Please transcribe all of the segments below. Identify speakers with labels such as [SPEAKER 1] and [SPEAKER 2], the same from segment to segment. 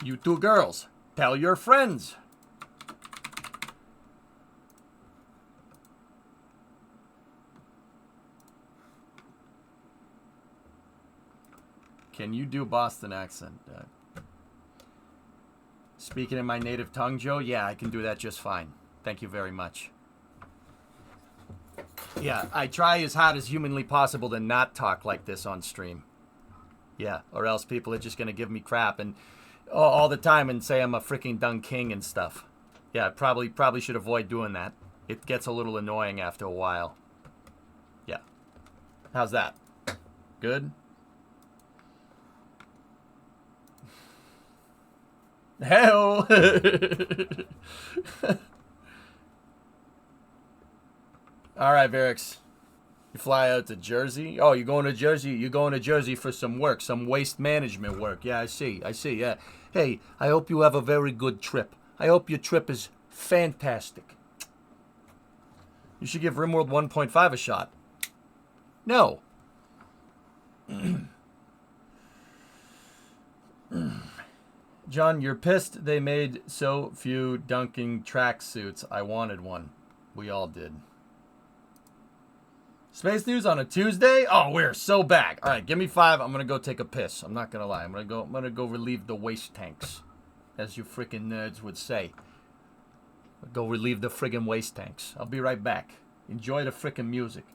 [SPEAKER 1] You two girls, tell your friends. Can you do Boston accent? Speaking in my native tongue, Joe? Yeah, I can do that just fine. Thank you very much. Yeah, I try as hard as humanly possible to not talk like this on stream. Yeah, or else people are just going to give me crap and all the time and say I'm a freaking dung king and stuff. Yeah, probably should avoid doing that. It gets a little annoying after a while. Yeah. How's that? Good? Hell. All right, Varix. You fly out to Jersey? Oh, you're going to Jersey? You're going to Jersey for some work, some waste management work. Yeah, I see. Yeah. Hey, I hope you have a very good trip. I hope your trip is fantastic. You should give RimWorld 1.5 a shot. No. John, you're pissed they made so few dunking tracksuits. I wanted one. We all did. Space news on a Tuesday? Oh, we're so back. All right, give me 5. I'm gonna go take a piss. I'm not gonna lie. I'm gonna go relieve the waste tanks, as you freaking nerds would say. Go relieve the friggin' waste tanks. I'll be right back. Enjoy the freaking music.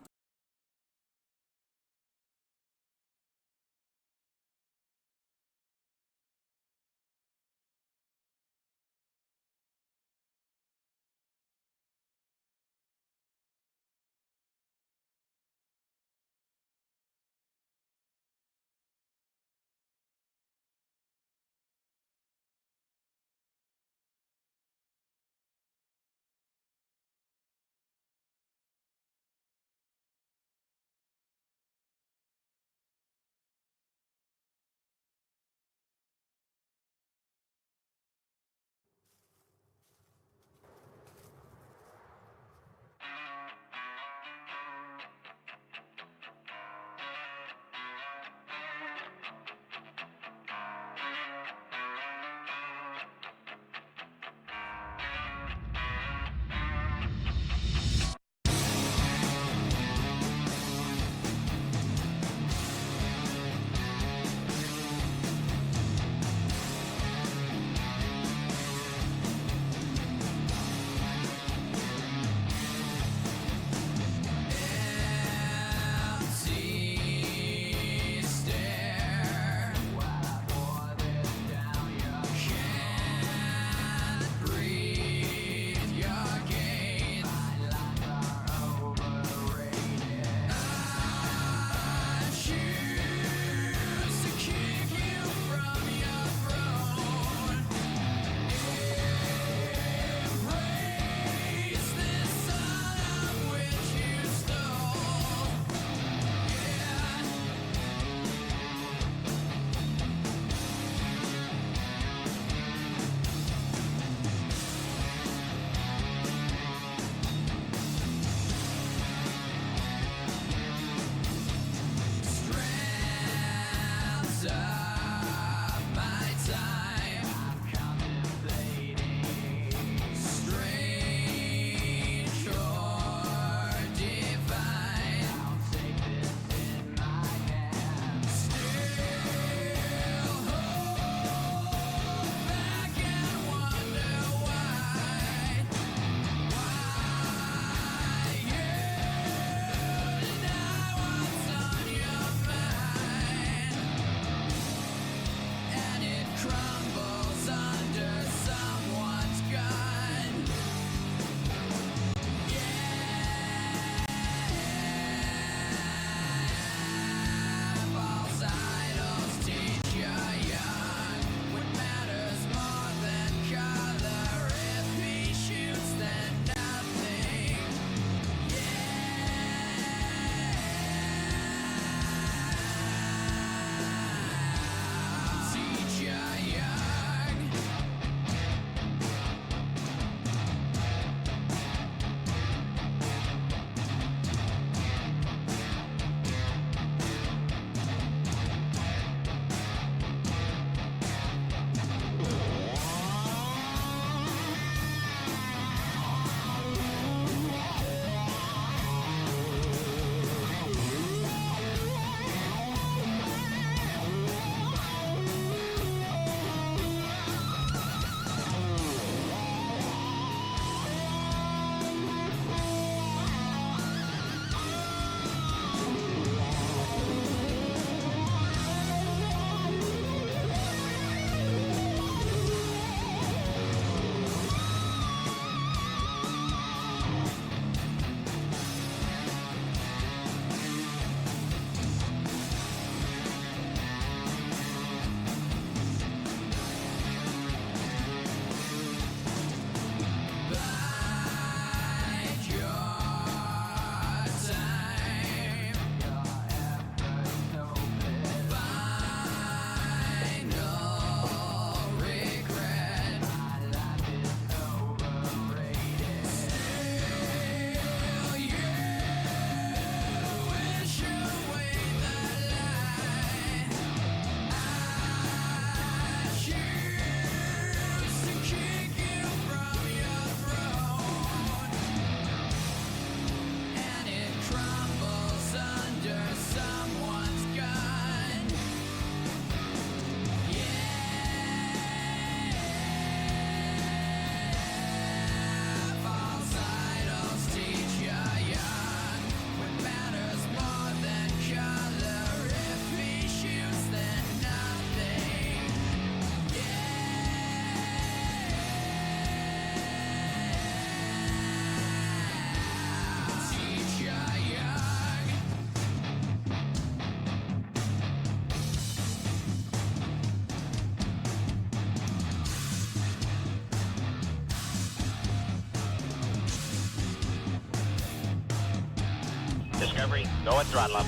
[SPEAKER 2] Discovery, go and throttle up.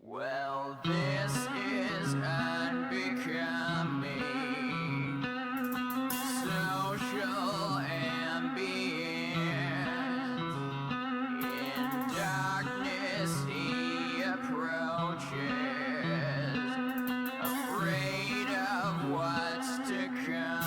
[SPEAKER 3] Well, this is unbecoming, social ambience. In darkness he approaches, afraid of what's to come.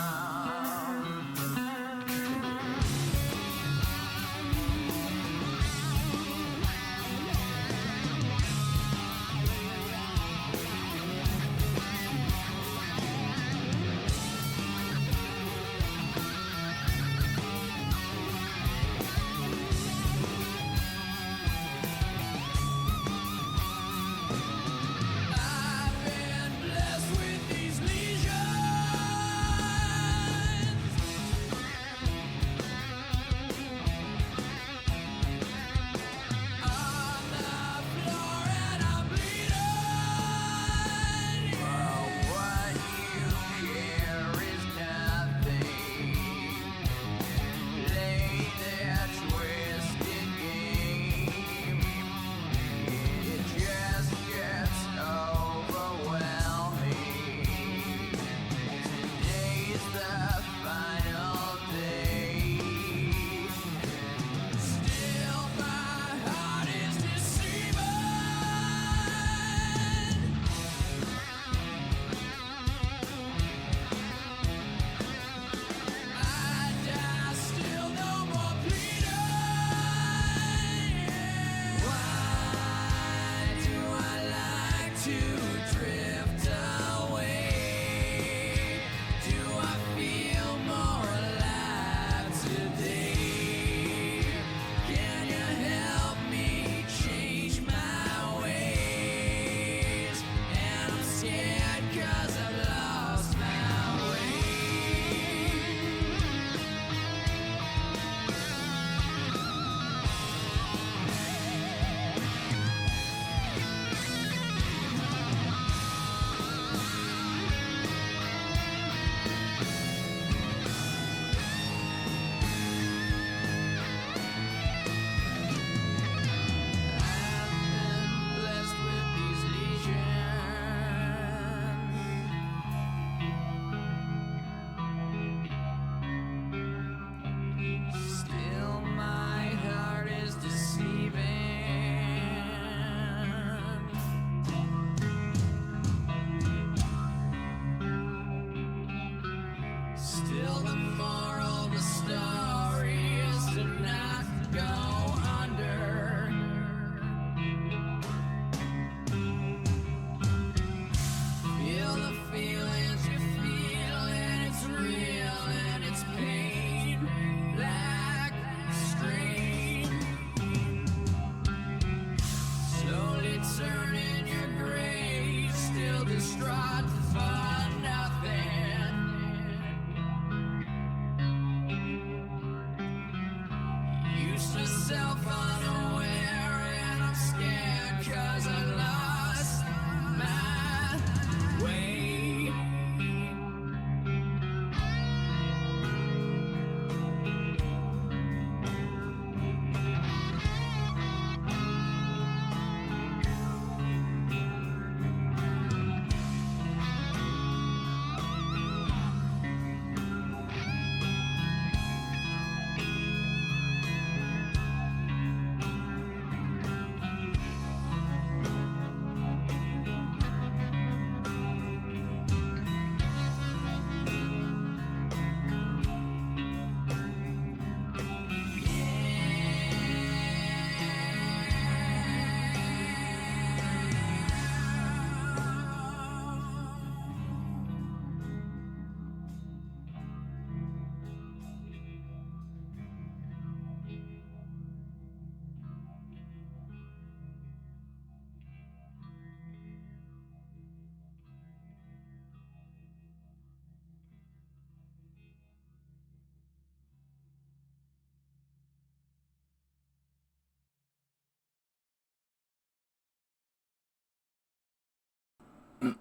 [SPEAKER 1] Hey,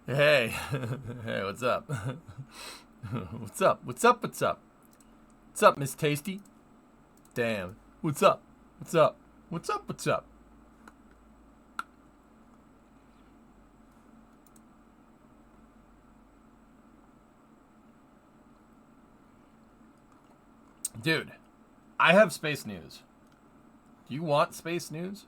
[SPEAKER 1] hey, what's up? What's up? What's up? What's up? What's up, Miss Tasty? Damn. What's up? What's up? What's up? What's up? Dude, I have space news. Do you want space news?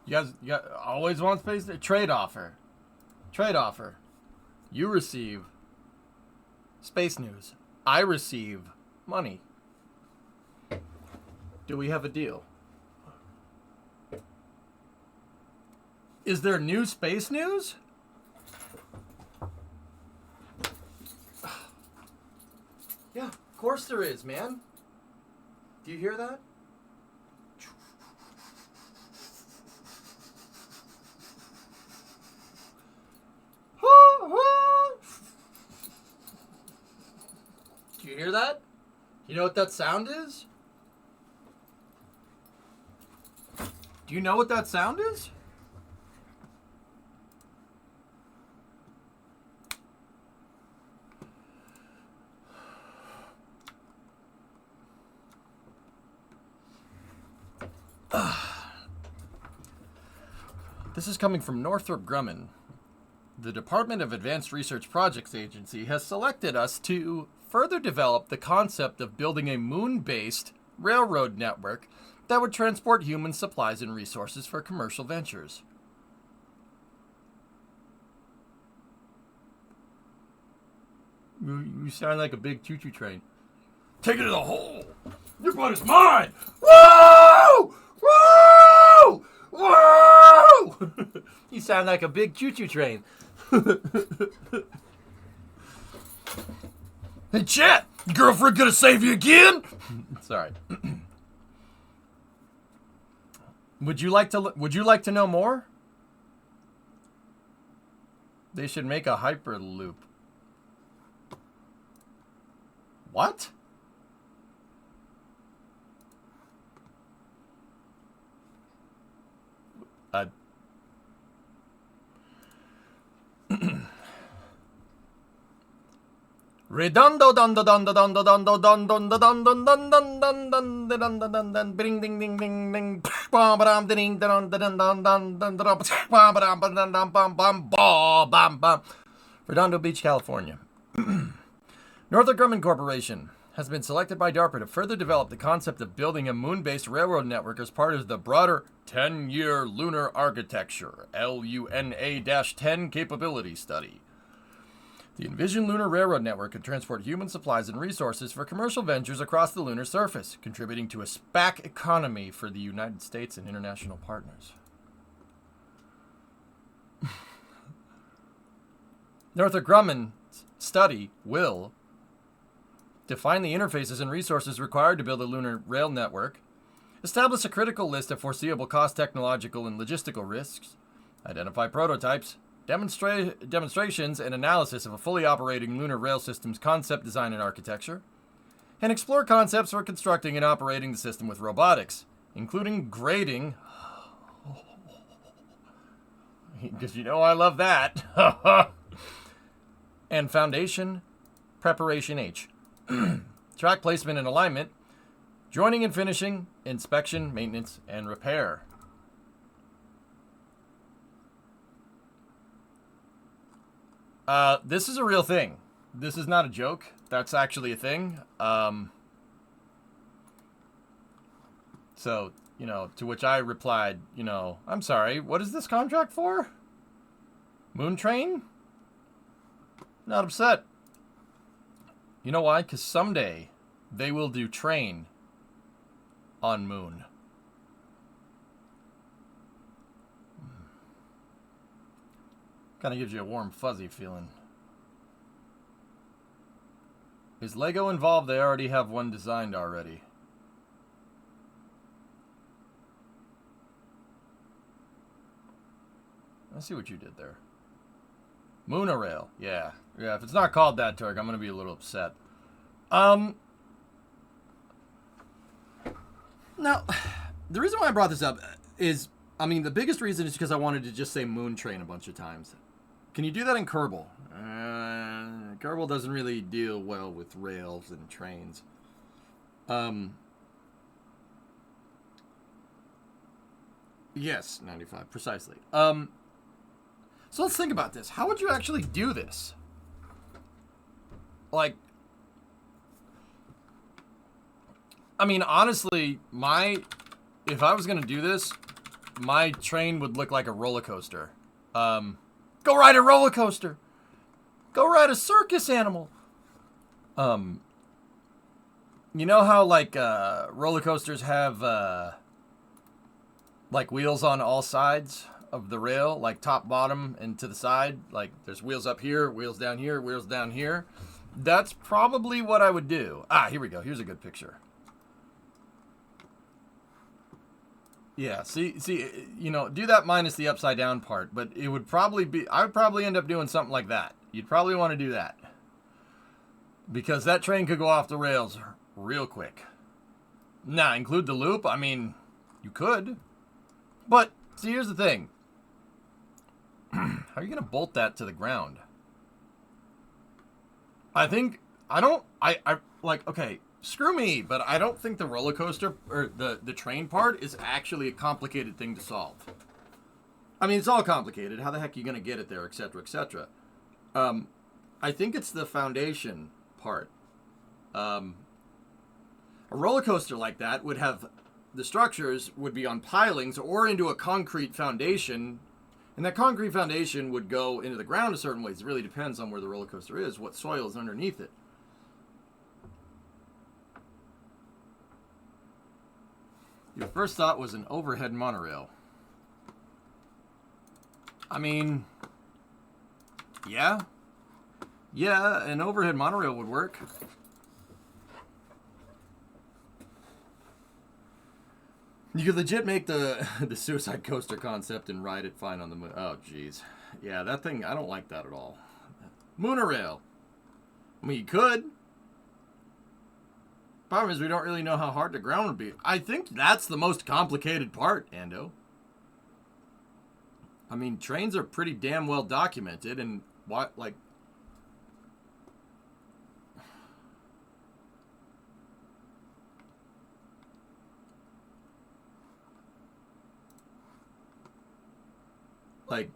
[SPEAKER 1] You guys always want space news? Trade offer. Trade offer. You receive space news. I receive money. Do we have a deal? Is there new space news? Yeah, of course there is, man. Do you hear that? Do you hear that? You know what that sound is? Do you know what that sound is? This is coming from Northrop Grumman. The Department of Advanced Research Projects Agency has selected us to further develop the concept of building a moon-based railroad network that would transport human supplies and resources for commercial ventures. You sound like a big choo-choo train. Take it to the hole! Your butt is mine! Whoa! Whoa! Whoa! You sound like a big choo-choo train. Hey, chat! Your girlfriend gonna save you again? Sorry. Would you like to know more? They should make a hyperloop. What? Redondo dondo dondo dondo dondo dondo dondo dondo dondo ding ding ding ding ding bam bam ding ding bam. Redondo Beach, California. Northrop Grumman Corporation has been selected by DARPA to further develop the concept of building a moon-based railroad network as part of the broader 10-year Lunar Architecture (LUNA-10) capability study. The envisioned lunar railroad network could transport human supplies and resources for commercial ventures across the lunar surface, contributing to a SPAC economy for the United States and international partners. Northrop Grumman's study will define the interfaces and resources required to build a lunar rail network, establish a critical list of foreseeable cost, technological, and logistical risks, identify prototypes, demonstrations and analysis of a fully operating lunar rail system's concept, design, and architecture, and explore concepts for constructing and operating the system with robotics, including grading. Because you know I love that. And foundation preparation H. Track placement and alignment, joining and finishing, inspection, maintenance, and repair. This is a real thing. This is not a joke. That's actually a thing. So, to which I replied, I'm sorry, what is this contract for? Moon train? Not upset. You know why? Because someday they will do train on moon. Kind of gives you a warm, fuzzy feeling. Is Lego involved? They already have one designed already. Let's see what you did there. Monorail. Yeah. Yeah, if it's not called that, Turk, I'm going to be a little upset. Now, the reason why I brought this up is, I mean, the biggest reason is because I wanted to just say Moon Train a bunch of times. Can you do that in Kerbal? Kerbal doesn't really deal well with rails and trains. Yes, 95, precisely. So let's think about this. How would you actually do this? Like, I mean, honestly, if I was gonna do this, my train would look like a roller coaster. Go ride a roller coaster. Go ride a circus animal. You know how like roller coasters have like wheels on all sides of the rail, like top, bottom, and to the side? Like there's wheels up here, wheels down here, wheels down here. That's probably what I would do. Ah, here we go. Here's a good picture. Yeah, see, you know, do that minus the upside down part, but it would probably be, I would probably end up doing something like that. You'd probably want to do that. Because that train could go off the rails real quick. Now, include the loop? I mean, you could. But, see, here's the thing. How are you going to bolt that to the ground? I like, okay, screw me, but I don't think the roller coaster, or the train part, is actually a complicated thing to solve. I mean, it's all complicated. How the heck are you going to get it there, etc., etc.? I think it's the foundation part. A roller coaster like that would have, the structures would be on pilings or into a concrete foundation, and that concrete foundation would go into the ground a certain ways. It really depends on where the roller coaster is, what soil is underneath it. Your first thought was an overhead monorail. I mean, yeah. Yeah, an overhead monorail would work. You could legit make the suicide coaster concept and ride it fine on the moon. Oh, jeez. Yeah, that thing, I don't like that at all. Monorail. I mean, you could. Problem is, we don't really know how hard the ground would be. I think that's the most complicated part, Ando. I mean, trains are pretty damn well documented, and what, like... Like,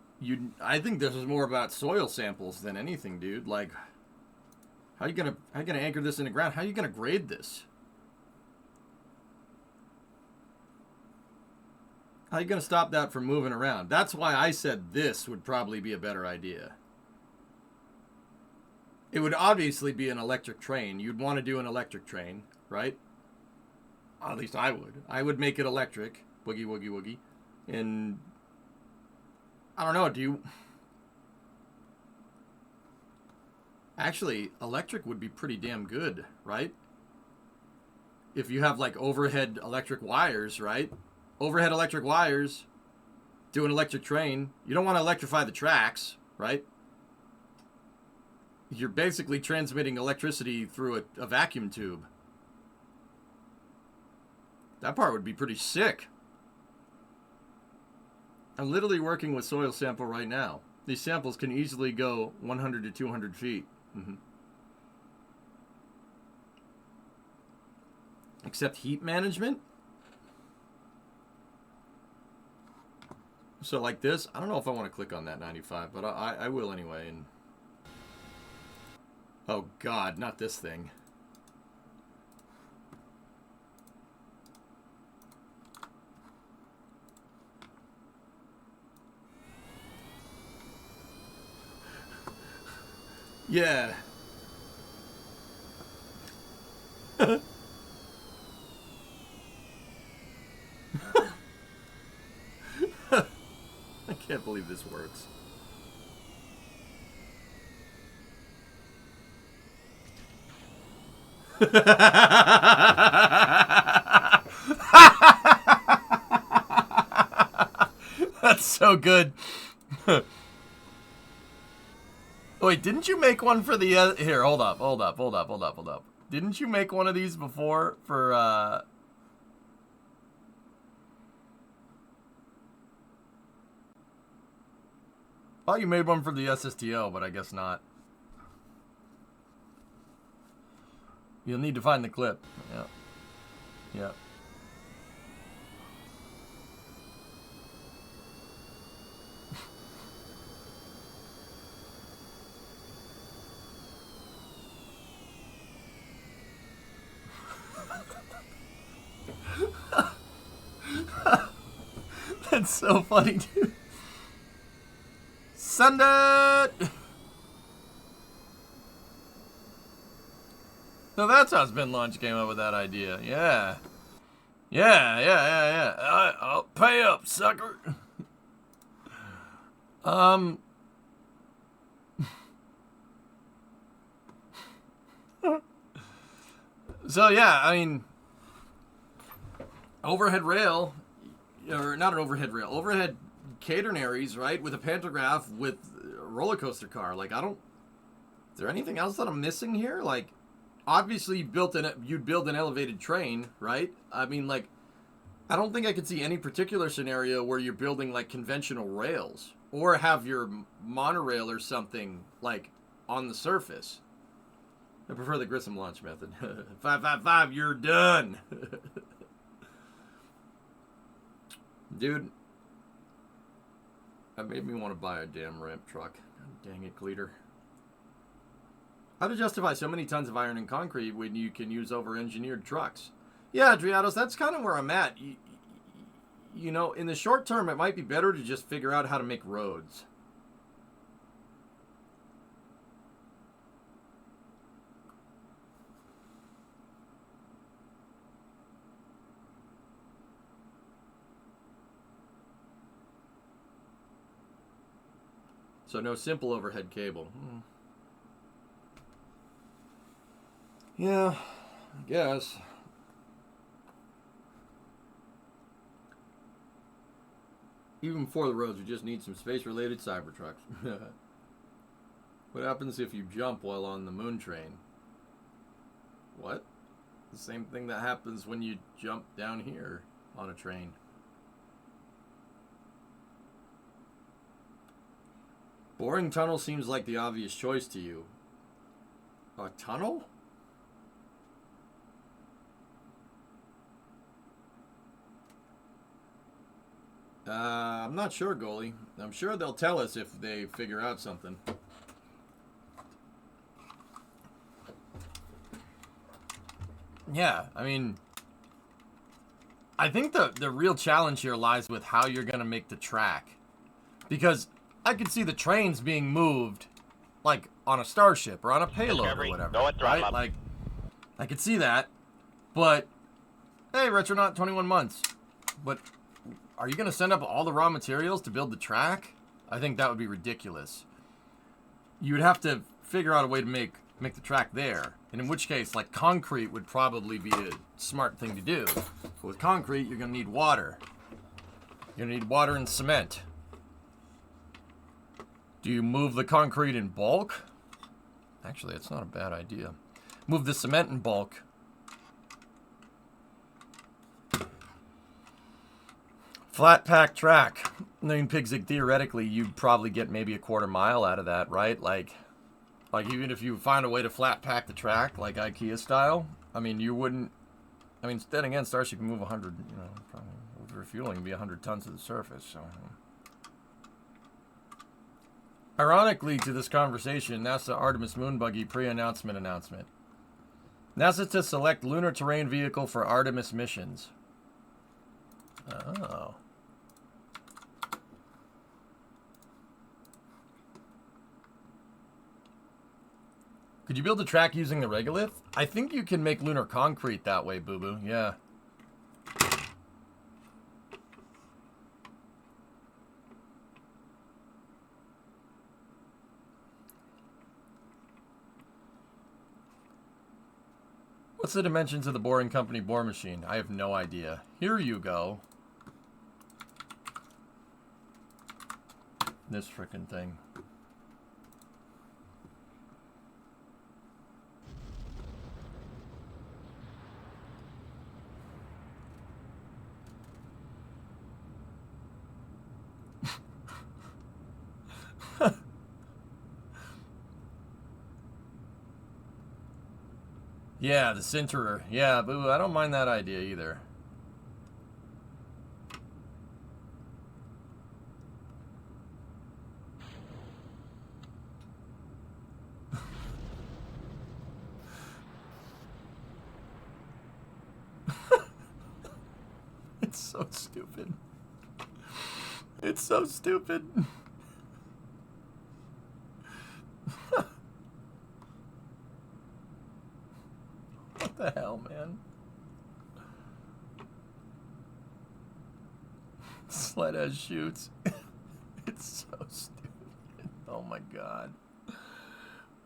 [SPEAKER 1] I think this is more about soil samples than anything, dude. Like, how you gonna anchor this in the ground? How are you gonna grade this? How are you gonna stop that from moving around? That's why I said this would probably be a better idea. It would obviously be an electric train. You'd want to do an electric train, right? At least I would. I would make it electric. Woogie, woogie, woogie. And... I don't know, do you... Actually, electric would be pretty damn good, right? If you have, like, overhead electric wires, right? Overhead electric wires, do an electric train. You don't want to electrify the tracks, right? You're basically transmitting electricity through a vacuum tube. That part would be pretty sick. I'm literally working with soil sample right now. These samples can easily go 100 to 200 feet. Mm-hmm. Except heat management. So like this, I don't know if I want to click on that 95, but I will anyway. And oh God, not this thing. Yeah. I can't believe this works. That's so good. Wait, didn't you make one for the here? Hold up. Didn't you make one of these before for Oh, you made one for the SSTO, but I guess not. You'll need to find the clip. Yeah. Yeah. That's so funny, dude. Send it! So that's how Spin Launch came up with that idea. Yeah. Yeah. I'll pay up, sucker. So yeah, I mean, overhead rail, or not an overhead rail, overhead catenaries, right? With a pantograph with a roller coaster car. Like, is there anything else that I'm missing here? Like, obviously you'd build an elevated train, right? I mean, like, I don't think I could see any particular scenario where you're building like conventional rails or have your monorail or something like on the surface. I prefer the Grissom launch method. 555, you're done. Dude, that made me want to buy a damn ramp truck. God dang it, Gleater. How to justify so many tons of iron and concrete when you can use over-engineered trucks? Yeah, Driados, that's kind of where I'm at. You know, in the short term, it might be better to just figure out how to make roads. So no simple overhead cable. Yeah, I guess. Even for the roads, we just need some space-related Cybertrucks. What happens if you jump while on the moon train? What? The same thing that happens when you jump down here on a train. Boring tunnel seems like the obvious choice to you. A tunnel? I'm not sure, goalie. I'm sure they'll tell us if they figure out something. Yeah, I mean, I think the real challenge here lies with how you're going to make the track. Because I could see the trains being moved, like, on a starship or on a payload or whatever, right? Like, I could see that. But, hey, Retronaut, 21 months. But are you going to send up all the raw materials to build the track? I think that would be ridiculous. You would have to figure out a way to make the track there. And in which case, like, concrete would probably be a smart thing to do. But with concrete, you're going to need water. You're going to need water and cement. Do you move the concrete in bulk? Actually, it's not a bad idea. Move the cement in bulk. Flat pack track. I mean, Pigzig, theoretically, you'd probably get maybe a quarter mile out of that, right? Like even if you find a way to flat pack the track, like IKEA style, I mean, you wouldn't. I mean, then again, Starship can move 100. You know, probably with refueling, be 100 tons to the surface. So, ironically, to this conversation, NASA Artemis moon buggy pre-announcement announcement. NASA to select lunar terrain vehicle for Artemis missions. Oh. Could you build a track using the regolith? I think you can make lunar concrete that way, boo-boo. Yeah. What's the dimensions of the Boring Company bore machine? I have no idea. Here you go. This frickin' thing. Yeah, the sinterer. Yeah, boo, I don't mind that idea either. It's so stupid. It's so stupid. What the hell, man? Sled has shoots. It's so stupid. Oh my god.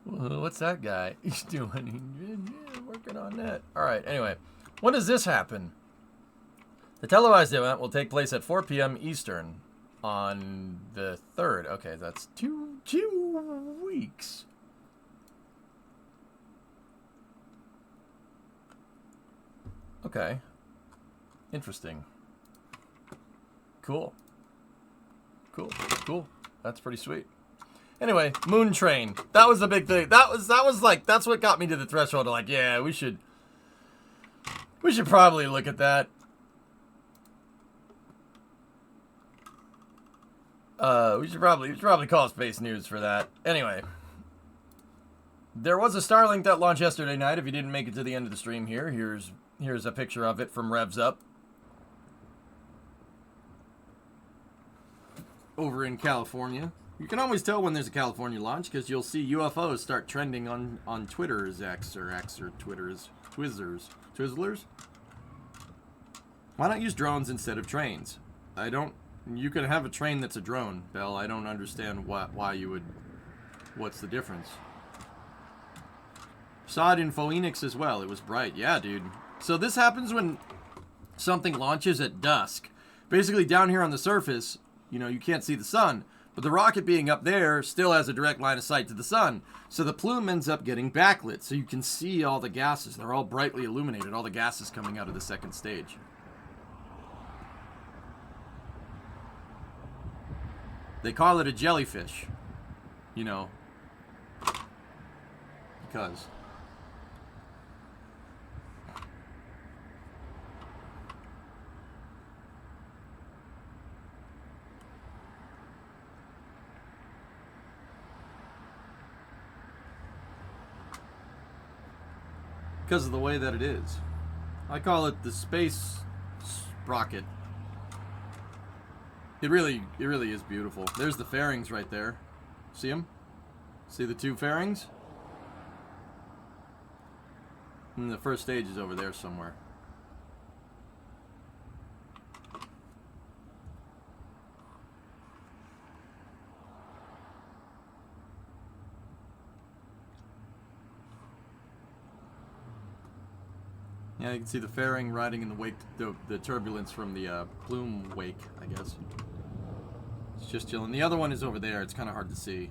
[SPEAKER 1] Well, what's that guy? He's doing working on that. Alright, anyway. When does this happen? The televised event will take place at 4 p.m. Eastern on the 3rd. Okay, that's two weeks. Okay. Interesting. Cool. Cool. That's pretty sweet. Anyway, Moon Train. That was the big thing. That was like, that's what got me to the threshold of like, yeah, we should probably look at that. We should probably call Space News for that. Anyway. There was a Starlink that launched yesterday night. If you didn't make it to the end of the stream here, here's a picture of it from Revs Up. Over in California. You can always tell when there's a California launch because you'll see UFOs start trending on Twitter's X or Twitter's Twizzlers. Why not use drones instead of trains? You can have a train that's a drone, Bell. I don't understand why you would. What's the difference? Saw it in Phoenix as well. It was bright. Yeah, dude. So this happens when something launches at dusk. Basically, down here on the surface, you can't see the sun. But the rocket being up there still has a direct line of sight to the sun. So the plume ends up getting backlit. So you can see all the gases. They're all brightly illuminated. All the gases coming out of the second stage. They call it a jellyfish. Because. Because of the way that it is. I call it the space rocket. It really is beautiful. There's the fairings right there. See them? See the two fairings? And the first stage is over there somewhere. Yeah, you can see the fairing riding in the wake, the turbulence from the plume wake, I guess. It's just chilling. The other one is over there. It's kind of hard to see.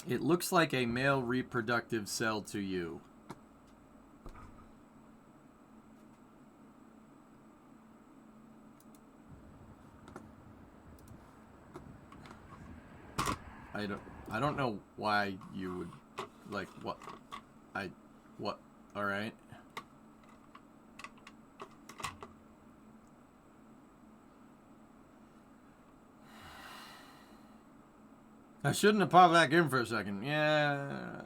[SPEAKER 1] It looks like a male reproductive cell to you. I don't know why you would like what all right. I shouldn't have popped back in for a second. Yeah.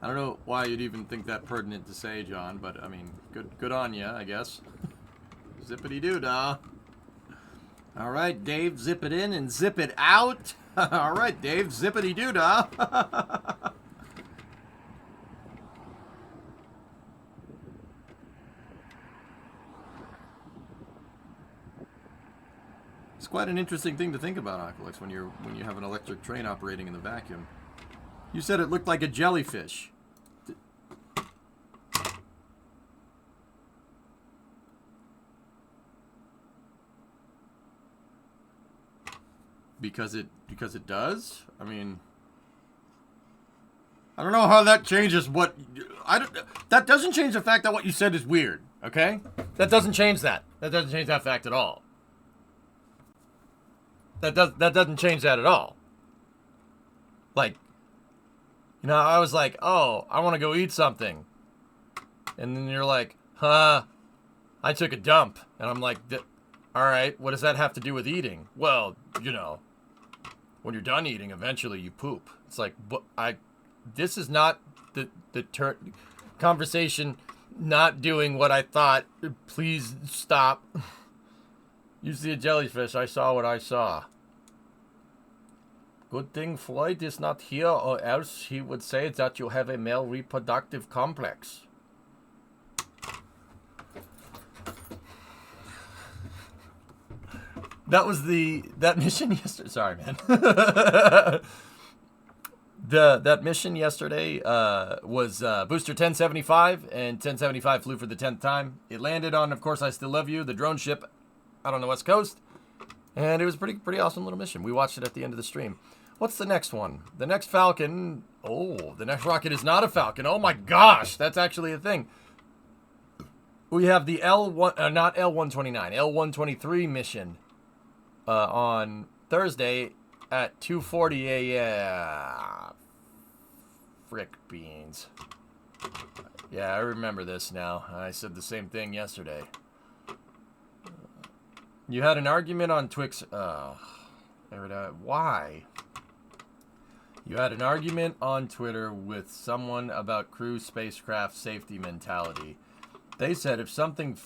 [SPEAKER 1] I don't know why you'd even think that pertinent to say, John, but I mean, good on ya, I guess. Zippity-doo-dah. All right, Dave, zip it in and zip it out. All right, Dave, zippity-doo-dah. It's quite an interesting thing to think about, Oculus, when you have an electric train operating in the vacuum. You said it looked like a jellyfish. because it does. I mean, I don't know how that changes what that doesn't change the fact that what you said is weird, okay? That doesn't change that. That doesn't change that fact at all. That doesn't change that at all. Like, you know, I was like, "Oh, I want to go eat something." And then you're like, "Huh, I took a dump." And I'm like, "All right, what does that have to do with eating?" Well, you know, when you're done eating, eventually you poop. It's like, but this is not the conversation not doing what I thought. Please stop. You see a jellyfish, I saw what I saw. Good thing Floyd is not here, or else he would say that you have a male reproductive complex. That was that mission yesterday. Sorry, man. That mission yesterday was Booster 1075, and 1075 flew for the 10th time. It landed on, of course, I Still Love You, the drone ship out on the West Coast, and it was a pretty awesome little mission. We watched it at the end of the stream. What's the next one? The next Falcon. Oh, the next rocket is not a Falcon. Oh my gosh, that's actually a thing. We have the L1, not L129, L123 mission on Thursday at 2:40 a.m. Frick beans. Yeah, I remember this now. I said the same thing yesterday. You had an argument on Twix. Why? You had an argument on Twitter with someone about crew spacecraft safety mentality. They said if something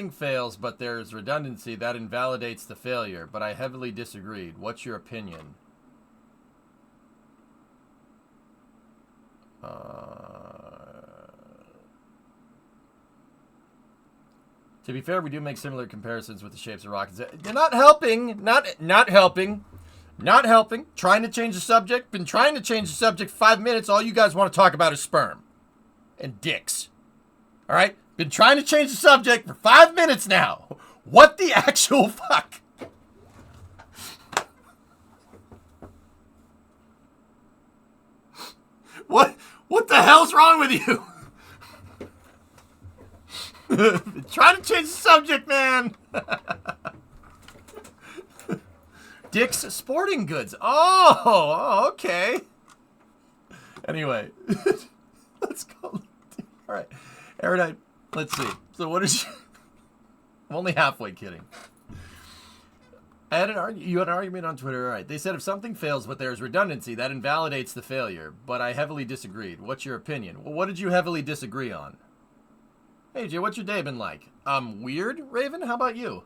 [SPEAKER 1] fails but there's redundancy, that invalidates the failure. But I heavily disagreed. What's your opinion? To be fair, we do make similar comparisons with the shapes of rockets. They're not helping. Not helping. Not helping. Trying to change the subject. Been trying to change the subject 5 minutes. All you guys want to talk about is sperm and dicks. All right? Been trying to change the subject for 5 minutes now. What the actual fuck? What the hell's wrong with you? Trying to change the subject, man. Dick's Sporting Goods. Oh, okay. Anyway, let's go. All right, Erudite. Let's see. So what is? I'm only halfway kidding. You had an argument on Twitter. All right. They said if something fails but there's redundancy, that invalidates the failure. But I heavily disagreed. What's your opinion? Well, what did you heavily disagree on? Hey, Jay, what's your day been like? Weird, Raven? How about you?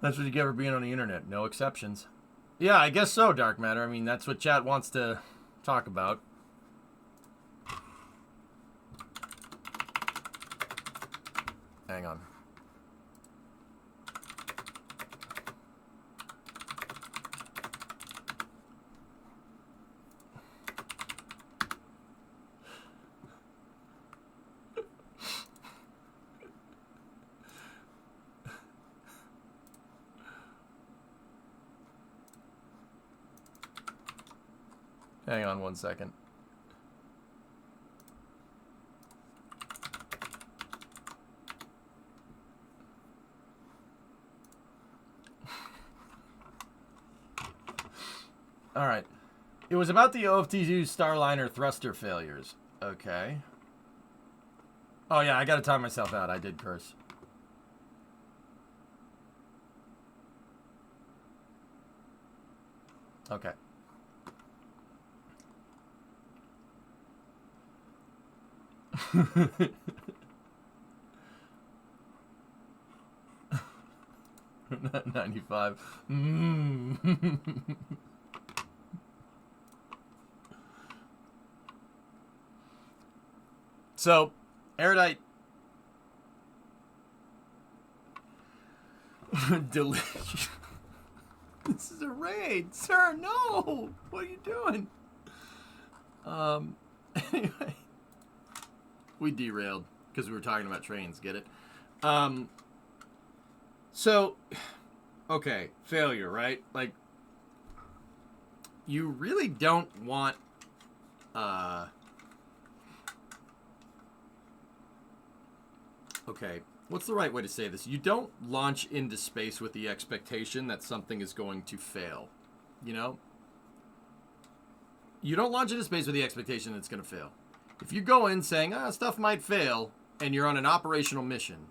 [SPEAKER 1] That's what you get for being on the internet. No exceptions. Yeah, I guess so, Dark Matter. I mean, that's what chat wants to talk about. Hang on. Hang on 1 second. All right. It was about the OFT2 Starliner thruster failures. Okay. Oh, yeah, I got to time myself out. I did curse. Okay. Not 95. So, Erudite. Delicious. This is a raid, sir. No. What are you doing? Anyway. We derailed because we were talking about trains. Get it? So, okay, failure, right? Like, you really don't want, okay, what's the right way to say this? You don't launch into space with the expectation that something is going to fail, you know? You don't launch into space with the expectation that it's going to fail. If you go in saying, stuff might fail, and you're on an operational mission,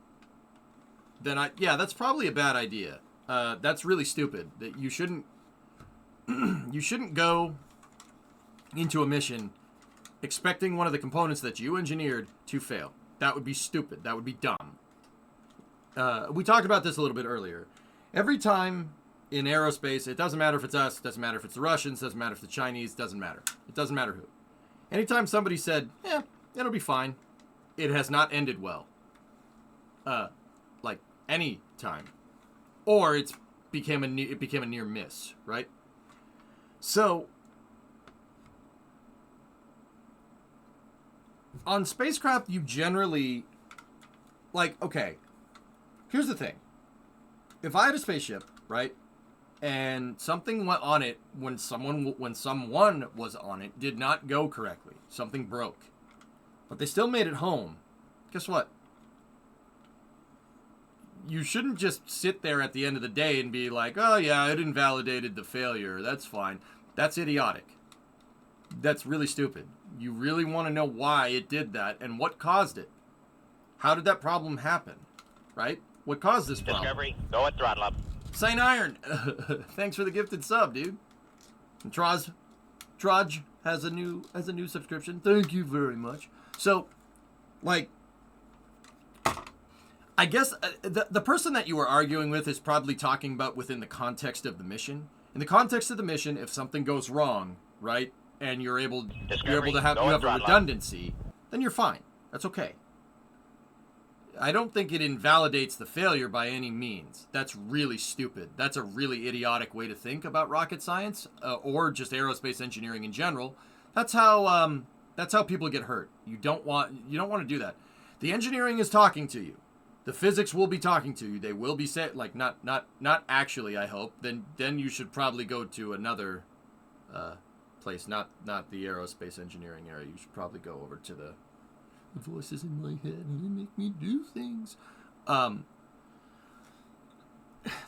[SPEAKER 1] then that's probably a bad idea. That's really stupid. That you shouldn't you shouldn't go into a mission expecting one of the components that you engineered to fail. That would be stupid. That would be dumb. We talked about this a little bit earlier. Every time in aerospace, it doesn't matter if it's us, it doesn't matter if it's the Russians, it doesn't matter if it's the Chinese, it doesn't matter. It doesn't matter who. Anytime somebody said, it'll be fine, it has not ended well. Like any time. Or it became a near miss, right? So, on spacecraft, you generally, like, okay, here's the thing. If I had a spaceship, right, and something went on it when someone was on it did not go correctly, something broke, but they still made it home, guess what? You shouldn't just sit there at the end of the day and be like, oh yeah, it invalidated the failure, that's fine. That's idiotic. That's really stupid. You really want to know why it did that and what caused it. How did that problem happen? Right? What caused this problem?
[SPEAKER 2] Discovery, go at throttle up.
[SPEAKER 1] Saint Iron, thanks for the gifted sub, dude. And Traj has a new subscription. Thank you very much. So, like, I guess the person that you were arguing with is probably talking about within the context of the mission. In the context of the mission, if something goes wrong, right, and you're able to have a redundancy, then you're fine. That's okay. I don't think it invalidates the failure by any means. That's really stupid. That's a really idiotic way to think about rocket science, or just aerospace engineering in general. That's how people get hurt. You don't want to do that. The engineering is talking to you. The physics will be talking to you. They will be set like not actually. I hope. Then you should probably go to another place, not the aerospace engineering area. You should probably go over to the voices in my head and they make me do things. The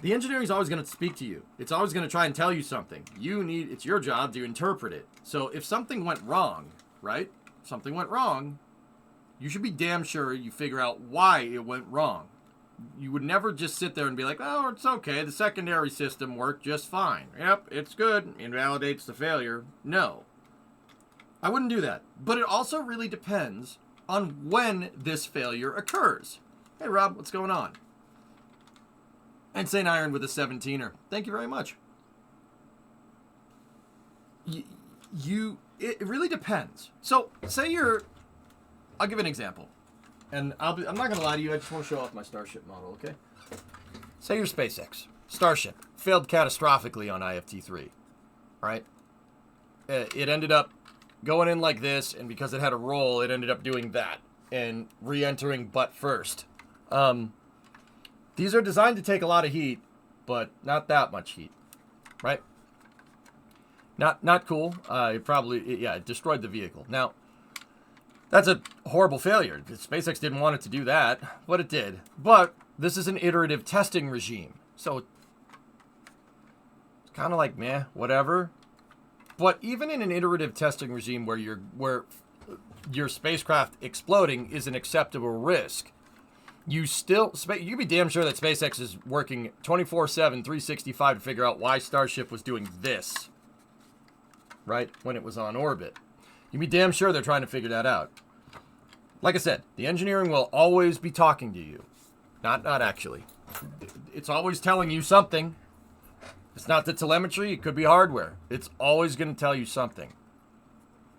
[SPEAKER 1] engineering is always going to speak to you. It's always going to try and tell you something. It's your job to interpret it. So if something went wrong, right? Something went wrong. You should be damn sure you figure out why it went wrong. You would never just sit there and be like, oh, it's okay. The secondary system worked just fine. Yep, it's good. Invalidates the failure. No. I wouldn't do that. But it also really depends on when this failure occurs. Hey, Rob, what's going on? And St. Iron with a 17er. Thank you very much. It really depends. So, say I'll give an example. And I'm not going to lie to you. I just want to show off my Starship model, okay? Say you're SpaceX. Starship. Failed catastrophically on IFT-3. Right? It ended up going in like this, and because it had a roll, it ended up doing that. And re-entering butt first. These are designed to take a lot of heat, but not that much heat. Right? Not cool. It destroyed the vehicle. Now, that's a horrible failure. SpaceX didn't want it to do that, but it did. But this is an iterative testing regime. So it's kind of like, meh, whatever. But even in an iterative testing regime where your spacecraft exploding is an acceptable risk, you can be damn sure that SpaceX is working 24/7, 365 to figure out why Starship was doing this, right, when it was on orbit. You can be damn sure they're trying to figure that out. Like I said, the engineering will always be talking to you. Not actually. It's always telling you something. It's not the telemetry, it could be hardware. It's always going to tell you something.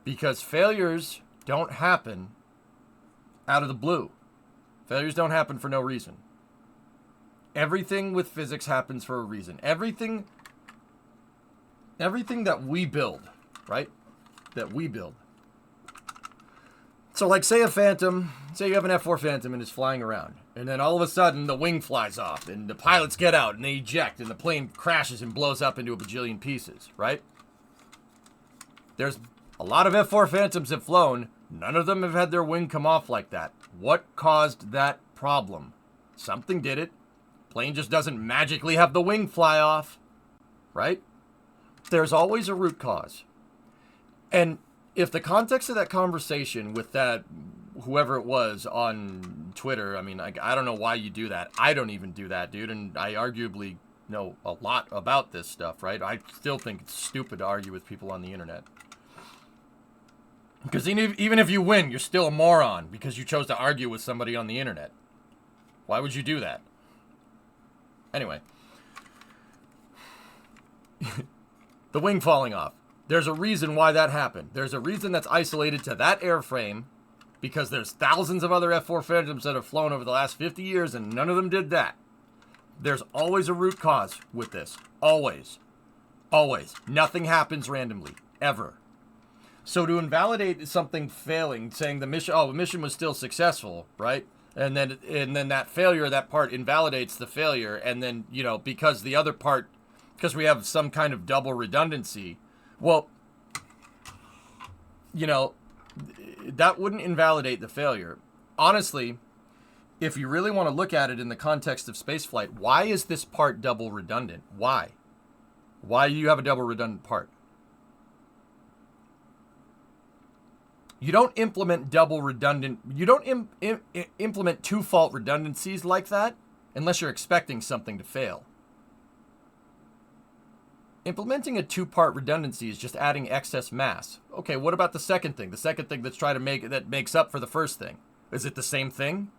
[SPEAKER 1] Because failures don't happen out of the blue. Failures don't happen for no reason. Everything with physics happens for a reason. Everything that we build, right? That we build So, like, say you have an F4 Phantom and it's flying around, and then all of a sudden the wing flies off, and the pilots get out and they eject, and the plane crashes and blows up into a bajillion pieces, right? There's a lot of F4 Phantoms have flown. None of them have had their wing come off like that. What caused that problem? Something did it. Plane just doesn't magically have the wing fly off, right? There's always a root cause. And if the context of that conversation with that, whoever it was on Twitter, I mean, I don't know why you do that. I don't even do that, dude. And I arguably know a lot about this stuff, right? I still think it's stupid to argue with people on the internet. Because even if you win, you're still a moron because you chose to argue with somebody on the internet. Why would you do that? Anyway. The wing falling off. There's a reason why that happened. There's a reason that's isolated to that airframe, because there's thousands of other F4 Phantoms that have flown over the last 50 years and none of them did that. There's always a root cause with this. Always. Always. Nothing happens randomly. Ever. So to invalidate something failing, saying the mission was still successful, right? And then that failure, that part invalidates the failure, and then, because the other part, because we have some kind of double redundancy, well, that wouldn't invalidate the failure. Honestly, if you really want to look at it in the context of spaceflight, why is this part double redundant? Why? Why do you have a double redundant part? You don't implement implement two-fault redundancies like that unless you're expecting something to fail. Implementing a two-part redundancy is just adding excess mass. Okay, what about the second thing? The second thing that makes up for the first thing. Is it the same thing?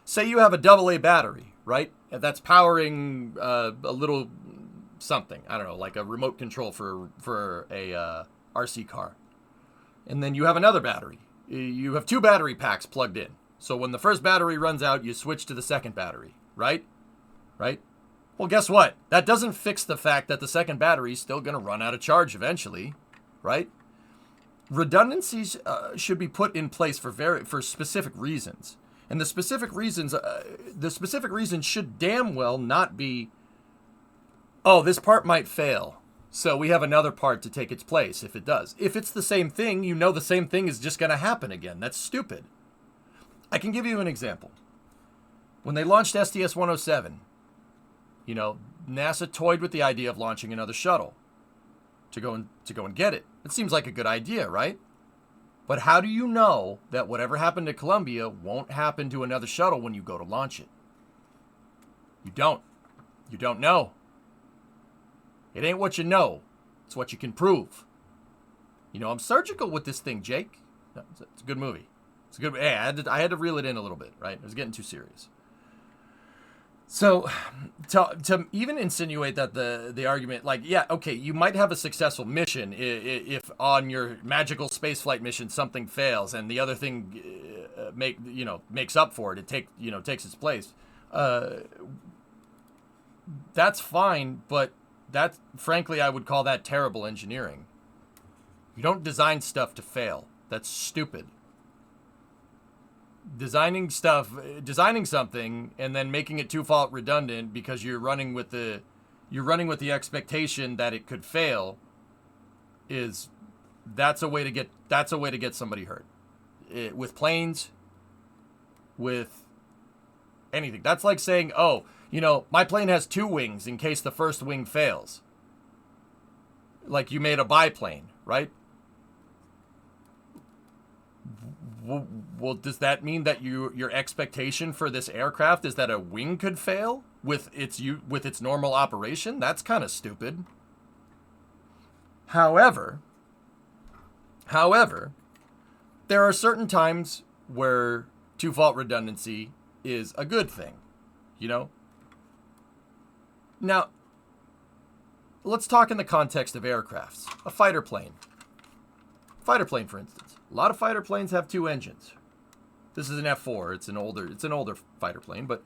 [SPEAKER 1] Say you have a AA battery, right? That's powering a little something. I don't know, like a remote control for a RC car. And then you have another battery. You have two battery packs plugged in. So when the first battery runs out, you switch to the second battery, right? Right? Well, guess what? That doesn't fix the fact that the second battery is still going to run out of charge eventually, right? Redundancies should be put in place for specific reasons. And the specific reasons should damn well not be, oh, this part might fail, so we have another part to take its place if it does. If it's the same thing, the same thing is just going to happen again. That's stupid. I can give you an example. When they launched STS-107, NASA toyed with the idea of launching another shuttle to go and get it. It seems like a good idea, right? But how do you know that whatever happened to Columbia won't happen to another shuttle when you go to launch it? You don't. You don't know. It ain't what you know. It's what you can prove. I'm surgical with this thing, Jake. It's a good movie. It's a good. Hey, I had to reel it in a little bit, right? It was getting too serious. So, to even insinuate that the argument, you might have a successful mission if on your magical spaceflight mission something fails and the other thing makes up for it. It takes its place. That's fine, but frankly, I would call that terrible engineering. You don't design stuff to fail. That's stupid. Designing something and then making it two-fault redundant because you're running with the expectation that it could fail that's a way to get somebody hurt. With planes, with anything. That's like saying, oh, my plane has two wings in case the first wing fails. Like you made a biplane, right? Well, does that mean that your expectation for this aircraft is that a wing could fail with its normal operation? That's kind of stupid. However, there are certain times where two-fault redundancy is a good thing, Now, let's talk in the context of aircrafts. A fighter plane. Fighter plane, for instance. A lot of fighter planes have two engines. This is an F4. It's an older fighter plane, but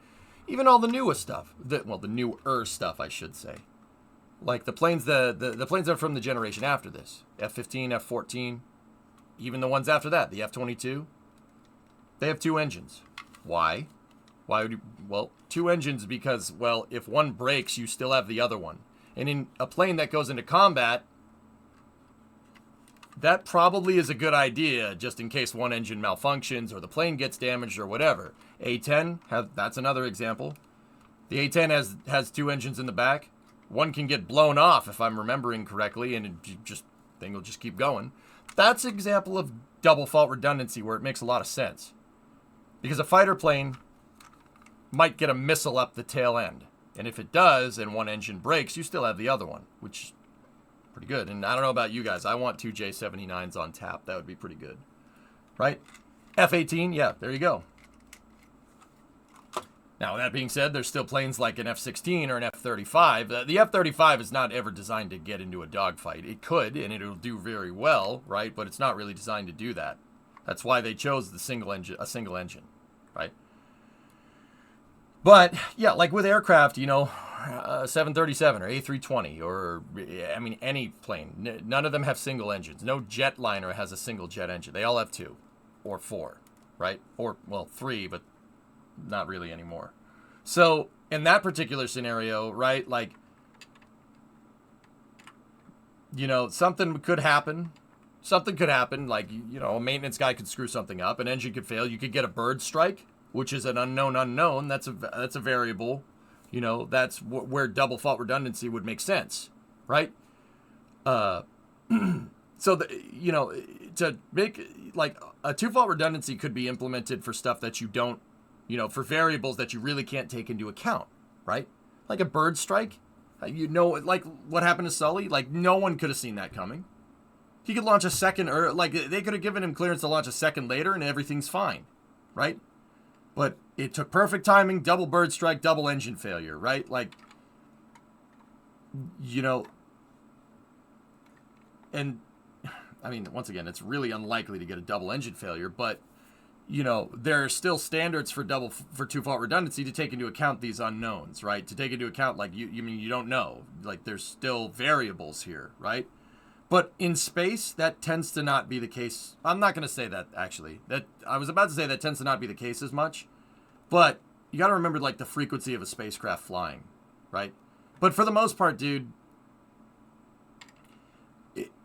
[SPEAKER 1] even all the newest stuff, the newer stuff, I should say, like the planes, the planes that are from the generation after this, F-15, F-14, even the ones after that, the F-22, they have 2 engines. Why? Why would you? Well, 2 engines because, well, if one breaks, you still have the other one. And in a plane that goes into combat, that probably is a good idea just in case one engine malfunctions or the plane gets damaged or whatever. A-10, that's another example. The A-10 has 2 engines in the back. One can get blown off, if I'm remembering correctly, and thing will just keep going. That's an example of double fault redundancy where it makes a lot of sense. Because a fighter plane might get a missile up the tail end. And if it does, and one engine breaks, you still have the other one, which is pretty good. And I don't know about you guys. I want 2 J-79s on tap. That would be pretty good. Right? F-18, yeah, there you go. Now, that being said, there's still planes like an F-16 or an F-35. The F-35 is not ever designed to get into a dogfight. It could, and it'll do very well, right? But it's not really designed to do that. That's why they chose a single engine, right? But, yeah, like with aircraft, 737 or A320 or, I mean, any plane. None of them have single engines. No jetliner has a single jet engine. They all have 2 or 4, right? Or, well, 3, but not really anymore. So, in that particular scenario, right, like, something could happen. Something could happen, like, a maintenance guy could screw something up. An engine could fail. You could get a bird strike, which is an unknown. That's a variable. That's where double fault redundancy would make sense, right? So, to make, like, a 2 fault redundancy could be implemented for stuff that you don't, for variables that you really can't take into account, right? Like a bird strike, like what happened to Sully, like no one could have seen that coming. He could launch a second, or like they could have given him clearance to launch a second later and everything's fine, right? But it took perfect timing, double bird strike, double engine failure, right? Like, and I mean, once again, it's really unlikely to get a double engine failure, but there are still standards for 2 fault redundancy to take into account these unknowns, right? To take into account, like, you don't know. Like, there's still variables here, right? But in space, that tends to not be the case. I'm not going to say that, actually. I was about to say that tends to not be the case as much. But you got to remember, like, the frequency of a spacecraft flying, right? But for the most part, dude,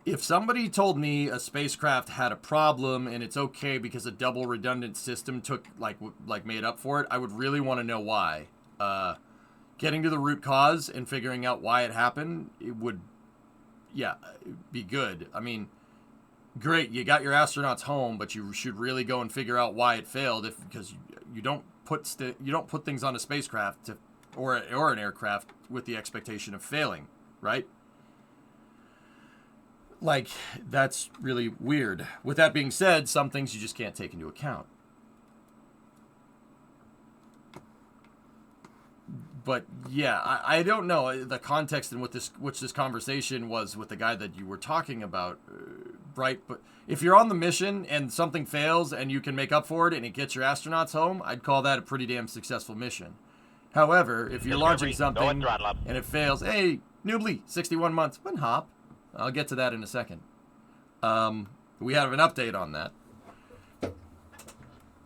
[SPEAKER 1] if somebody told me a spacecraft had a problem and it's okay because a double redundant system made up for it, I would really want to know why. Getting to the root cause and figuring out why it happened, it would, be good. I mean, great, you got your astronauts home, but you should really go and figure out why it failed, because you don't put things on a spacecraft or an aircraft with the expectation of failing, right? Like, that's really weird. With that being said, some things you just can't take into account. But yeah, I don't know the context in which this conversation was with the guy that you were talking about, right? But if you're on the mission and something fails and you can make up for it and it gets your astronauts home, I'd call that a pretty damn successful mission. However, if you're launching something and it fails, hey, Noobly, 61 months, one hop. I'll get to that in a second. We have an update on that.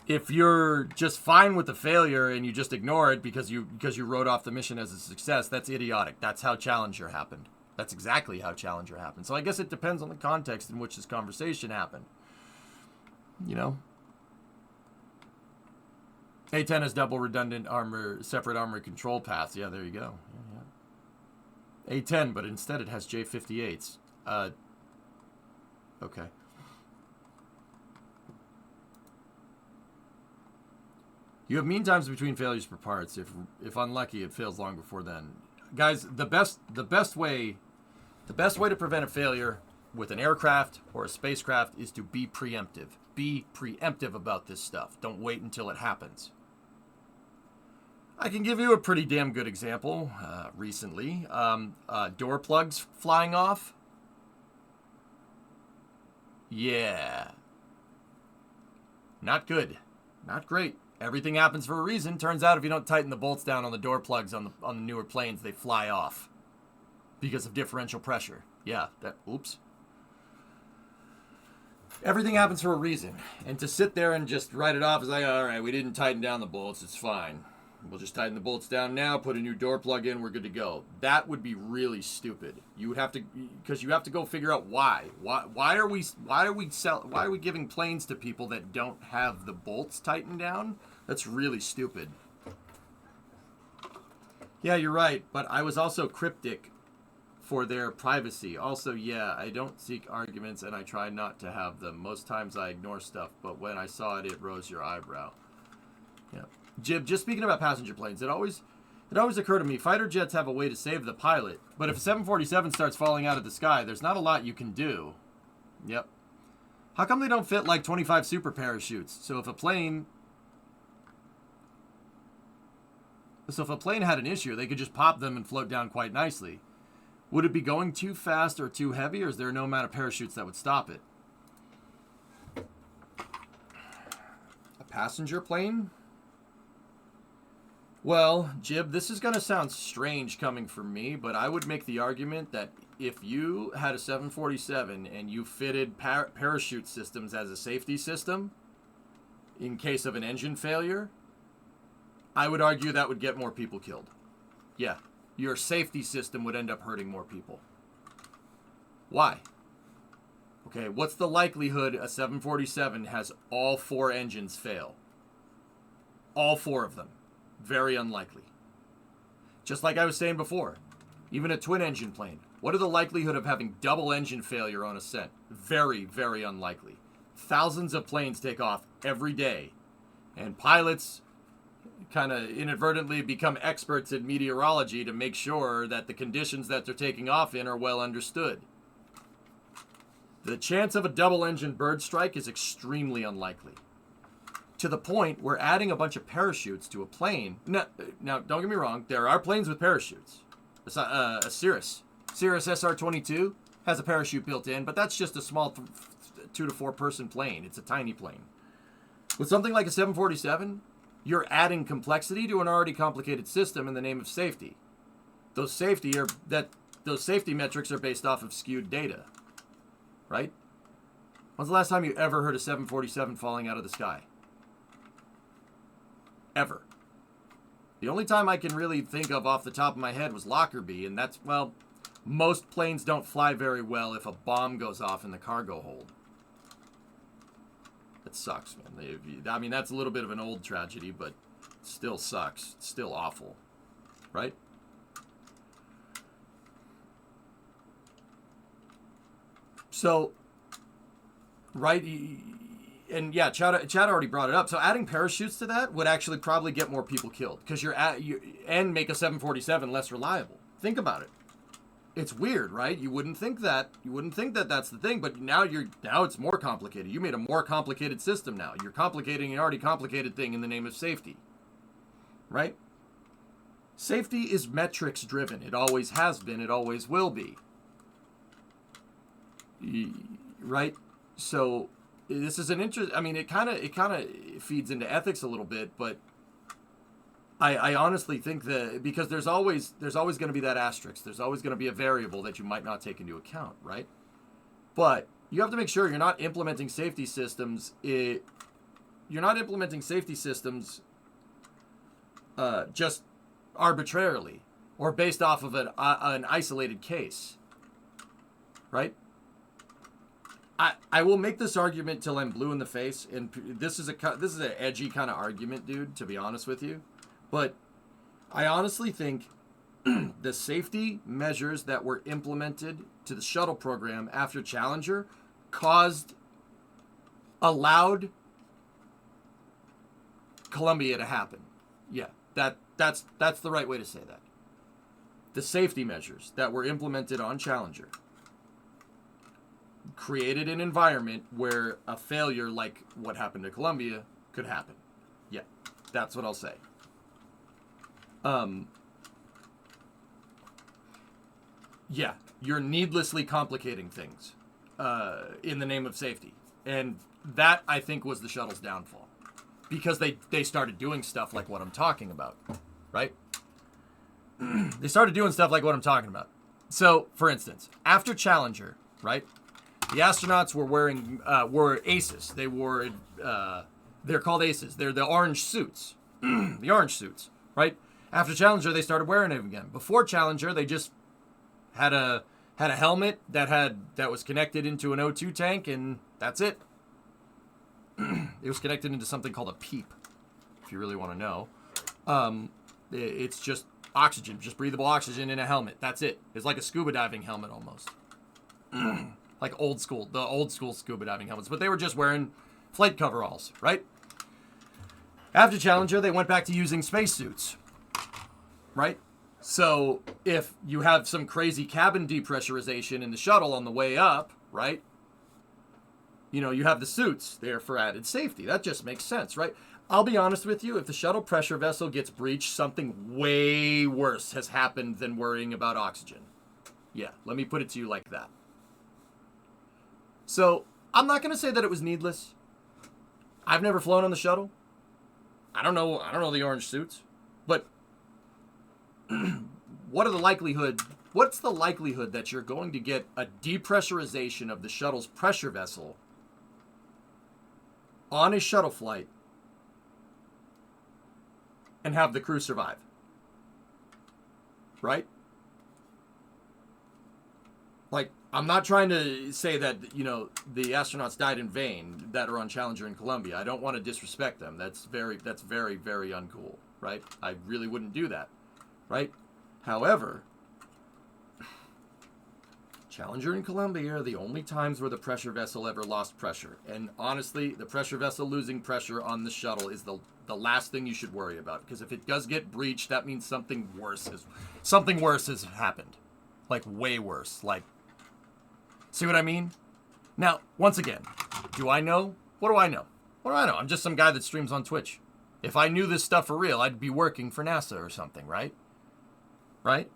[SPEAKER 1] If you're just fine with the failure and you just ignore it because you wrote off the mission as a success, that's idiotic. That's how Challenger happened. That's exactly how Challenger happened. So I guess it depends on the context in which this conversation happened. A-10 has double redundant separate armor control paths. Yeah, there you go. Yeah. A-10, but instead it has J-58s. Okay. You have mean times between failures per parts. If unlucky, it fails long before then. Guys, the best way to prevent a failure with an aircraft or a spacecraft is to be preemptive. Be preemptive about this stuff. Don't wait until it happens. I can give you a pretty damn good example recently. Door plugs flying off. Yeah. Not good. Not great. Everything happens for a reason. Turns out if you don't tighten the bolts down on the door plugs on the newer planes, they fly off because of differential pressure. Yeah, oops. Everything happens for a reason. And to sit there and just write it off as like, all right, we didn't tighten down the bolts, it's fine. We'll just tighten the bolts down now, put a new door plug in, we're good to go. That would be really stupid. You would have to, because you have to go figure out why. Why are we giving planes to people that don't have the bolts tightened down? That's really stupid. Yeah, you're right, but I was also cryptic for their privacy. Also, yeah, I don't seek arguments and I try not to have them. Most times I ignore stuff, but when I saw it, it rose your eyebrow. Yeah. Jib, just speaking about passenger planes, it always occurred to me, fighter jets have a way to save the pilot, but if a 747 starts falling out of the sky, there's not a lot you can do. Yep. How come they don't fit like 25 super parachutes? So if a plane had an issue, they could just pop them and float down quite nicely. Would it be going too fast or too heavy, or is there no amount of parachutes that would stop it? A passenger plane? Well, Jib, this is going to sound strange coming from me, but I would make the argument that if you had a 747 and you fitted parachute systems as a safety system in case of an engine failure, I would argue that would get more people killed. Yeah, your safety system would end up hurting more people. Why? Okay, what's the likelihood a 747 has all 4 engines fail? All 4 of them. Very unlikely. Just like I was saying before, even a twin engine plane. What are the likelihood of having double engine failure on ascent? Very, very unlikely. Thousands of planes take off every day, and pilots kind of inadvertently become experts in meteorology to make sure that the conditions that they're taking off in are well understood. The chance of a double engine bird strike is extremely unlikely. To the point where adding a bunch of parachutes to a plane... Now, don't get me wrong, there are planes with parachutes. A Cirrus SR-22 has a parachute built in, but that's just a small 2 to 4 person plane. It's a tiny plane. With something like a 747, you're adding complexity to an already complicated system in the name of safety. Those safety metrics are based off of skewed data, right? When's the last time you ever heard a 747 falling out of the sky? Ever. The only time I can really think of off the top of my head was Lockerbie, and that's, well, most planes don't fly very well if a bomb goes off in the cargo hold. That sucks, man. I mean, that's a little bit of an old tragedy, but it still sucks. It's still awful, right? So, right, and yeah, Chad already brought it up. So adding parachutes to that would actually probably get more people killed because and make a 747 less reliable. Think about it. It's weird, right? You wouldn't think that. You wouldn't think that that's the thing, but now it's more complicated. You made a more complicated system now. You're complicating an already complicated thing in the name of safety, right? Safety is metrics driven. It always has been. It always will be. Right? So this is an interest. I mean, it kind of feeds into ethics a little bit, but I honestly think that because there's always going to be that asterisk. There's always going to be a variable that you might not take into account, right? But you have to make sure you're not implementing safety systems. You're not implementing safety systems just arbitrarily or based off of an isolated case, right? I will make this argument till I'm blue in the face, and this is an edgy kind of argument, dude, to be honest with you. But I honestly think the safety measures that were implemented to the shuttle program after Challenger allowed Columbia to happen. Yeah, that's the right way to say that. The safety measures that were implemented on Challenger created an environment where a failure like what happened to Columbia could happen. Yeah, that's what I'll say. Yeah, you're needlessly complicating things in the name of safety. And that, I think, was the shuttle's downfall. Because they started doing stuff like what I'm talking about, right? They started doing stuff like what I'm talking about. So, for instance, after Challenger, right? The astronauts were aces. They're called aces. They're the orange suits. The orange suits, right? After Challenger, they started wearing them again. Before Challenger, they just had a helmet that was connected into an O2 tank, and that's it. It was connected into something called a PEEP, if you really want to know. It's just oxygen, just breathable oxygen in a helmet. That's it. It's like a scuba diving helmet almost. Like the old school scuba diving helmets. But they were just wearing flight coveralls, right? After Challenger, they went back to using spacesuits, right? So if you have some crazy cabin depressurization in the shuttle on the way up, right? You know, you have the suits there for added safety. That just makes sense, right? I'll be honest with you, if the shuttle pressure vessel gets breached, something way worse has happened than worrying about oxygen. Yeah, let me put it to you like that. So, I'm not going to say that it was needless. I've never flown on the shuttle. I don't know the orange suits. But what's the likelihood that you're going to get a depressurization of the shuttle's pressure vessel on a shuttle flight and have the crew survive? Right? Like, I'm not trying to say that, you know, the astronauts died in vain that are on Challenger in Columbia. I don't want to disrespect them. That's very, very uncool, right? I really wouldn't do that, right? However, Challenger and Columbia are the only times where the pressure vessel ever lost pressure. And honestly, the pressure vessel losing pressure on the shuttle is the last thing you should worry about. Because if it does get breached, that means something worse has happened. Like, way worse. Like, see what I mean? Now, once again, do I know? What do I know? What do I know? I'm just some guy that streams on Twitch. If I knew this stuff for real, I'd be working for NASA or something, right? Right?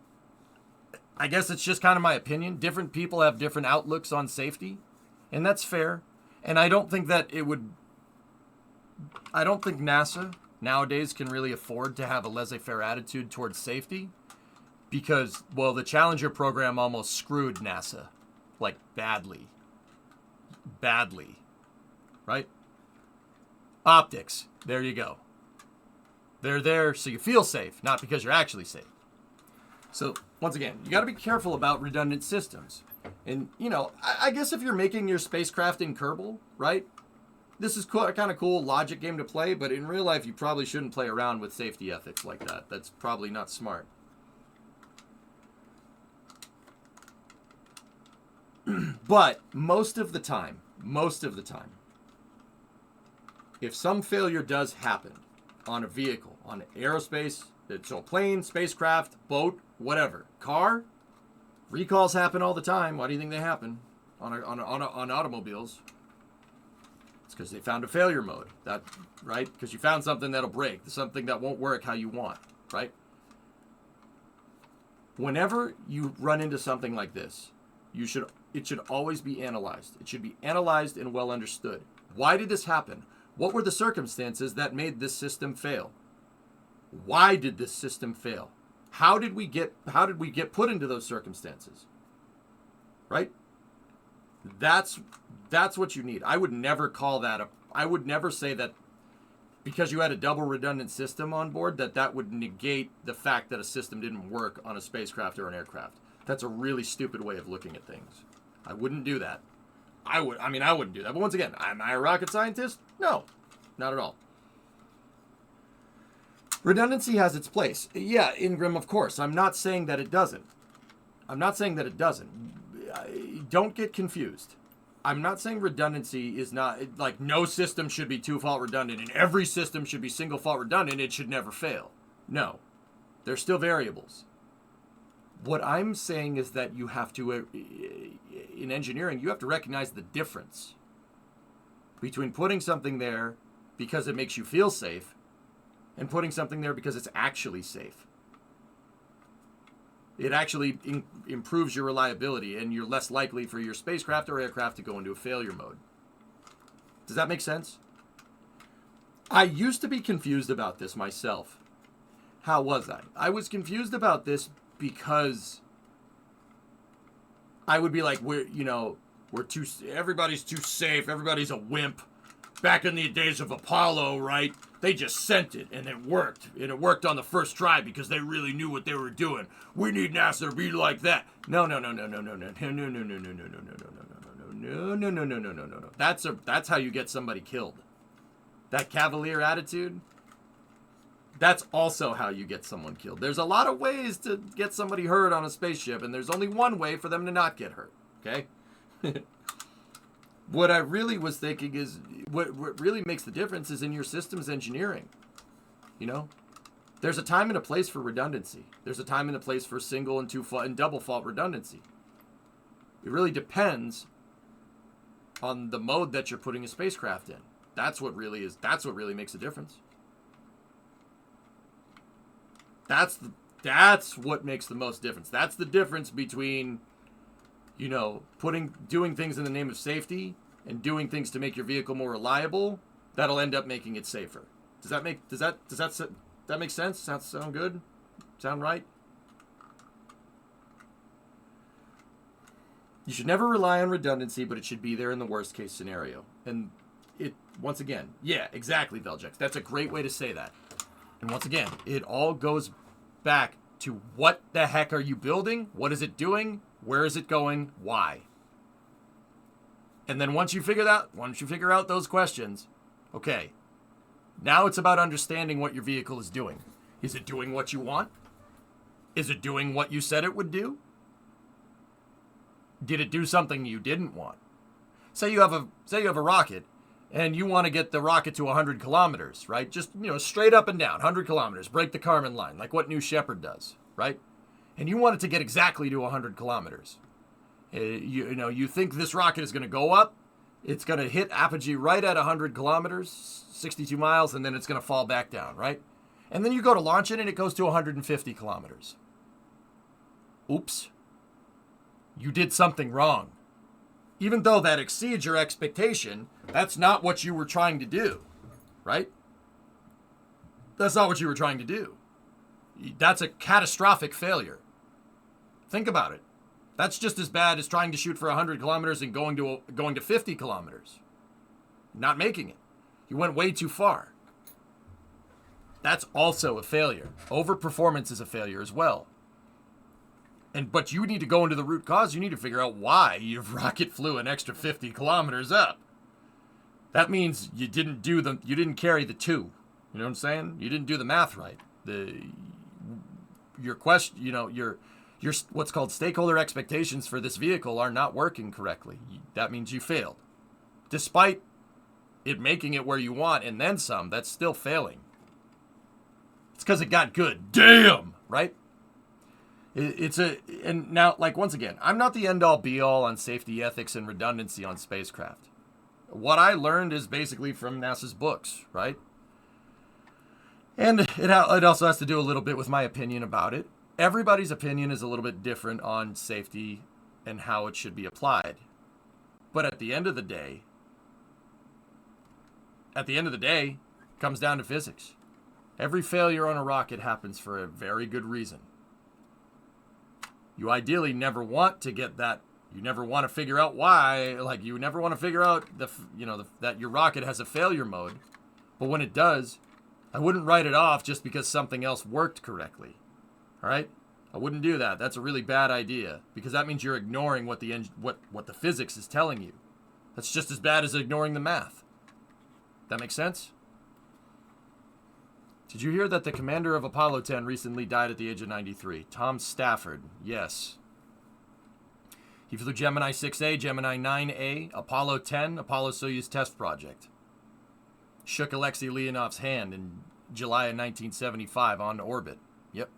[SPEAKER 1] I guess it's just kind of my opinion. Different people have different outlooks on safety, and that's fair. And I don't think NASA nowadays can really afford to have a laissez-faire attitude towards safety because, well, the Challenger program almost screwed NASA. Like, badly. Badly. Right? Optics. There you go. They're there so you feel safe, not because you're actually safe. So, once again, you got to be careful about redundant systems. And, you know, I guess if you're making your spacecraft in Kerbal, right? This is a kind of cool logic game to play, but in real life, you probably shouldn't play around with safety ethics like that. That's probably not smart. But most of the time, if some failure does happen on a vehicle, on aerospace, so plane, spacecraft, boat, whatever, car, recalls happen all the time. Why do you think they happen on automobiles? It's because they found a failure mode. That, right? Because you found something that'll break, something that won't work how you want, right? Whenever you run into something like this, it should always be analyzed. It should be analyzed and well understood. Why did this happen? What were the circumstances that made this system fail? Why did this system fail? How did we get put into those circumstances? Right? That's what you need. I would never say that because you had a double redundant system on board that would negate the fact that a system didn't work on a spacecraft or an aircraft. That's a really stupid way of looking at things. I wouldn't do that. I wouldn't do that. But once again, am I a rocket scientist? No, not at all. Redundancy has its place. Yeah, Ingram, of course. I'm not saying that it doesn't. Don't get confused. I'm not saying redundancy is not, like, no system should be two-fault redundant and every system should be single-fault redundant. It should never fail. No. There's still variables. What I'm saying is that you have to, in engineering, you have to recognize the difference between putting something there because it makes you feel safe and putting something there because it's actually safe. It actually improves your reliability and you're less likely for your spacecraft or aircraft to go into a failure mode. Does that make sense? I used to be confused about this myself. How was I? I was confused about this because I would be like, we're everybody's too safe. Everybody's a wimp. Back in the days of Apollo, right? They just sent it and it worked. And it worked on the first try because they really knew what they were doing. We need NASA to be like that. No. That's how you get somebody killed. That cavalier attitude, that's also how you get someone killed. There's a lot of ways to get somebody hurt on a spaceship, and there's only one way for them to not get hurt, okay? What I really was thinking is, what really makes the difference is in your systems engineering, you know? There's a time and a place for redundancy. There's a time and a place for single and and double fault redundancy. It really depends on the mode that you're putting a spacecraft in. That's what really makes a difference. That's what makes the most difference. That's the difference between, you know, doing things in the name of safety and doing things to make your vehicle more reliable. That'll end up making it safer. Does that make sense? Sound good? Sound right? You should never rely on redundancy, but it should be there in the worst case scenario. And once again, yeah, exactly, Veljex. That's a great way to say that. And once again, it all goes back to what the heck are you building? What is it doing? Where is it going? Why? And then once you figure out those questions, okay, now it's about understanding what your vehicle is doing. Is it doing what you want? Is it doing what you said it would do? Did it do something you didn't want? Say you have a rocket and you want to get the rocket to 100 kilometers, right? Just, straight up and down, 100 kilometers, break the Kármán line, like what New Shepard does, right? And you want it to get exactly to 100 kilometers. You think this rocket is going to go up, it's going to hit apogee right at 100 kilometers, 62 miles, and then it's going to fall back down, right? And then you go to launch it and it goes to 150 kilometers. Oops. You did something wrong. Even though that exceeds your expectation, that's not what you were trying to do, right? That's not what you were trying to do. That's a catastrophic failure. Think about it. That's just as bad as trying to shoot for 100 kilometers and going to 50 kilometers. Not making it. You went way too far. That's also a failure. Overperformance is a failure as well. But you need to go into the root cause. You need to figure out why your rocket flew an extra 50 kilometers up. That means you didn't carry the 2. You know what I'm saying? You didn't do the math right. Your question, your what's called stakeholder expectations for this vehicle are not working correctly. That means you failed. Despite it making it where you want and then some, that's still failing. It's because it got good. Damn, right? And now, once again, I'm not the end-all be-all on safety, ethics, and redundancy on spacecraft. What I learned is basically from NASA's books, right? And it also has to do a little bit with my opinion about it. Everybody's opinion is a little bit different on safety and how it should be applied. But at the end of the day, it comes down to physics. Every failure on a rocket happens for a very good reason. You ideally never want to get that. You never want to figure out why. You never want to figure out that your rocket has a failure mode. But when it does, I wouldn't write it off just because something else worked correctly. All right? I wouldn't do that. That's a really bad idea because that means you're ignoring what the physics is telling you. That's just as bad as ignoring the math. That makes sense? Did you hear that the commander of Apollo 10 recently died at the age of 93? Tom Stafford. Yes. He flew Gemini 6A, Gemini 9A, Apollo 10, Apollo-Soyuz test project. Shook Alexei Leonov's hand in July of 1975 on orbit. Yep.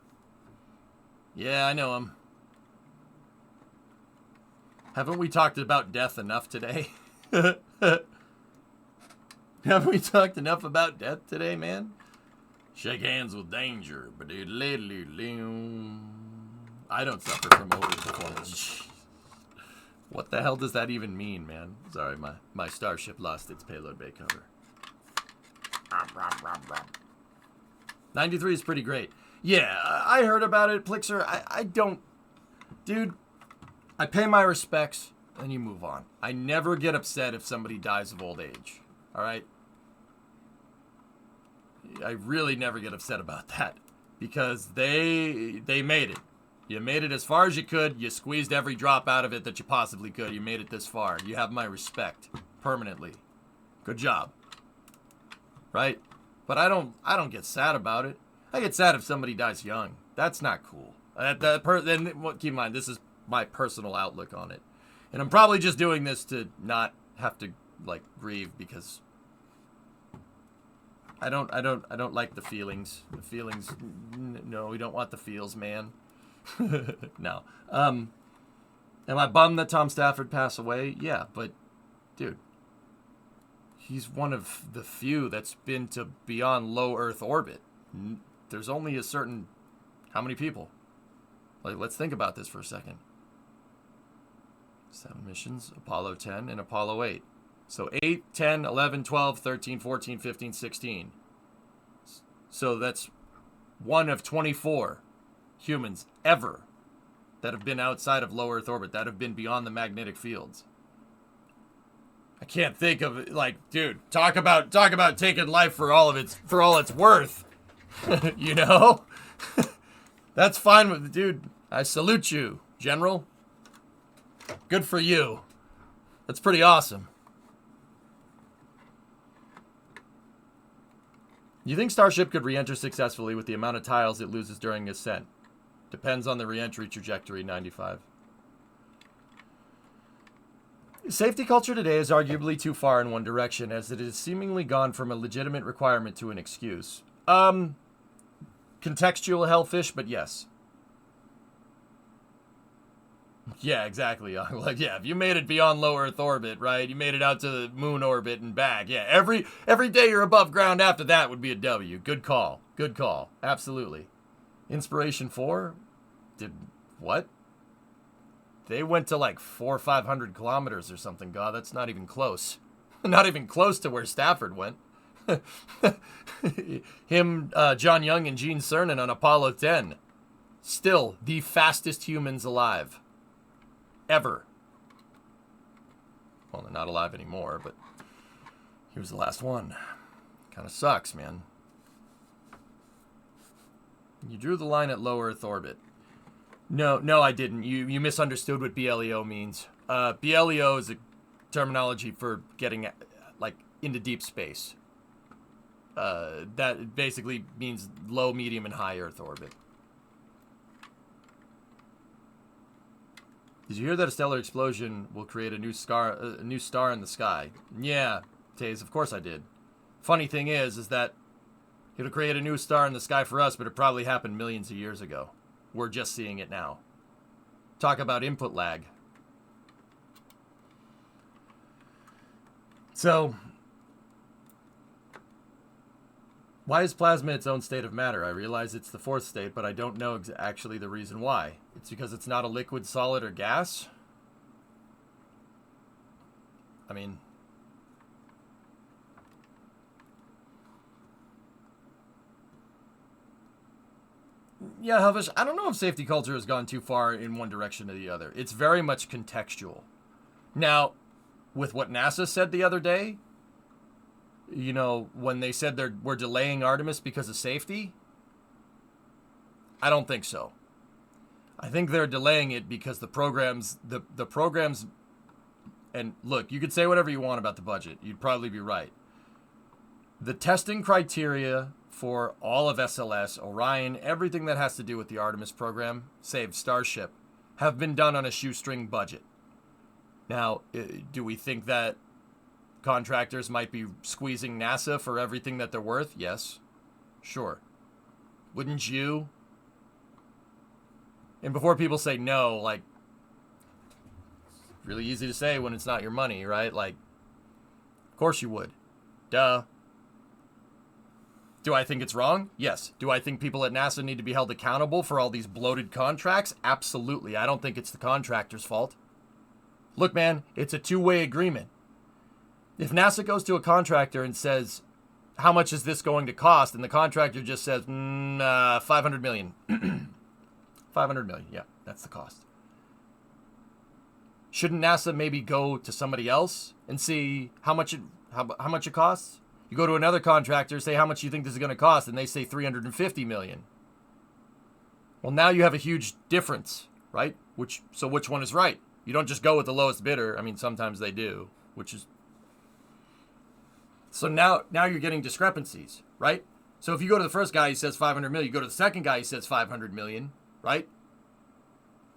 [SPEAKER 1] Yeah, I know him. Haven't we talked about death enough today? Haven't we talked enough about death today, man? Shake hands with danger. I don't suffer from overperformance. What the hell does that even mean, man? Sorry, my starship lost its payload bay cover. 93 is pretty great. Yeah, I heard about it, Plixer. I don't... Dude, I pay my respects. and you move on. I never get upset if somebody dies of old age. All right? I really never get upset about that because they made it. You made it as far as you could. You squeezed every drop out of it that you possibly could. You made it this far. You have my respect permanently. Good job. Right? But I don't get sad about it. I get sad if somebody dies young. Then keep in mind, this is my personal outlook on it. And I'm probably just doing this to not have to grieve because I don't like the feelings. The feelings, no, we don't want the feels, man. No. Am I bummed that Tom Stafford passed away? Yeah, but dude, he's one of the few that's been to beyond low Earth orbit. There's only a certain, how many people? Let's think about this for a second. 7 missions, Apollo 10 and Apollo 8. So 8, 10, 11, 12, 13, 14, 15, 16. So that's one of 24 humans ever that have been outside of low Earth orbit, that have been beyond the magnetic fields. I can't think of it. Dude, talk about taking life for all it's worth. You know? That's fine with dude. I salute you, General. Good for you. That's pretty awesome. You think Starship could re-enter successfully with the amount of tiles it loses during ascent? Depends on the re-entry trajectory, 95. Safety culture today is arguably too far in one direction, as it has seemingly gone from a legitimate requirement to an excuse. Contextual hellfish, but yes. Yeah, exactly. Yeah, if you made it beyond low Earth orbit, right? You made it out to the moon orbit and back. Yeah, every day you're above ground after that would be a W. Good call. Good call. Absolutely. Inspiration 4? Did what? They went to 400 or 500 kilometers or something. God, that's not even close. Not even close to where Stafford went. Him, John Young, and Gene Cernan on Apollo 10. Still the fastest humans alive. Ever. Well, they're not alive anymore, but he was the last one. Kind of sucks, man. You drew the line at low Earth orbit. No, I didn't. You misunderstood what BLEO means. BLEO is a terminology for getting into deep space. That basically means low, medium, and high Earth orbit. Did you hear that a stellar explosion will create a new star in the sky? Yeah, Taze, of course I did. Funny thing is that it'll create a new star in the sky for us, but it probably happened millions of years ago. We're just seeing it now. Talk about input lag. So, why is plasma its own state of matter? I realize it's the fourth state, but I don't know actually the reason why. It's because it's not a liquid, solid, or gas? I mean, yeah, Helvish, I don't know if safety culture has gone too far in one direction or the other. It's very much contextual. Now, with what NASA said the other day, you know, when they said we're delaying Artemis because of safety, I don't think so. I think they're delaying it because the programs, and look, you could say whatever you want about the budget. You'd probably be right. The testing criteria for all of SLS, Orion, everything that has to do with the Artemis program, save Starship, have been done on a shoestring budget. Now, do we think that contractors might be squeezing NASA for everything that they're worth? Yes. Sure. Wouldn't you? And before people say no, it's really easy to say when it's not your money, right? Of course you would. Duh. Do I think it's wrong? Yes. Do I think people at NASA need to be held accountable for all these bloated contracts? Absolutely. I don't think it's the contractor's fault. Look, man, it's a two-way agreement. If NASA goes to a contractor and says, how much is this going to cost? And the contractor just says, $500 million. $500 million, yeah, that's the cost. Shouldn't NASA maybe go to somebody else and see how much it costs? You go to another contractor, say how much you think this is going to cost, and they say $350 million. Well, now you have a huge difference, right? Which one is right? You don't just go with the lowest bidder. I mean, sometimes they do, so now you're getting discrepancies, right? So if you go to the first guy, he says 500 million. You go to the second guy, he says 500 million, right?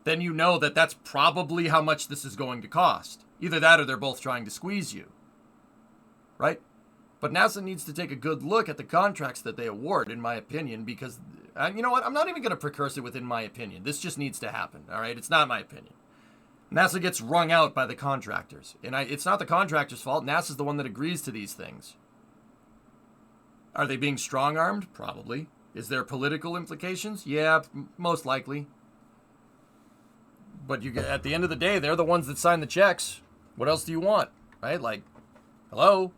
[SPEAKER 1] Then you know that that's probably how much this is going to cost. Either that or they're both trying to squeeze you, right? But NASA needs to take a good look at the contracts that they award, in my opinion, because, you know what? I'm not even going to precurse it within my opinion. This just needs to happen, all right? It's not my opinion. NASA gets wrung out by the contractors. And it's not the contractors' fault. NASA's the one that agrees to these things. Are they being strong-armed? Probably. Is there political implications? Yeah, most likely. But at the end of the day, they're the ones that sign the checks. What else do you want, right? Like, hello?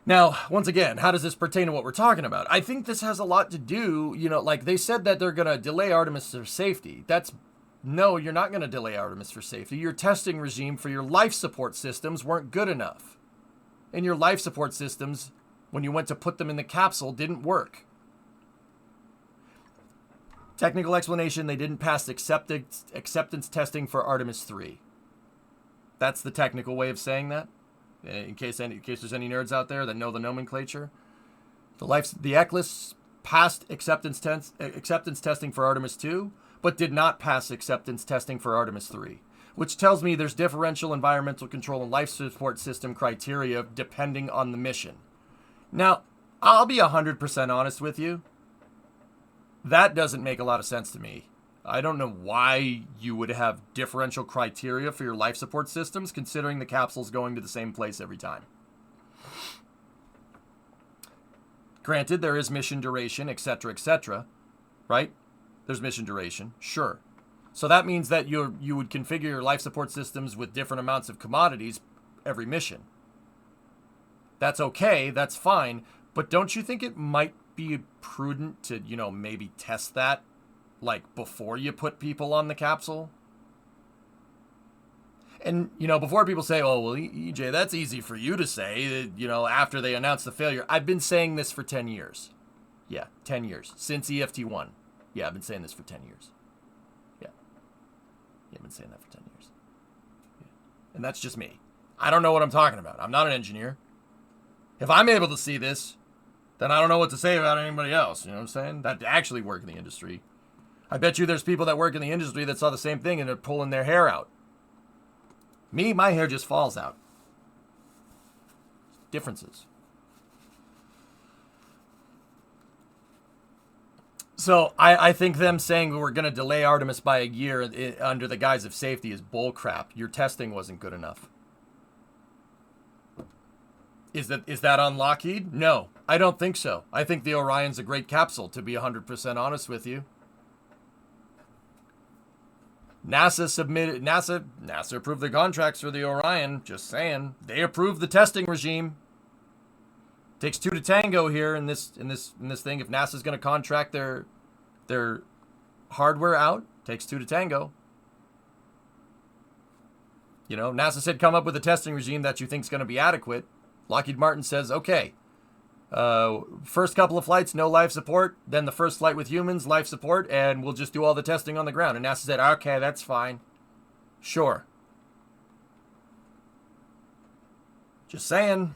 [SPEAKER 1] Now, once again, how does this pertain to what we're talking about? I think this has a lot to do, like they said that they're going to delay Artemis for safety. No, you're not going to delay Artemis for safety. Your testing regime for your life support systems weren't good enough. And your life support systems, when you went to put them in the capsule, didn't work. Technical explanation, they didn't pass acceptance testing for Artemis 3. That's the technical way of saying that. In case there's any nerds out there that know the nomenclature. The ECLSS passed acceptance testing for Artemis 2, but did not pass acceptance testing for Artemis 3, which tells me there's differential environmental control and life support system criteria depending on the mission. Now, I'll be 100% honest with you. That doesn't make a lot of sense to me. I don't know why you would have differential criteria for your life support systems, considering the capsule's going to the same place every time. Granted, there is mission duration, etc., right? There's mission duration, sure. So that means that you would configure your life support systems with different amounts of commodities every mission. That's okay, that's fine, but don't you think it might be prudent to, maybe test that, like, before you put people on the capsule? And, before people say, oh, well, EJ, that's easy for you to say, after they announce the failure. I've been saying this for 10 years. Yeah, 10 years. Since EFT1. Yeah, I've been saying this for 10 years. Yeah, I've been saying that for 10 years. Yeah. And that's just me. I don't know what I'm talking about. I'm not an engineer. If I'm able to see this, then I don't know what to say about anybody else. You know what I'm saying? That actually work in the industry. I bet you there's people that work in the industry that saw the same thing and they're pulling their hair out. Me, my hair just falls out. Differences. So I think them saying we're going to delay Artemis by a year under the guise of safety is bullcrap. Your testing wasn't good enough. Is that on Lockheed? No, I don't think so. I think the Orion's a great capsule, to be 100% honest with you. NASA approved the contracts for the Orion. Just saying, they approved the testing regime. Takes two to tango here in this thing. If NASA's going to contract their hardware out, takes two to tango. NASA said come up with a testing regime that you think is going to be adequate. Lockheed Martin says, okay, first couple of flights, no life support. Then the first flight with humans, life support, and we'll just do all the testing on the ground. And NASA said, okay, that's fine. Sure. Just saying.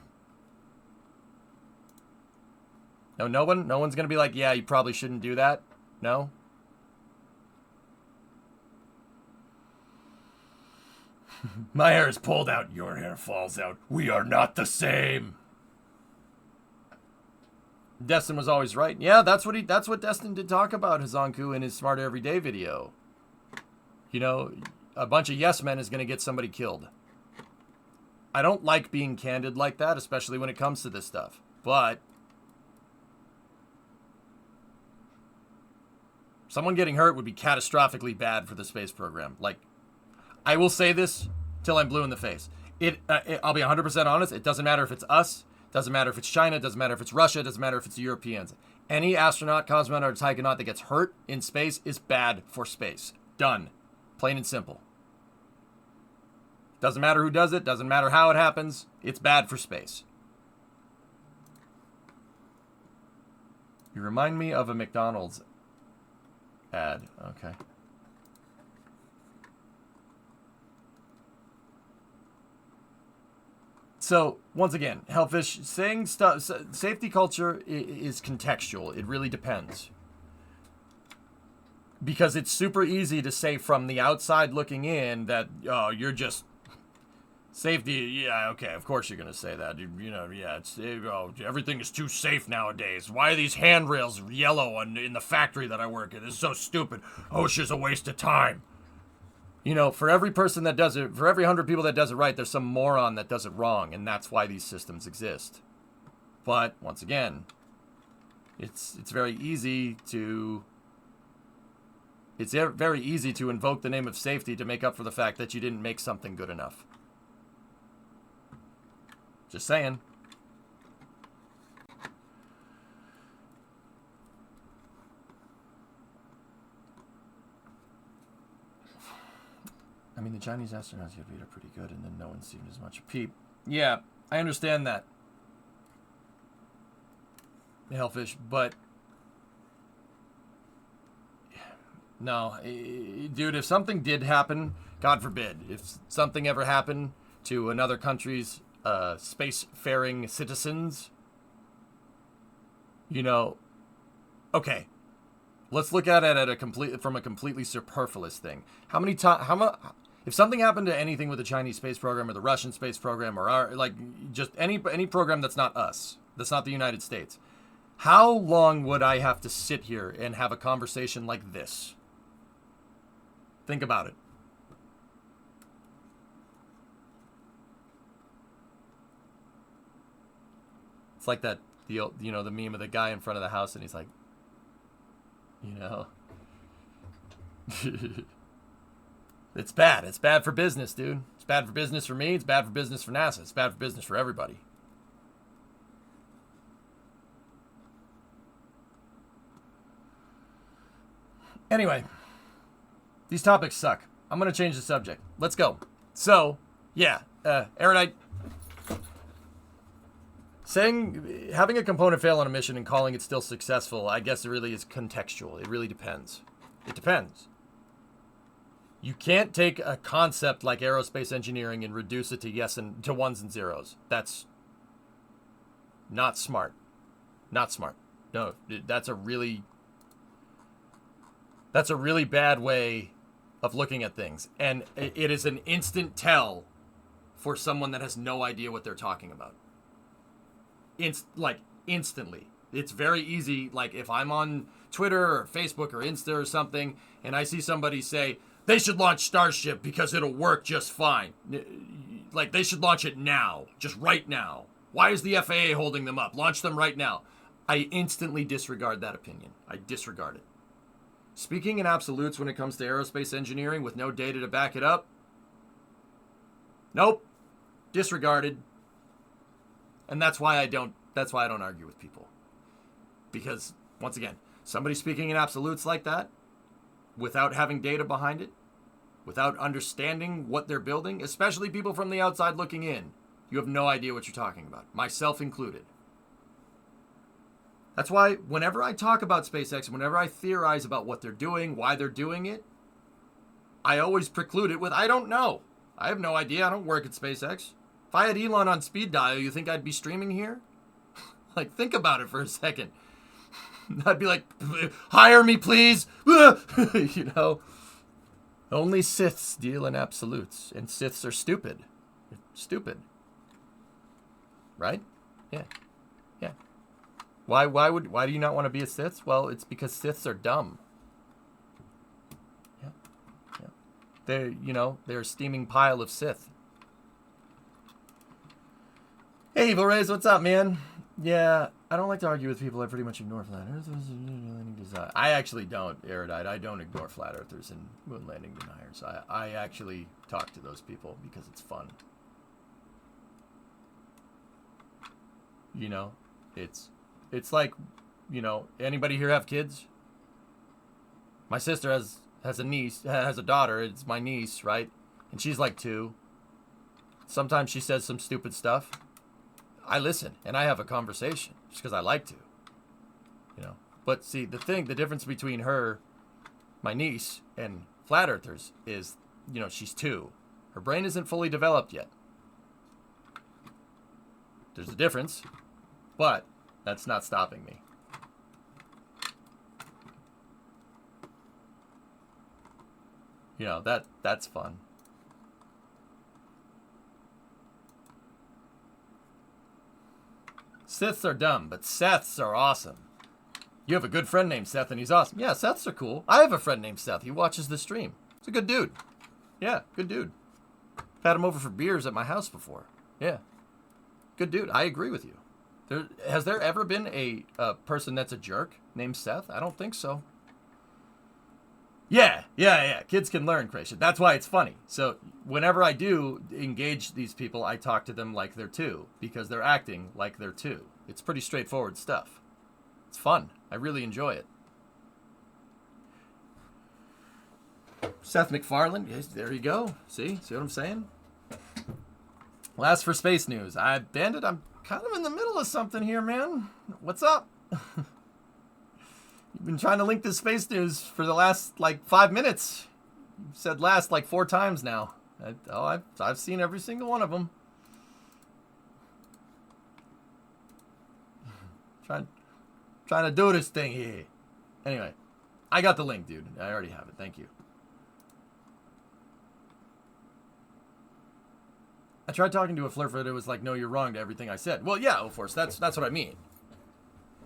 [SPEAKER 1] No one's going to be like, yeah, you probably shouldn't do that. No? My hair is pulled out, your hair falls out. We are not the same. Destin was always right. Yeah, that's what Destin did talk about, Hazanku, in his Smarter Everyday video. A bunch of yes men is going to get somebody killed. I don't like being candid like that, especially when it comes to this stuff. But someone getting hurt would be catastrophically bad for the space program. Like, I will say this till I'm blue in the face. I'll be 100% honest. It doesn't matter if it's us. It doesn't matter if it's China. It doesn't matter if it's Russia. It doesn't matter if it's the Europeans. Any astronaut, cosmonaut, or taikonaut that gets hurt in space is bad for space. Done. Plain and simple. Doesn't matter who does it. Doesn't matter how it happens. It's bad for space. You remind me of a McDonald's ad. Okay. So, once again, Hellfish, saying stuff, safety culture is contextual. It really depends. Because it's super easy to say from the outside looking in that, oh, you're just... Safety, yeah, okay, of course you're going to say that. You know, yeah, everything is too safe nowadays. Why are these handrails yellow in the factory that I work in? This is so stupid. OSHA's a waste of time. You know, for every person that does it, for every 100 people that does it right, there's some moron that does it wrong, and that's why these systems exist. But, once again, it's very easy to... It's very easy to invoke the name of safety to make up for the fact that you didn't make something good enough. Just saying. I mean, the Chinese astronauts you read are pretty good, and then no one seemed as much a peep. Yeah, I understand that, Hellfish, but no, dude, if something did happen, God forbid, if something ever happened to another country's spacefaring citizens, you know, okay, let's look at it from a completely superfluous thing. How many times? If something happened to anything with the Chinese space program or the Russian space program or just any program that's not us, that's not the United States, how long would I have to sit here and have a conversation like this? Think about it. It's like that, the meme of the guy in front of the house and he's like, you know, it's bad. It's bad for business, dude. It's bad for business for me. It's bad for business for NASA. It's bad for business for everybody. Anyway, these topics suck. I'm going to change the subject. Let's go. So, yeah, Erudite. Having a component fail on a mission and calling it still successful, I guess it really is contextual. It really depends. It depends. You can't take a concept like aerospace engineering and reduce it to ones and zeros. That's not smart. Not smart. No, that's a really bad way of looking at things. And it is an instant tell for someone that has no idea what they're talking about. Instantly. It's very easy, like if I'm on Twitter or Facebook or Insta or something, and I see somebody say, they should launch Starship because it'll work just fine. Like, they should launch it now. Just right now. Why is the FAA holding them up? Launch them right now. I instantly disregard that opinion. I disregard it. Speaking in absolutes when it comes to aerospace engineering with no data to back it up, nope. Disregarded. And that's why I don't argue with people. Because, once again, somebody speaking in absolutes like that, without having data behind it, without understanding what they're building, especially people from the outside looking in, you have no idea what you're talking about, myself included. That's why whenever I talk about SpaceX, whenever I theorize about what they're doing, why they're doing it, I always preclude it with, I don't know. I have no idea. I don't work at SpaceX. If I had Elon on speed dial, you think I'd be streaming here? Like, think about it for a second. I'd be like, hire me, please. You know? Only Siths deal in absolutes, and Siths are stupid. Stupid. Right? Yeah. Yeah. Why do you not want to be a Sith? Well, it's because Siths are dumb. Yeah. Yeah. They're a steaming pile of Sith. Hey, Evil Rays, what's up, man? Yeah, I don't like to argue with people. I pretty much ignore flat earthers. I actually don't, Erudite. I don't ignore flat earthers and moon landing deniers. I actually talk to those people because it's fun. You know, it's like, anybody here have kids? My sister has a daughter. It's my niece, right? And she's like 2. Sometimes she says some stupid stuff. I listen and I have a conversation just because I like to, you know. But see, the difference between her, my niece, and flat earthers is, you know, she's 2. Her brain isn't fully developed yet. There's a difference, but that's not stopping me. You know, that's fun. Siths are dumb, but Seths are awesome. You have a good friend named Seth, and he's awesome. Yeah, Seths are cool. I have a friend named Seth. He watches the stream. He's a good dude. Yeah, good dude. I've had him over for beers at my house before. Yeah. Good dude. I agree with you. Has there ever been a person that's a jerk named Seth? I don't think so. Yeah. Kids can learn, Creation. That's why it's funny. So whenever I do engage these people, I talk to them like they're 2 because they're acting like they're 2. It's pretty straightforward stuff. It's fun. I really enjoy it. Seth MacFarlane. Yes, there you go. See what I'm saying? Last for space news. Bandit, I'm kind of in the middle of something here, man. What's up? You've been trying to link this space news for the last, 5 minutes. You've said last, 4 times now. I've seen every single one of them. Trying to do this thing here. Anyway, I got the link, dude. I already have it. Thank you. I tried talking to a flirt, but it was like, no, you're wrong to everything I said. Well, yeah, of course. That's what I mean.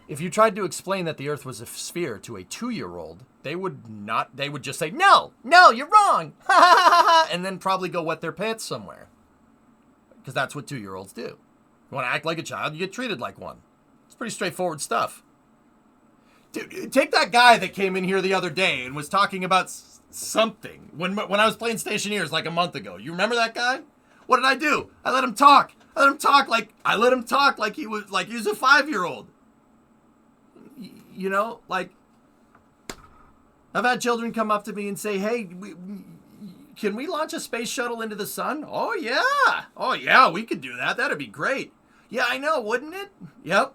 [SPEAKER 1] If you tried to explain that the Earth was a sphere to a 2-year-old, they would just say, no, you're wrong. And then probably go wet their pants somewhere. Because that's what 2-year-olds do. You want to act like a child, you get treated like one. It's pretty straightforward stuff. Dude, take that guy that came in here the other day and was talking about something when I was playing Stationeers like a month ago. You remember that guy? What did I do? I let him talk. I let him talk like he was a 5-year-old. You know, like, I've had children come up to me and say, hey, can we launch a space shuttle into the sun? Oh yeah, we could do that. That'd be great. Yeah, I know, wouldn't it? Yep.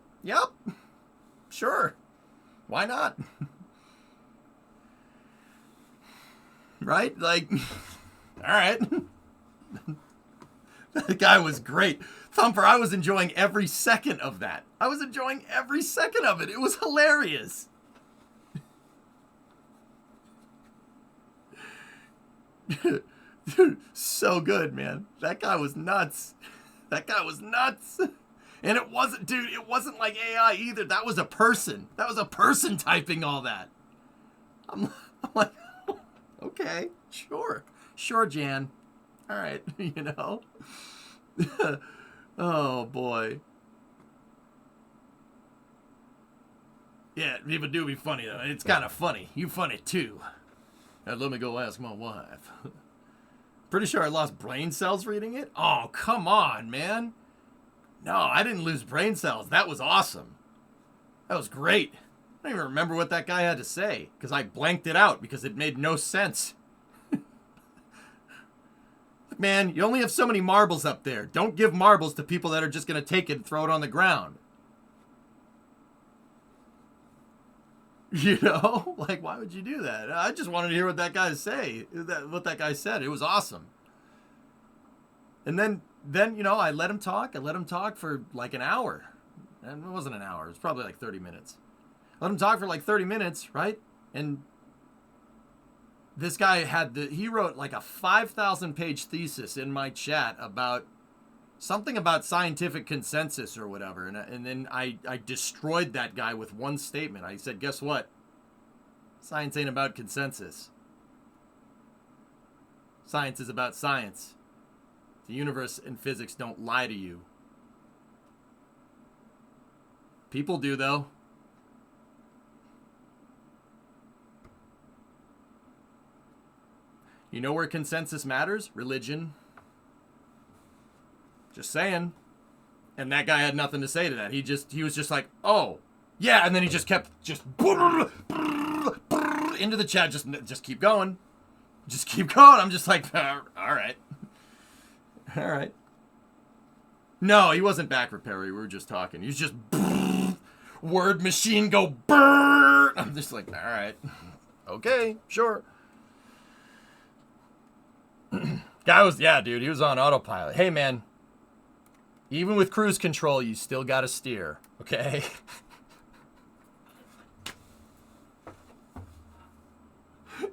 [SPEAKER 1] Sure. Why not? Right? Like, all right. That guy was great. Thumper, I was enjoying every second of that. I was enjoying every second of it. It was hilarious. Dude, so good, man. That guy was nuts. And it wasn't like AI either. That was a person. That was a person typing all that. I'm like, okay, sure, Jan. All right, you know. Oh boy. Yeah, people do be funny though. It's kind of funny. You funny too. Now, let me go ask my wife. Pretty sure I lost brain cells reading it. Oh, come on, man. No, I didn't lose brain cells. That was awesome. That was great. I don't even remember what that guy had to say because I blanked it out because it made no sense. Man, you only have so many marbles up there. Don't give marbles to people that are just going to take it and throw it on the ground. You know? Like, why would you do that? I just wanted to hear what that guy said. It was awesome. And then you know, I let him talk. I let him talk for like an hour. And it wasn't an hour. It was probably like 30 minutes. Let him talk for like 30 minutes, right? And this guy he wrote like a 5,000 page thesis in my chat about something about scientific consensus or whatever. And then I destroyed that guy with one statement. I said, guess what? Science ain't about consensus. Science is about science. The universe and physics don't lie to you. People do, though. You know where consensus matters? Religion. Just saying. And that guy had nothing to say to that. He was just like, oh, yeah, and then he just kept into the chat. Just keep going. Just keep going. I'm just like, all right. All right. No, he wasn't back repair. We were just talking. He was just word machine go brrr. I'm just like, all right, okay, sure. Guy was, yeah, dude, he was on autopilot. Hey, man, even with cruise control, you still got to steer, okay?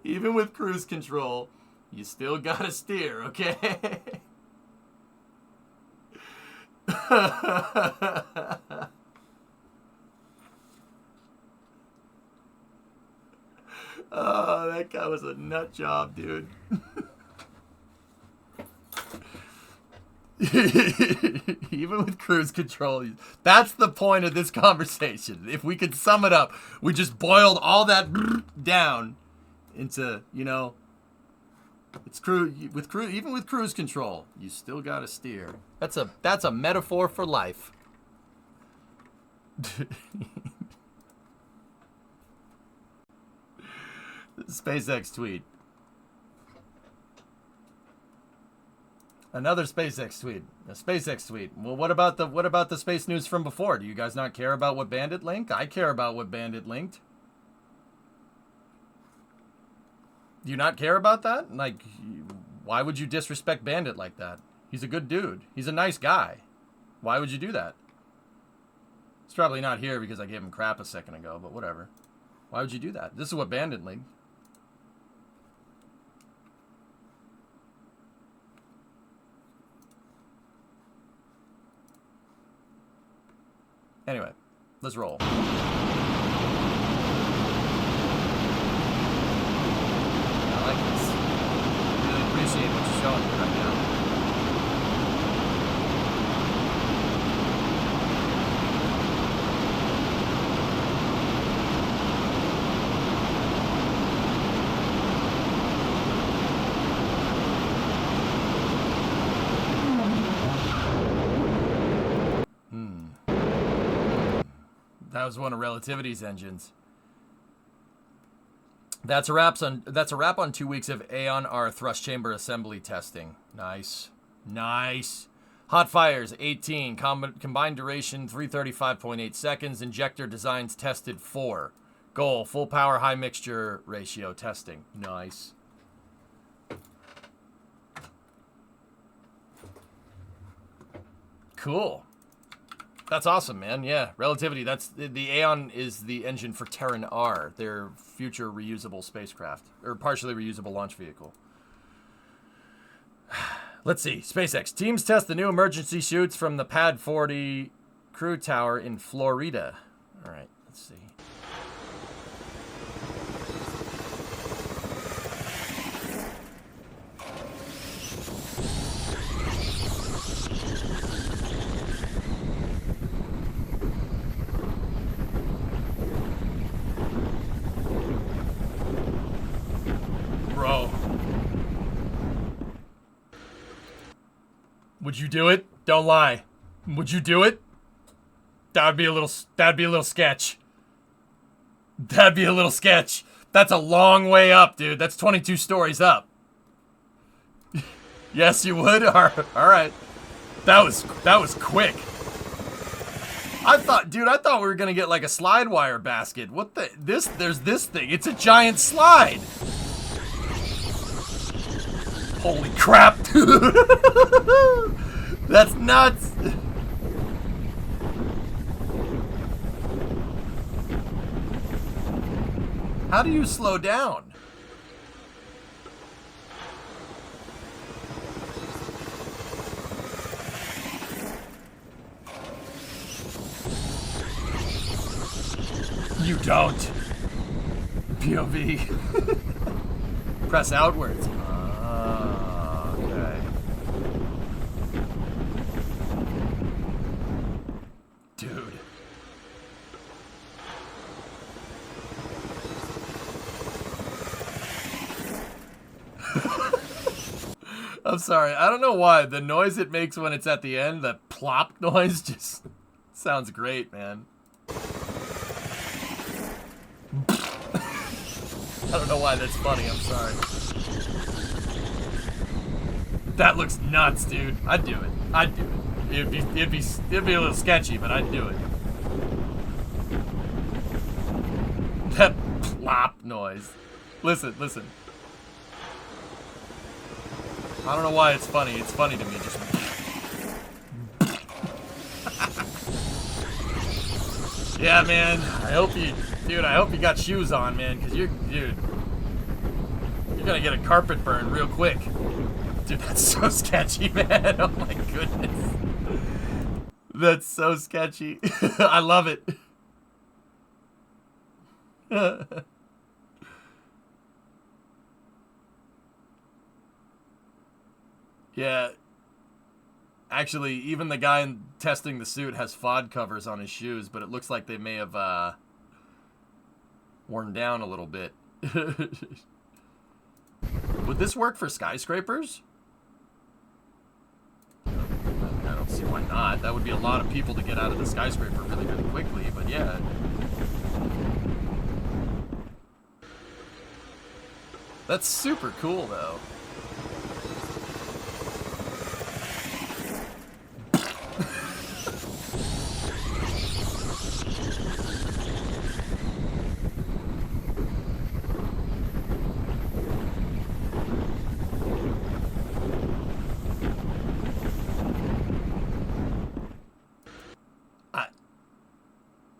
[SPEAKER 1] Even with cruise control, you still got to steer, okay? Oh, that guy was a nut job, dude. Even with cruise control, that's the point of this conversation. If we could sum it up, we just boiled all that down into, you know, it's even with cruise control, you still got to steer. That's a metaphor for life. SpaceX tweet. Another SpaceX tweet. A SpaceX tweet. Well, what about the space news from before? Do you guys not care about what Bandit linked? I care about what Bandit linked. Do you not care about that? Like, why would you disrespect Bandit like that? He's a good dude. He's a nice guy. Why would you do that? He's probably not here because I gave him crap a second ago, but whatever. Why would you do that? This is what Bandit linked. Anyway, let's roll. I like this. Really appreciate what you're showing me right now. That was one of Relativity's engines. That's a wrap on 2 weeks of Aeon R thrust chamber assembly testing. Nice. Nice. Hot fires 18. Combined duration 335.8 seconds. Injector designs tested 4. Goal full power high mixture ratio testing. Nice. Cool. That's awesome, man. Yeah, Relativity. That's the Aeon is the engine for Terran R, their future reusable spacecraft or partially reusable launch vehicle. Let's see. SpaceX teams test the new emergency chutes from the Pad 40 crew tower in Florida. All right, let's see. Bro. Would you do it? Don't lie. Would you do it? That'd be a little sketch. That'd be a little sketch. That's a long way up, dude. That's 22 stories up. Yes, you would? All right. That was quick. I thought we were gonna get like a slide wire basket. What the? There's this thing. It's a giant slide. Holy crap, dude. That's nuts. How do you slow down? You don't. POV. Press outwards. Okay. Dude. I'm sorry. I don't know why. The noise it makes when it's at the end, the plop noise, just sounds great, man. I don't know why that's funny. I'm sorry. That looks nuts, dude. I'd do it. it'd be a little sketchy, but I'd do it. That plop noise. Listen. I don't know why it's funny. It's funny to me. Just. Yeah, man. I hope you got shoes on, man, because you're gonna get a carpet burn real quick. Dude, that's so sketchy, man. Oh my goodness. That's so sketchy. I love it. Yeah. Actually, even the guy testing the suit has FOD covers on his shoes, but it looks like they may have worn down a little bit. Would this work for skyscrapers? I don't see why not. That would be a lot of people to get out of the skyscraper really, really quickly, but yeah. That's super cool, though.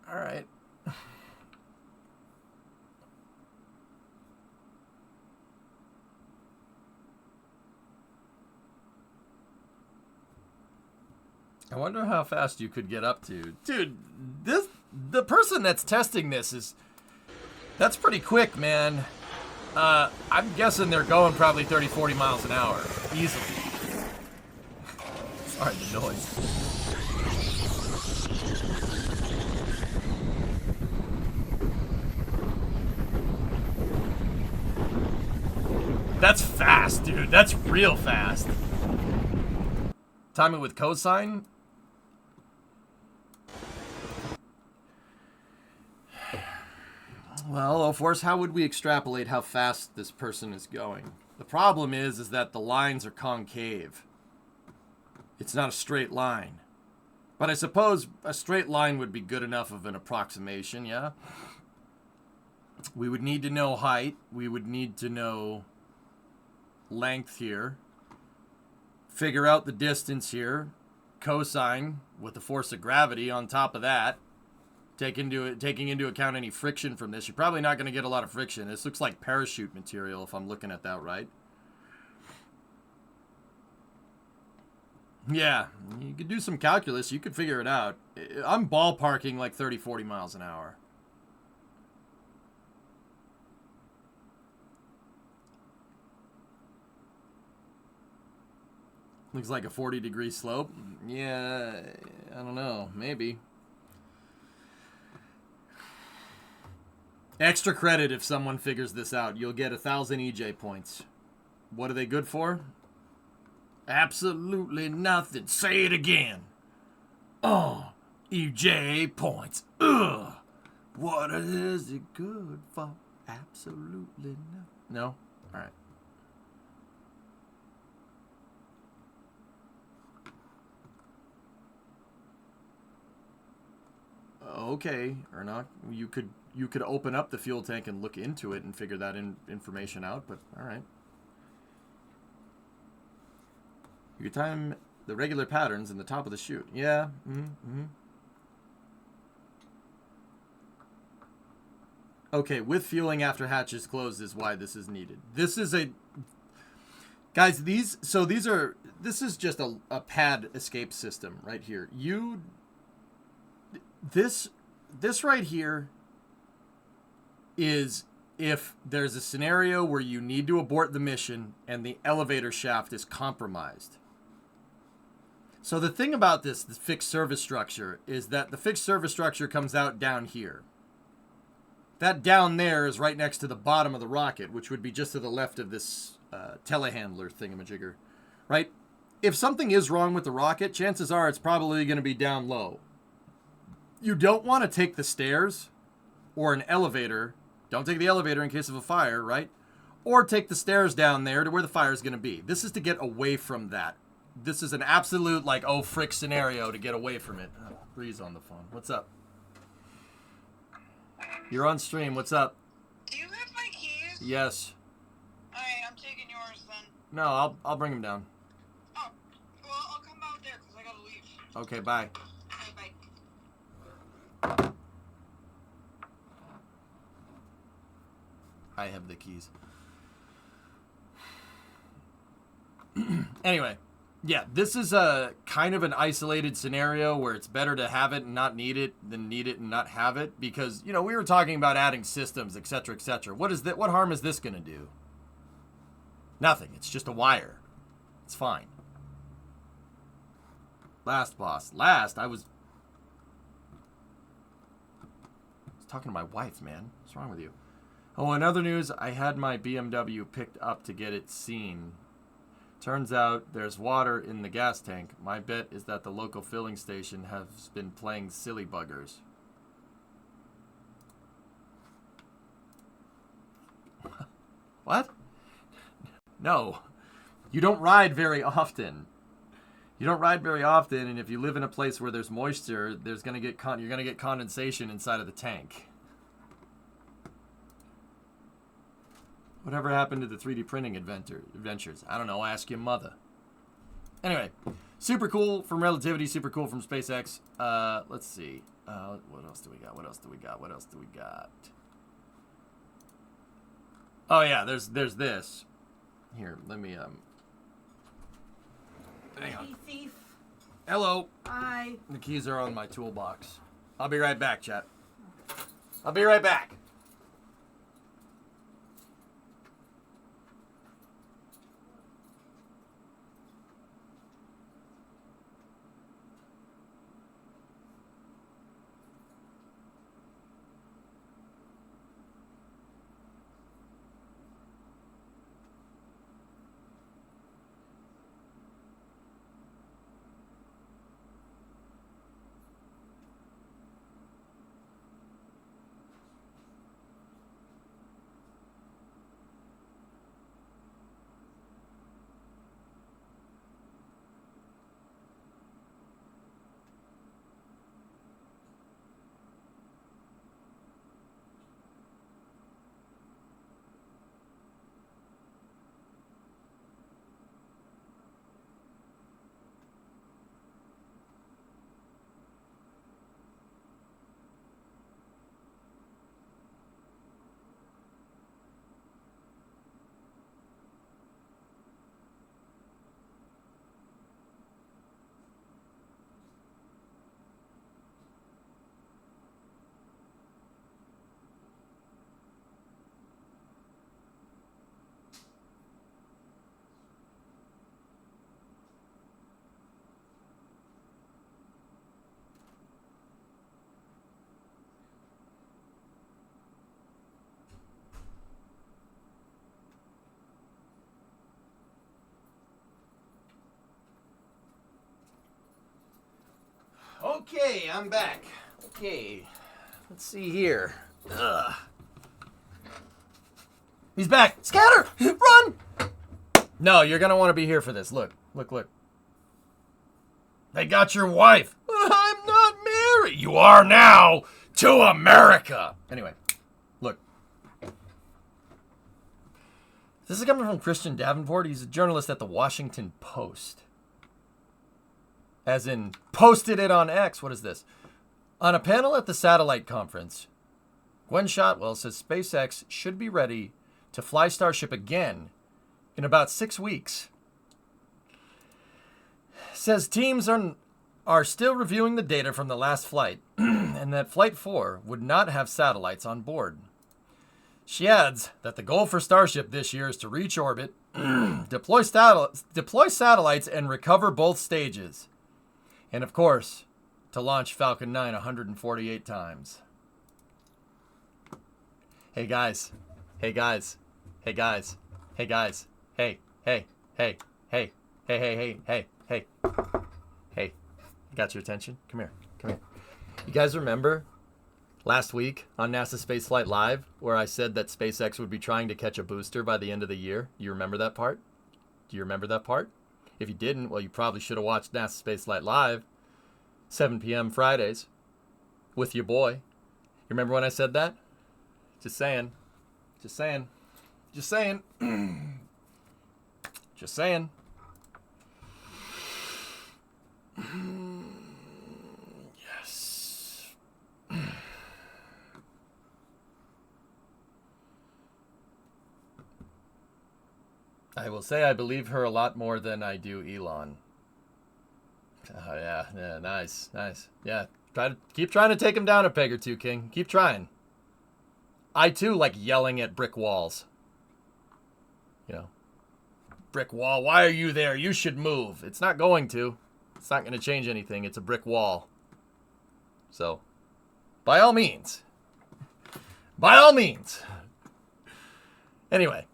[SPEAKER 1] All right. I wonder how fast you could get up to. Dude, the person that's testing this that's pretty quick, man. I'm guessing they're going probably 30, 40 miles an hour. Easily. Sorry, the noise. That's fast, dude. That's real fast. Timing with cosine? Well, of course, how would we extrapolate how fast this person is going? The problem is that the lines are concave. It's not a straight line. But I suppose a straight line would be good enough of an approximation, yeah? We would need to know height. We would need to know length here. Figure out the distance here. Cosine with the force of gravity on top of that. Taking into account any friction from this. You're probably not going to get a lot of friction. This looks like parachute material if I'm looking at that right. Yeah, you could do some calculus. You could figure it out. I'm ballparking like 30, 40 miles an hour. Looks like a 40-degree slope. Yeah, I don't know. Maybe. Extra credit if someone figures this out. You'll get 1,000 EJ points. What are they good for? Absolutely nothing. Say it again. Oh, EJ points. Ugh. What is it good for? Absolutely nothing. No? All right. Okay, or not. You could open up the fuel tank and look into it and figure that information out, but all right. You could time the regular patterns in the top of the chute. Yeah. Okay, with fueling after hatch is closed is why this is needed. This is a... Guys, this is just a pad escape system right here. This right here is if there's a scenario where you need to abort the mission and the elevator shaft is compromised. So the thing about this fixed service structure is that the fixed service structure comes out down here. That down there is right next to the bottom of the rocket, which would be just to the left of this telehandler thingamajigger, right? If something is wrong with the rocket, chances are it's probably going to be down low. You don't want to take the stairs or an elevator. Don't take the elevator in case of a fire, right? Or take the stairs down there to where the fire is going to be. This is to get away from that this is an absolute, like, oh, frick scenario to get away from it. Oh, Bree's on the phone. What's up? You're on stream. What's up?
[SPEAKER 2] Do you have my keys?
[SPEAKER 1] Yes.
[SPEAKER 2] Alright, I'm taking yours then.
[SPEAKER 1] No, I'll bring him down.
[SPEAKER 2] Oh, well, I'll come out there because I gotta leave.
[SPEAKER 1] Okay, bye.
[SPEAKER 2] Okay, bye.
[SPEAKER 1] I have the keys. Anyway, yeah, this is a kind of an isolated scenario where it's better to have it and not need it than need it and not have it, because, you know, we were talking about adding systems, etc., etc. What harm is this going to do? Nothing. It's just a wire. It's fine. Last, boss. I was talking to my wife, man. What's wrong with you? Oh, in other news, I had my BMW picked up to get it seen. Turns out there's water in the gas tank. My bet is that the local filling station has been playing silly buggers. What? No. You don't ride very often. You don't ride very often, and if you live in a place where there's moisture, you're going to get condensation inside of the tank. Whatever happened to the 3D printing adventures? I don't know. Ask your mother. Anyway, super cool from Relativity, super cool from SpaceX. Let's see. What else do we got? Oh yeah, there's this. Here, let me hang on.
[SPEAKER 4] Hey, thief.
[SPEAKER 1] Hello.
[SPEAKER 4] Hi.
[SPEAKER 1] The keys are on my toolbox. I'll be right back, chat. I'll be right back. Okay, I'm back. Okay, let's see here. Ugh. He's back. Scatter! Run! No, you're gonna want to be here for this. Look. They got your wife. I'm not married. You are now to America. Anyway, look. This is coming from Christian Davenport. He's a journalist at the Washington Post. As in, posted it on X. What is this? On a panel at the satellite conference, Gwen Shotwell says SpaceX should be ready to fly Starship again in about 6 weeks. Says teams are still reviewing the data from the last flight and that Flight 4 would not have satellites on board. She adds that the goal for Starship this year is to reach orbit, deploy satellites, and recover both stages. And of course, to launch Falcon 9 148 times. Hey guys. Hey. Got your attention? Come here. You guys remember last week on NASA Spaceflight Live where I said that SpaceX would be trying to catch a booster by the end of the year? You remember that part? Do you remember that part? If you didn't, well, you probably should have watched NASA Spaceflight Live, 7 p.m. Fridays, with your boy. You remember when I said that? Just saying. Just saying. Just saying. Just saying. Yes. I will say I believe her a lot more than I do Elon. Oh, yeah, nice. Yeah, keep trying to take him down a peg or two, King. Keep trying. I too like yelling at brick walls. You know, brick wall, why are you there? You should move. It's not going to. It's not going to change anything. It's a brick wall. So, by all means. By all means. Anyway.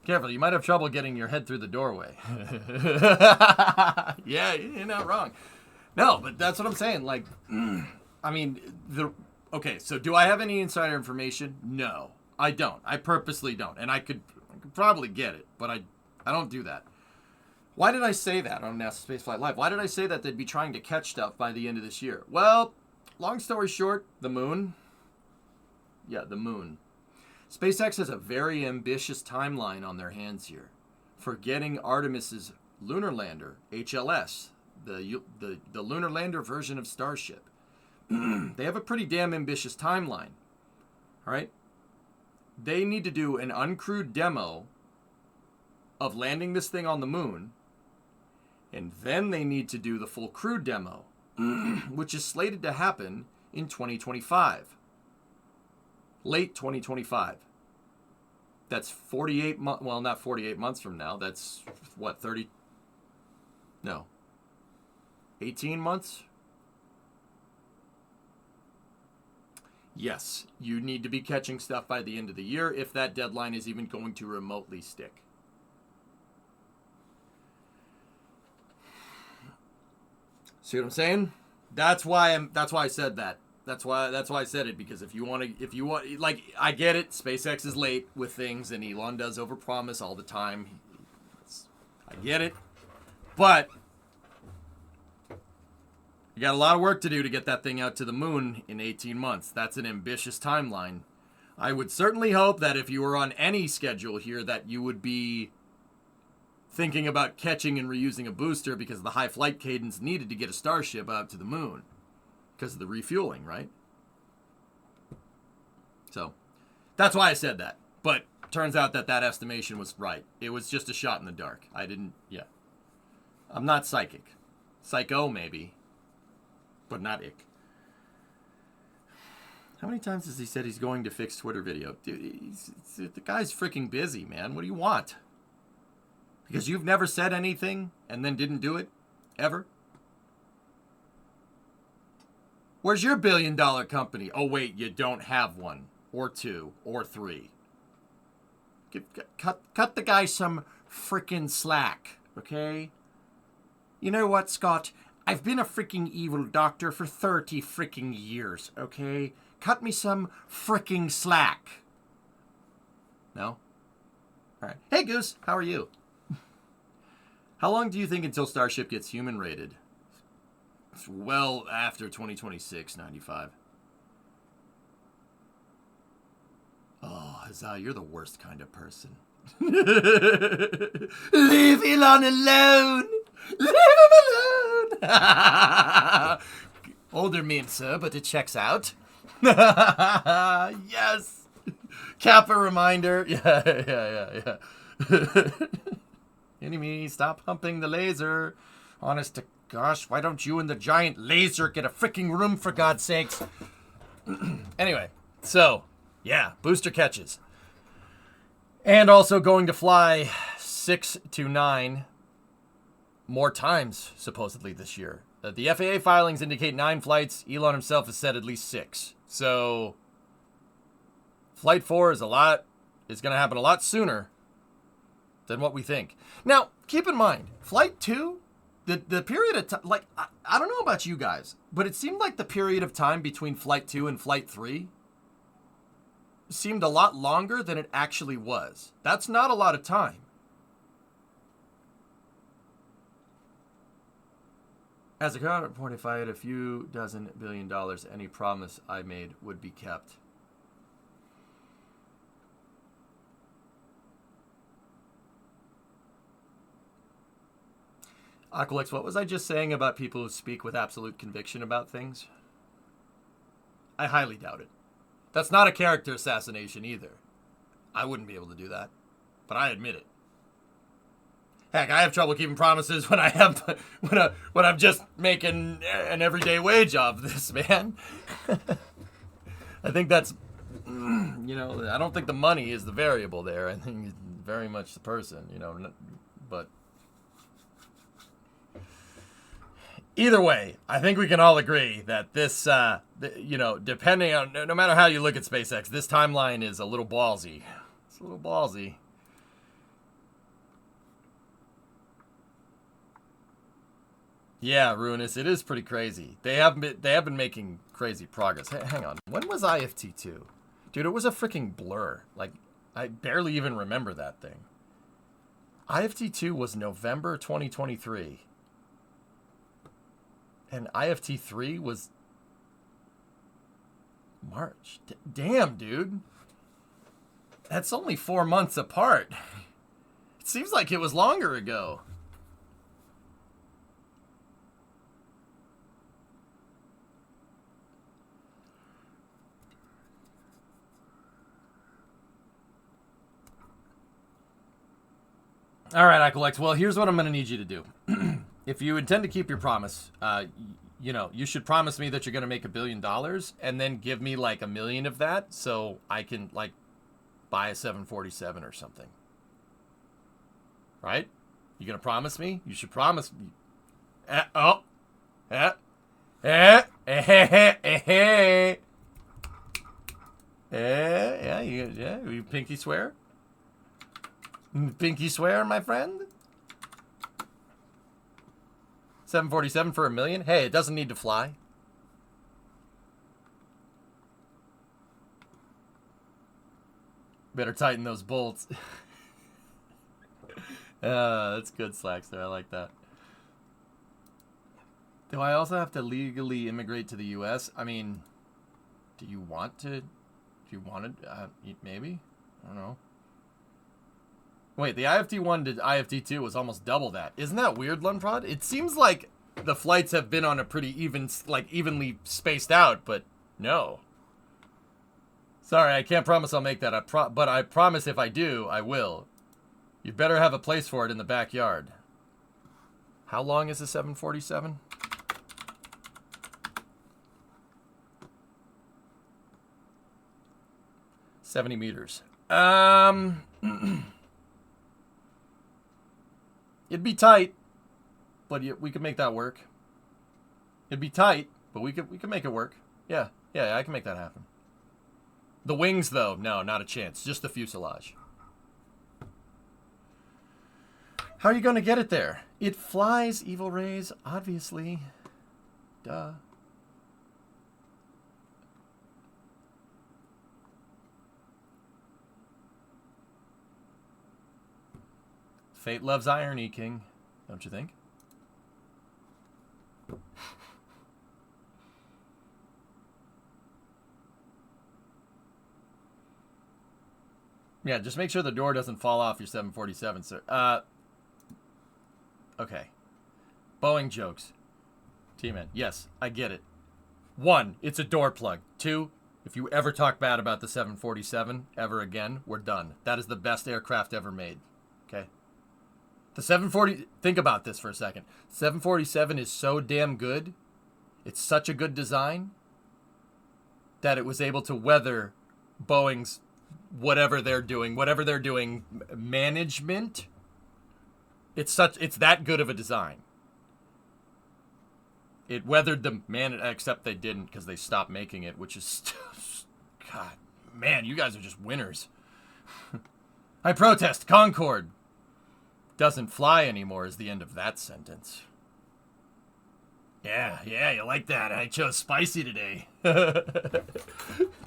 [SPEAKER 1] Careful, you might have trouble getting your head through the doorway. Yeah, you're not wrong. No, but that's what I'm saying. Like, I mean, okay, so do I have any insider information? No, I don't. I purposely don't. And I could probably get it, but I don't do that. Why did I say that on NASA Spaceflight Live? Why did I say that they'd be trying to catch stuff by the end of this year? Well, long story short, the moon. Yeah, the moon. SpaceX has a very ambitious timeline on their hands here for getting Artemis's lunar lander, HLS, the lunar lander version of Starship. They have a pretty damn ambitious timeline. All right? They need to do an uncrewed demo of landing this thing on the moon, and then they need to do the full crewed demo, which is slated to happen in 2025. Late 2025. That's 48 months. Well, not 48 months from now. That's what, 30? No. 18 months? Yes, you need to be catching stuff by the end of the year if that deadline is even going to remotely stick. See what I'm saying? That's why I said that. That's why I said it, because if you want, like, I get it. SpaceX is late with things, and Elon does overpromise all the time. I get it, but you got a lot of work to do to get that thing out to the moon in 18 months. That's an ambitious timeline. I would certainly hope that if you were on any schedule here, that you would be thinking about catching and reusing a booster, because of the high flight cadence needed to get a Starship out to the moon. Because of the refueling, right? So, that's why I said that. But turns out that estimation was right. It was just a shot in the dark. I'm not psychic. Psycho, maybe. But not ick. How many times has he said he's going to fix Twitter video? Dude, the guy's freaking busy, man. What do you want? Because you've never said anything and then didn't do it? Ever? Where's your billion-dollar company? Oh, wait, you don't have one. Or two. Or three. Cut the guy some frickin' slack, okay? You know what, Scott? I've been a fricking evil doctor for 30 fricking years, okay? Cut me some fricking slack. No? Alright. Hey, Goose, how are you? How long do you think until Starship gets human-rated? It's well after 2026, 95. Oh, Huzzah, you're the worst kind of person. Leave Elon alone! Leave him alone! Older meme, sir, but it checks out. Yes! Kappa reminder. Yeah. Enemy, stop humping the laser. Honest to gosh, why don't you and the giant laser get a freaking room, for God's sakes? Anyway, so, yeah, booster catches. And also going to fly 6 to 9 more times, supposedly, this year. The FAA filings indicate 9 flights. Elon himself has said at least 6. So, Flight 4 is going to happen a lot sooner than what we think. Now, keep in mind, Flight 2... The period of time, like, I don't know about you guys, but it seemed like the period of time between Flight 2 and Flight 3 seemed a lot longer than it actually was. That's not a lot of time. As a counterpoint, if I had a few dozen $1 billion, any promise I made would be kept. Aqualix, what was I just saying about people who speak with absolute conviction about things? I highly doubt it. That's not a character assassination either. I wouldn't be able to do that, but I admit it. Heck, I have trouble keeping promises when when I'm just making an everyday wage off this, man. I think that's, I don't think the money is the variable there. I think it's very much the person, but either way, I think we can all agree that this, depending on, no matter how you look at SpaceX, this timeline is a little ballsy. It's a little ballsy. Yeah, Ruinous, it is pretty crazy. They have been making crazy progress. Hey, hang on. When was IFT2? Dude, it was a freaking blur. Like, I barely even remember that thing. IFT2 was November 2023. And IFT3 was March. Damn, dude. That's only 4 months apart. It seems like it was longer ago. All right, Aqualex. Well, here's what I'm going to need you to do. If you intend to keep your promise, you should promise me that you're going to make $1 billion and then give me like 1 million of that so I can like buy a 747 or something. Right? You going to promise me? You should promise me. Yeah, you pinky swear? Pinky swear, my friend? 747 for 1 million? Hey, it doesn't need to fly. Better tighten those bolts. That's good, Slackster. I like that. Do I also have to legally immigrate to the U.S.? I mean, do you want to? Do you want to? Maybe? I don't know. Wait, the IFT1 to IFT2 was almost double that. Isn't that weird, Lunprod? It seems like the flights have been on a pretty evenly spaced out, but no. Sorry, I can't promise I'll make that. But I promise if I do, I will. You better have a place for it in the backyard. How long is the 747? $70 meters. It'd be tight, but we could make that work. It'd be tight, but we could make it work. Yeah, I can make that happen. The wings, though, no, not a chance. Just the fuselage. How are you going to get it there? It flies, Evil Rays, obviously. Duh. Fate loves irony, King. Don't you think? Yeah, just make sure the door doesn't fall off your 747, sir. Okay. Boeing jokes. T-Man, yes, I get it. 1, it's a door plug. 2, if you ever talk bad about the 747 ever again, we're done. That is the best aircraft ever made. Okay? The 740, think about this for a second. 747 is so damn good. It's such a good design that it was able to weather Boeing's whatever they're doing management. It's that good of a design. It weathered the except they didn't because they stopped making it, which is God, man, you guys are just winners. I protest. Concorde doesn't fly anymore is the end of that sentence. Yeah, you like that. I chose spicy today.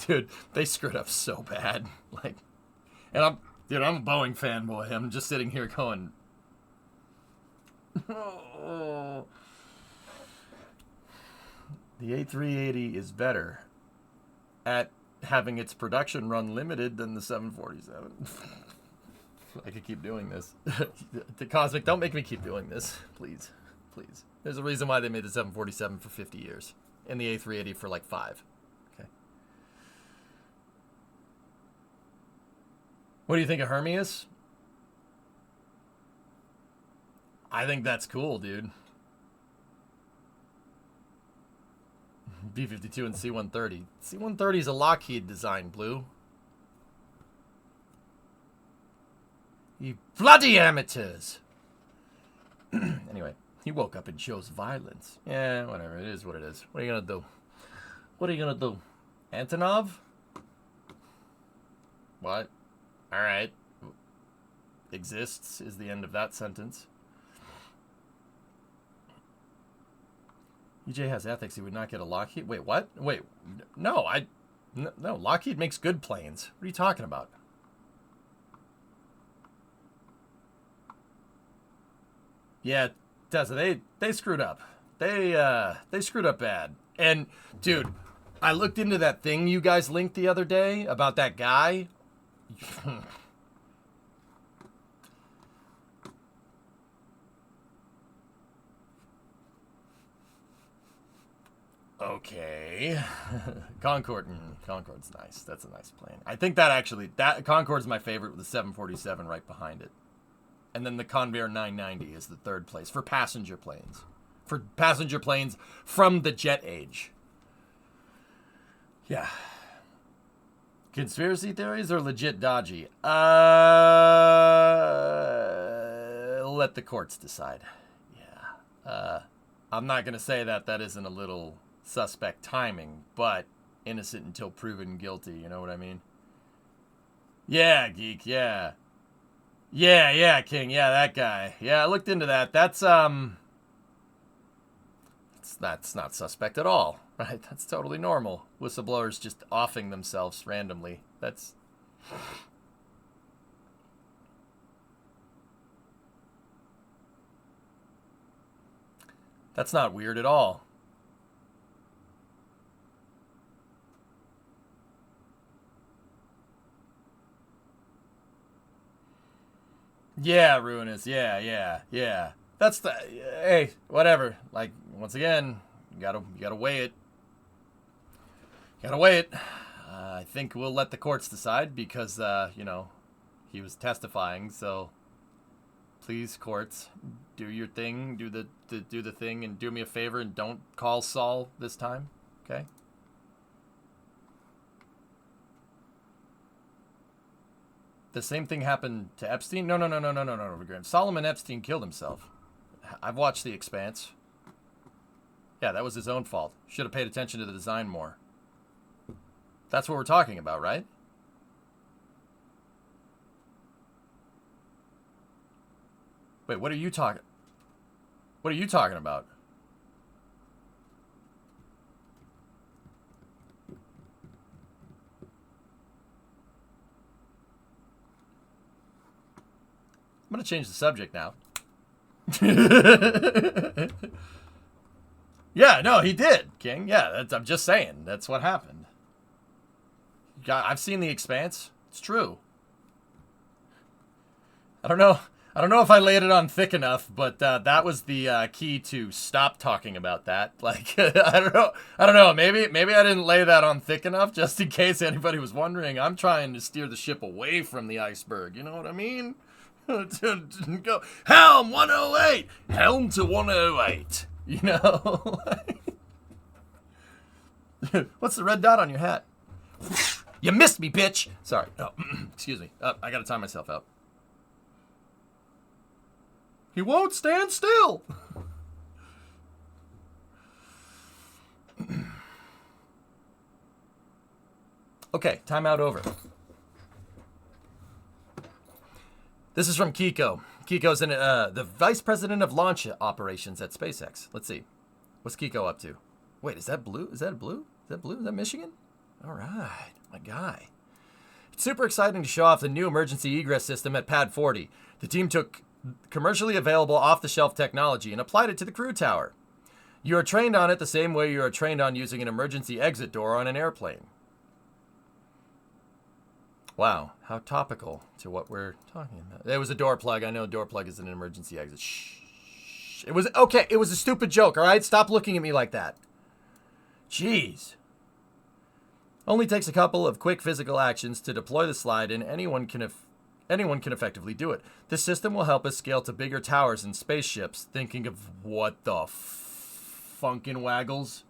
[SPEAKER 1] Dude, they screwed up so bad. Like, and I'm a Boeing fanboy. I'm just sitting here going, oh. The A380 is better at having its production run limited than the 747. I could keep doing this. The Cosmic, don't make me keep doing this. Please. Please. There's a reason why they made the 747 for 50 years. And the A380 for like 5. Okay. What do you think of Hermes? I think that's cool, dude. B-52 and C-130. C-130 is a Lockheed design, Blue. You bloody amateurs! Anyway, he woke up and chose violence. Yeah, whatever. It is what it is. What are you gonna do? What are you gonna do? Antonov? What? Alright. Exists is the end of that sentence. EJ has ethics. He would not get a Lockheed. Wait, what? Wait, no, no. Lockheed makes good planes. What are you talking about? Yeah, Tessa, they screwed up. They screwed up bad. And dude, I looked into that thing you guys linked the other day about that guy. Okay. Concorde's nice. That's a nice plane. I think that Concorde's my favorite with the 747 right behind it. And then the Convair 990 is the third place for passenger planes. For passenger planes from the jet age. Yeah. Conspiracy theories are legit dodgy. Let the courts decide. Yeah. I'm not going to say that isn't a little suspect timing, but innocent until proven guilty, you know what I mean? Yeah, Geek, yeah. Yeah, King, yeah, that guy. Yeah, I looked into that. That's not suspect at all, right? That's totally normal. Whistleblowers just offing themselves randomly. That's not weird at all. Yeah, Ruinous. Yeah. That's hey, whatever. Like, once again, you gotta weigh it. I think we'll let the courts decide because, he was testifying. So, please, courts, do your thing. Do the thing, and do me a favor and don't call Saul this time. Okay. The same thing happened to Epstein? No, Graham. Solomon Epstein killed himself. I've watched The Expanse. Yeah, that was his own fault. Should have paid attention to the design more. That's what we're talking about, right? Wait, what are you talking about? I'm going to change the subject now. Yeah, no, he did, King. Yeah, I'm just saying. That's what happened. I've seen The Expanse. It's true. I don't know if I laid it on thick enough, but that was the key to stop talking about that. Like, I don't know. Maybe I didn't lay that on thick enough, just in case anybody was wondering. I'm trying to steer the ship away from the iceberg. You know what I mean? Go helm 108, helm to 108. You know, what's the red dot on your hat? You missed me, bitch. Sorry. Oh, excuse me. I gotta time myself out. He won't stand still. Okay, timeout over. This is from Kiko. Kiko's the vice president of launch operations at SpaceX. Let's see. What's Kiko up to? Wait, is that blue? Is that blue? Is that blue? Is that Michigan? All right, my guy. It's super exciting to show off the new emergency egress system at Pad 40. The team took commercially available off-the-shelf technology and applied it to the crew tower. You are trained on it the same way you are trained on using an emergency exit door on an airplane. Wow, how topical to what we're talking about. It was a door plug. I know a door plug is an emergency exit. Shh. It was okay. It was a stupid joke, all right? Stop looking at me like that. Jeez. Only takes a couple of quick physical actions to deploy the slide, and anyone can effectively do it. This system will help us scale to bigger towers and spaceships. Thinking of what the funkin' waggles?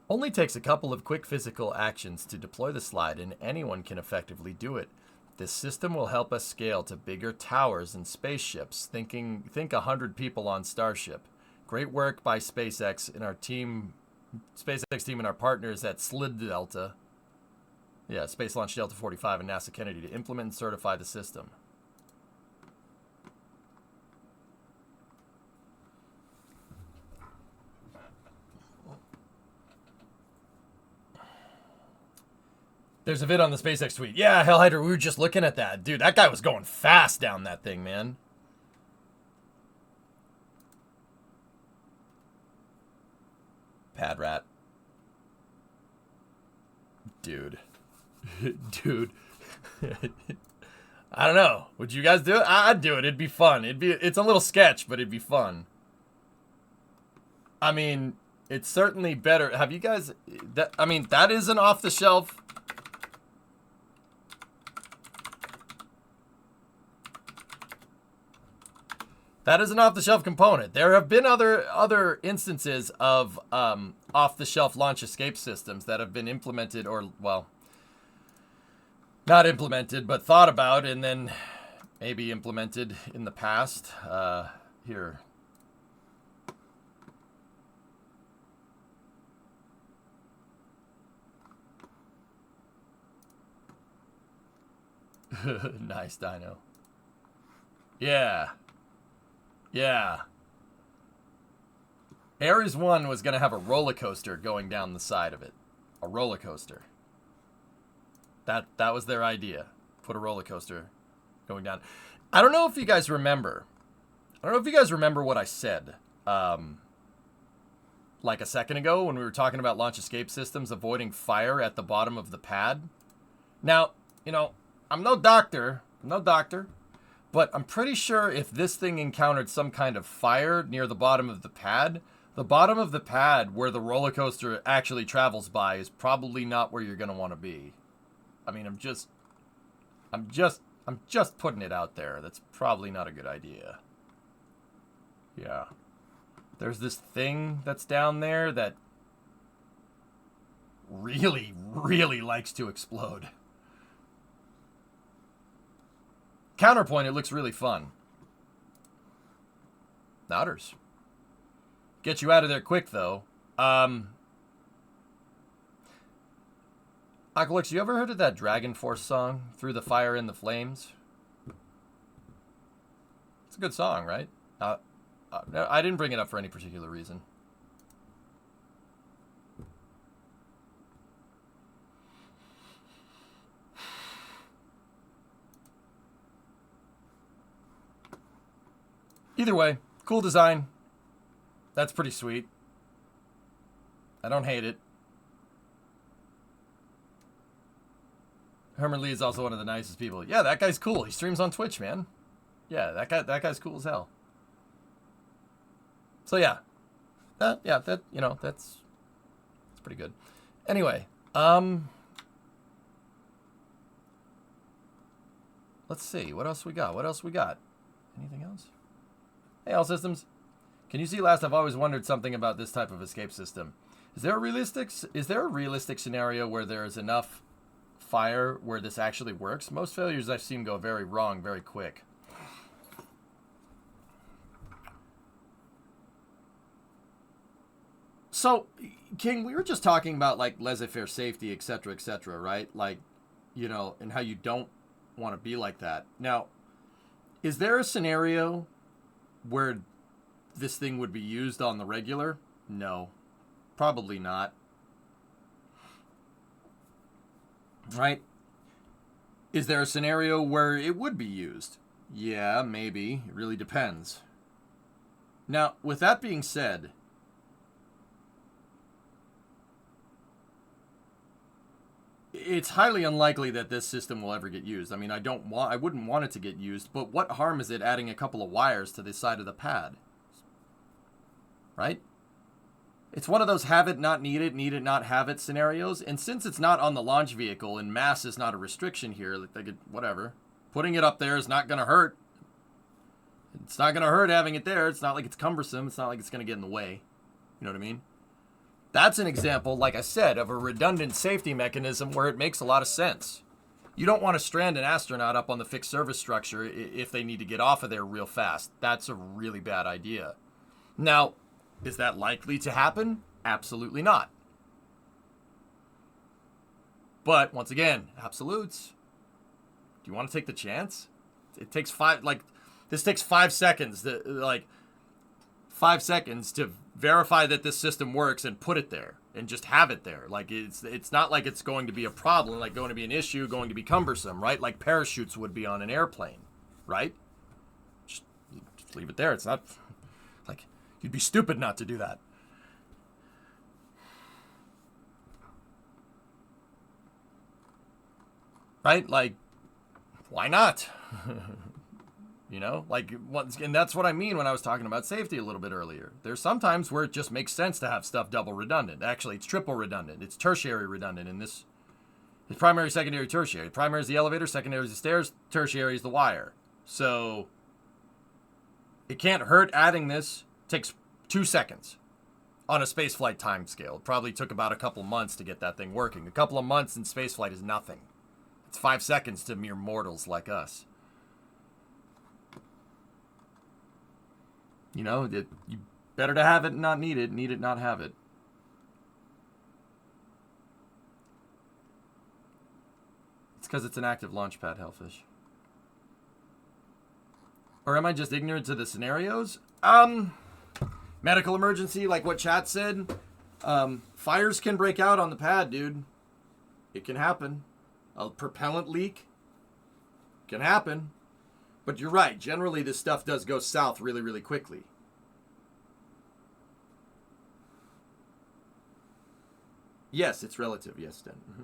[SPEAKER 1] Only takes a couple of quick physical actions to deploy the slide, and anyone can effectively do it. This system will help us scale to bigger towers and spaceships. Think 100 people on Starship. Great work by SpaceX and our team, SpaceX team and our partners at SLID Delta. Yeah, Space Launch Delta 45 and NASA Kennedy to implement and certify the system. There's a vid on the SpaceX tweet. Yeah, Hell Hydra, we were just looking at that. Dude, that guy was going fast down that thing, man. Pad rat. Dude. Dude. I don't know. Would you guys do it? I'd do it. It'd be fun. It's a little sketch, but it'd be fun. I mean, it's certainly better. Have you guys... that is an off-the-shelf... That is an off-the-shelf component. There have been other instances of off-the-shelf launch escape systems that have been implemented or, well, not implemented, but thought about and then maybe implemented in the past. Here. Nice, Dino. Yeah. Yeah. Ares 1 was going to have a roller coaster going down the side of it. A roller coaster. That was their idea. Put a roller coaster going down. I don't know if you guys remember. I don't know if you guys remember what I said. Like a second ago when we were talking about launch escape systems avoiding fire at the bottom of the pad. Now, you know, I'm no doctor. But I'm pretty sure if this thing encountered some kind of fire near the bottom of the pad where the roller coaster actually travels by is probably not where you're going to want to be. I mean, I'm just putting it out there. That's probably not a good idea. Yeah. There's this thing that's down there that really, really likes to explode. Counterpoint, it looks really fun. Nodders. Get you out of there quick, though. Aqualix, you ever heard of that Dragon Force song, Through the Fire and the Flames? It's a good song, right? I didn't bring it up for any particular reason. Either way, cool design. That's pretty sweet. I don't hate it. Herman Lee is also one of the nicest people. Yeah, that guy's cool. He streams on Twitch, man. Yeah, that guy's cool as hell. So yeah. That's pretty good. Anyway, let's see. What else we got? Anything else? Hey, All Systems. Can you see last? I've always wondered something about this type of escape system. Is there a realistic scenario where there is enough fire where this actually works? Most failures I've seen go very wrong very quick. So, King, we were just talking about like laissez-faire safety, et cetera, right? Like, and how you don't want to be like that. Now, is there a scenario where this thing would be used on the regular? No, probably not. Right? Is there a scenario where it would be used? Yeah, maybe. It really depends. Now, with that being said, it's highly unlikely that this system will ever get used. I mean, I wouldn't want it to get used, but what harm is it adding a couple of wires to the side of the pad? Right? It's one of those have it, not need it, not have it scenarios. And since it's not on the launch vehicle and mass is not a restriction here, like they could, whatever. Putting it up there is not going to hurt. It's not going to hurt having it there. It's not like it's cumbersome. It's not like it's going to get in the way. You know what I mean? That's an example, like I said, of a redundant safety mechanism where it makes a lot of sense. You don't want to strand an astronaut up on the fixed service structure if they need to get off of there real fast. That's a really bad idea. Now, is that likely to happen? Absolutely not. But, once again, absolutes. Do you want to take the chance? It takes this takes 5 seconds, 5 seconds to verify that this system works and put it there and just have it there. Like, it's not like it's going to be a problem, like going to be an issue, going to be cumbersome, right? Like parachutes would be on an airplane, right? Just leave it there. It's not... You'd be stupid not to do that. Right? Like, why not? And that's what I mean when I was talking about safety a little bit earlier. There's sometimes where it just makes sense to have stuff double redundant. Actually, it's triple redundant. It's tertiary redundant in this. It's primary, secondary, tertiary. Primary is the elevator, secondary is the stairs, tertiary is the wire. So, it can't hurt adding this. Takes 2 seconds on a spaceflight time scale. It probably took about a couple months to get that thing working. A couple of months in spaceflight is nothing. It's 5 seconds to mere mortals like us. You better to have it and not need it not have it. It's because it's an active launch pad, Hellfish. Or am I just ignorant to the scenarios? Medical emergency, like what chat said. Fires can break out on the pad, dude. It can happen. A propellant leak can happen. But you're right. Generally, this stuff does go south really, really quickly. Yes, it's relative. Yes, Den. Mm-hmm.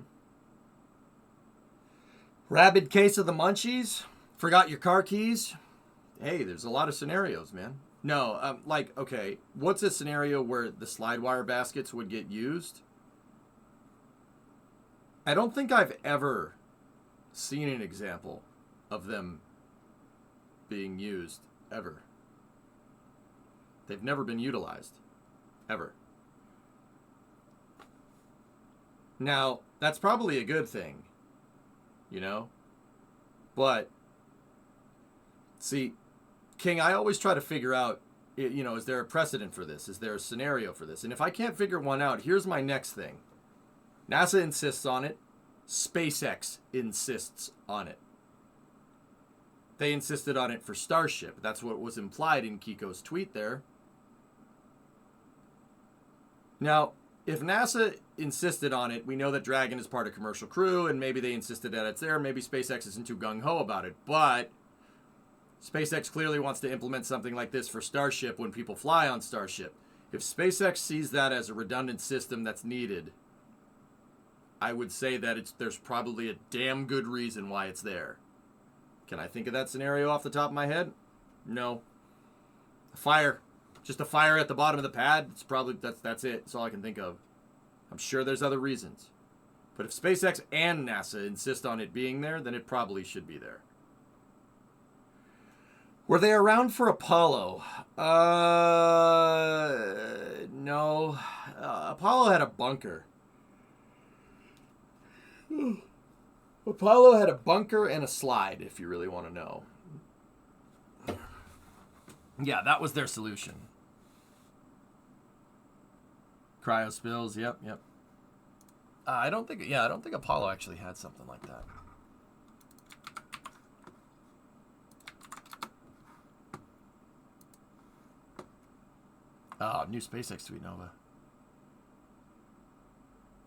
[SPEAKER 1] Rabid case of the munchies. Forgot your car keys. Hey, there's a lot of scenarios, man. No, okay, what's a scenario where the slide wire baskets would get used? I don't think I've ever seen an example of them being used, ever. They've never been utilized, ever. Now, that's probably a good thing, But, see... King, I always try to figure out, is there a precedent for this? Is there a scenario for this? And if I can't figure one out, here's my next thing. NASA insists on it. SpaceX insists on it. They insisted on it for Starship. That's what was implied in Kiko's tweet there. Now, if NASA insisted on it, we know that Dragon is part of Commercial Crew, and maybe they insisted that it's there. Maybe SpaceX isn't too gung-ho about it. But SpaceX clearly wants to implement something like this for Starship when people fly on Starship. If SpaceX sees that as a redundant system that's needed, I would say that there's probably a damn good reason why it's there. Can I think of that scenario off the top of my head? No. A fire. Just a fire at the bottom of the pad. It's probably that's it. That's all I can think of. I'm sure there's other reasons. But if SpaceX and NASA insist on it being there, then it probably should be there. Were they around for Apollo? No. Apollo had a bunker. Apollo had a bunker and a slide, if you really want to know. Yeah, that was their solution. Cryo spills. Yep, yep. I don't think. Yeah, I don't think Apollo actually had something like that. Oh, new SpaceX tweet Nova.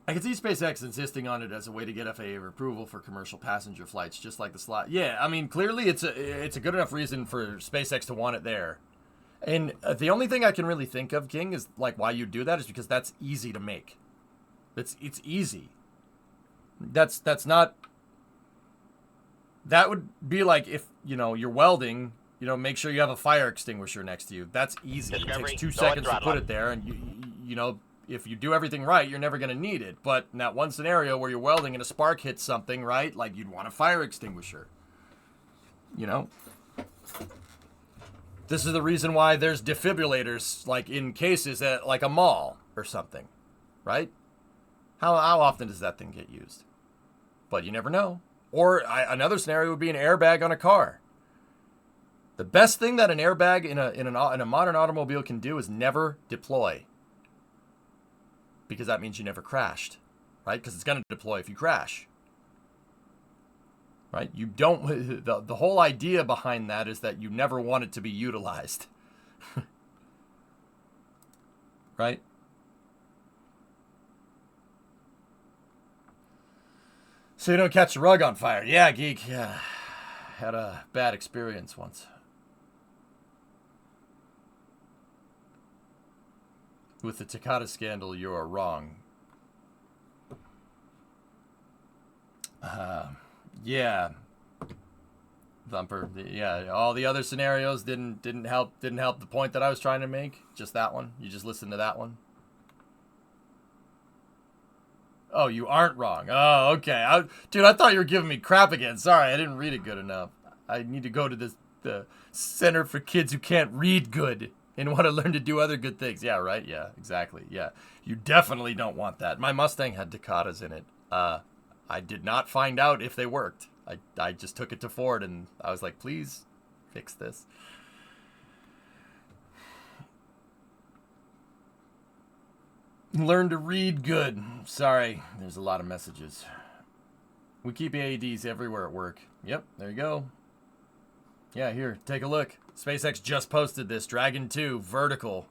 [SPEAKER 1] I can see SpaceX insisting on it as a way to get FAA approval for commercial passenger flights, just like the slot. Yeah, I mean, clearly it's a good enough reason for SpaceX to want it there. And the only thing I can really think of, King, is like why you do that is because that's easy to make. It's easy. That's not. That would be like if you're welding. Make sure you have a fire extinguisher next to you. That's easy.
[SPEAKER 4] Discovery,
[SPEAKER 1] It takes 2
[SPEAKER 4] go
[SPEAKER 1] seconds to
[SPEAKER 4] and
[SPEAKER 1] put it there, and if you do everything right, you're never going to need it. But in that one scenario where you're welding and a spark hits something, right? Like you'd want a fire extinguisher. This is the reason why there's defibrillators, like in cases at like a mall or something, right? How often does that thing get used? But you never know. Or another scenario would be an airbag on a car. The best thing that an airbag in a modern automobile can do is never deploy. Because that means you never crashed, right? Because it's going to deploy if you crash. Right? You don't. The whole idea behind that is that you never want it to be utilized. Right? So you don't catch the rug on fire. Yeah, geek. Yeah. Had a bad experience once. With the Takata scandal, you are wrong. Yeah. Thumper. Yeah, all the other scenarios didn't help the point that I was trying to make. Just that one. You just listen to that one. Oh, you aren't wrong. Oh, okay. Dude, I thought you were giving me crap again. Sorry, I didn't read it good enough. I need to go to the Center for Kids Who Can't Read Good and want to learn to do other good things. Yeah, right? Yeah, exactly. Yeah. You definitely don't want that. My Mustang had Takatas in it. I did not find out if they worked. I just took it to Ford and I was like, please fix this. Learn to read good. Sorry, there's a lot of messages. We keep AEDs everywhere at work. Yep, there you go. Yeah, here, take a look. SpaceX just posted this. Dragon 2 vertical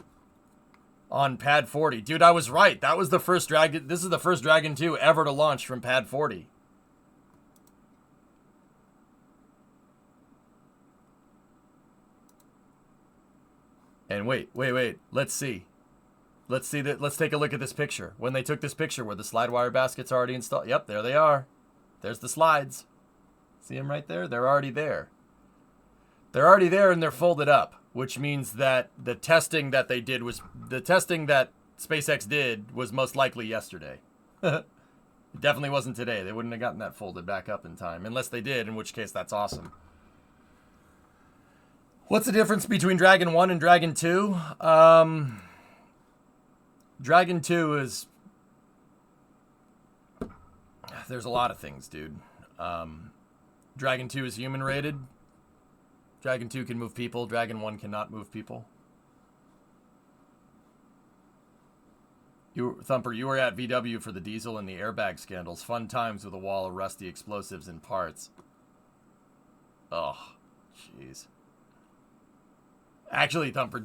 [SPEAKER 1] on Pad 40. Dude, I was right. That was the first Dragon. This is the first Dragon 2 ever to launch from Pad 40. And wait. Let's see. Let's see that. Let's take a look at this picture. When they took this picture, where the slide wire basket's already installed. Yep, there they are. There's the slides. See them right there? They're already there. They're already there and they're folded up, which means that the testing that they did was the testing that SpaceX did was most likely yesterday. It definitely wasn't today. They wouldn't have gotten that folded back up in time, unless they did, in which case that's awesome. What's the difference between Dragon 1 and Dragon 2? Dragon 2 is... There's a lot of things, dude. Dragon 2 is human rated. Dragon 2 can move people. Dragon 1 cannot move people. Thumper, you were at VW for the diesel and the airbag scandals. Fun times with a wall of rusty explosives and parts. Oh, jeez. Actually, Thumper,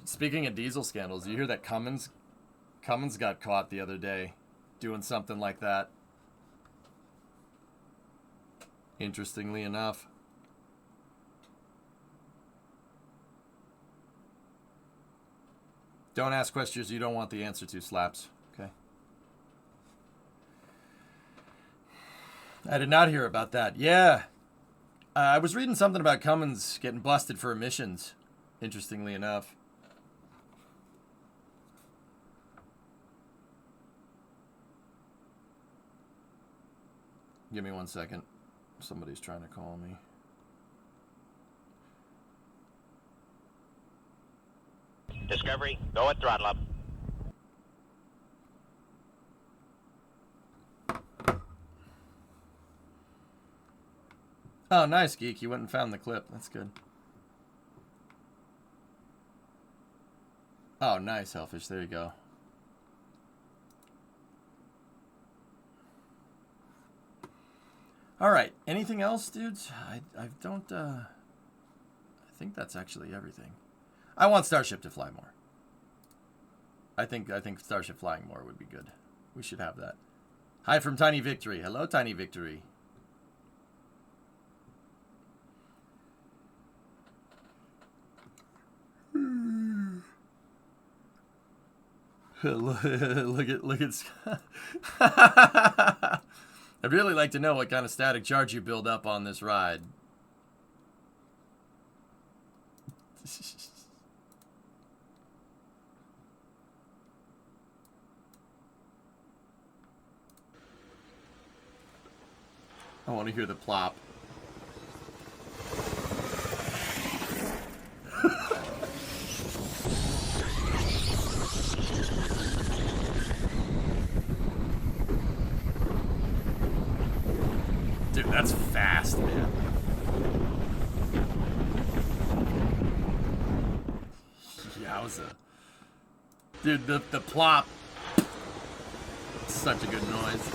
[SPEAKER 1] speaking of diesel scandals, did you hear that Cummins got caught the other day doing something like that? Interestingly enough. Don't ask questions you don't want the answer to, Slaps. Okay. I did not hear about that. Yeah. I was reading something about Cummins getting busted for emissions, interestingly enough. Give me 1 second. Somebody's trying to call me.
[SPEAKER 4] Discovery, go at throttle up.
[SPEAKER 1] Oh, nice, Geek. You went and found the clip. That's good. Oh, nice, Hellfish. There you go. All right. Anything else, dudes? I don't. I think that's actually everything. I want Starship to fly more. I think Starship flying more would be good. We should have that. Hi from Tiny Victory. Hello, Tiny Victory. look at I'd really like to know what kind of static charge you build up on this ride. I want to hear the plop. Dude, that's fast, man. Yowza. Dude, the plop. Such a good noise.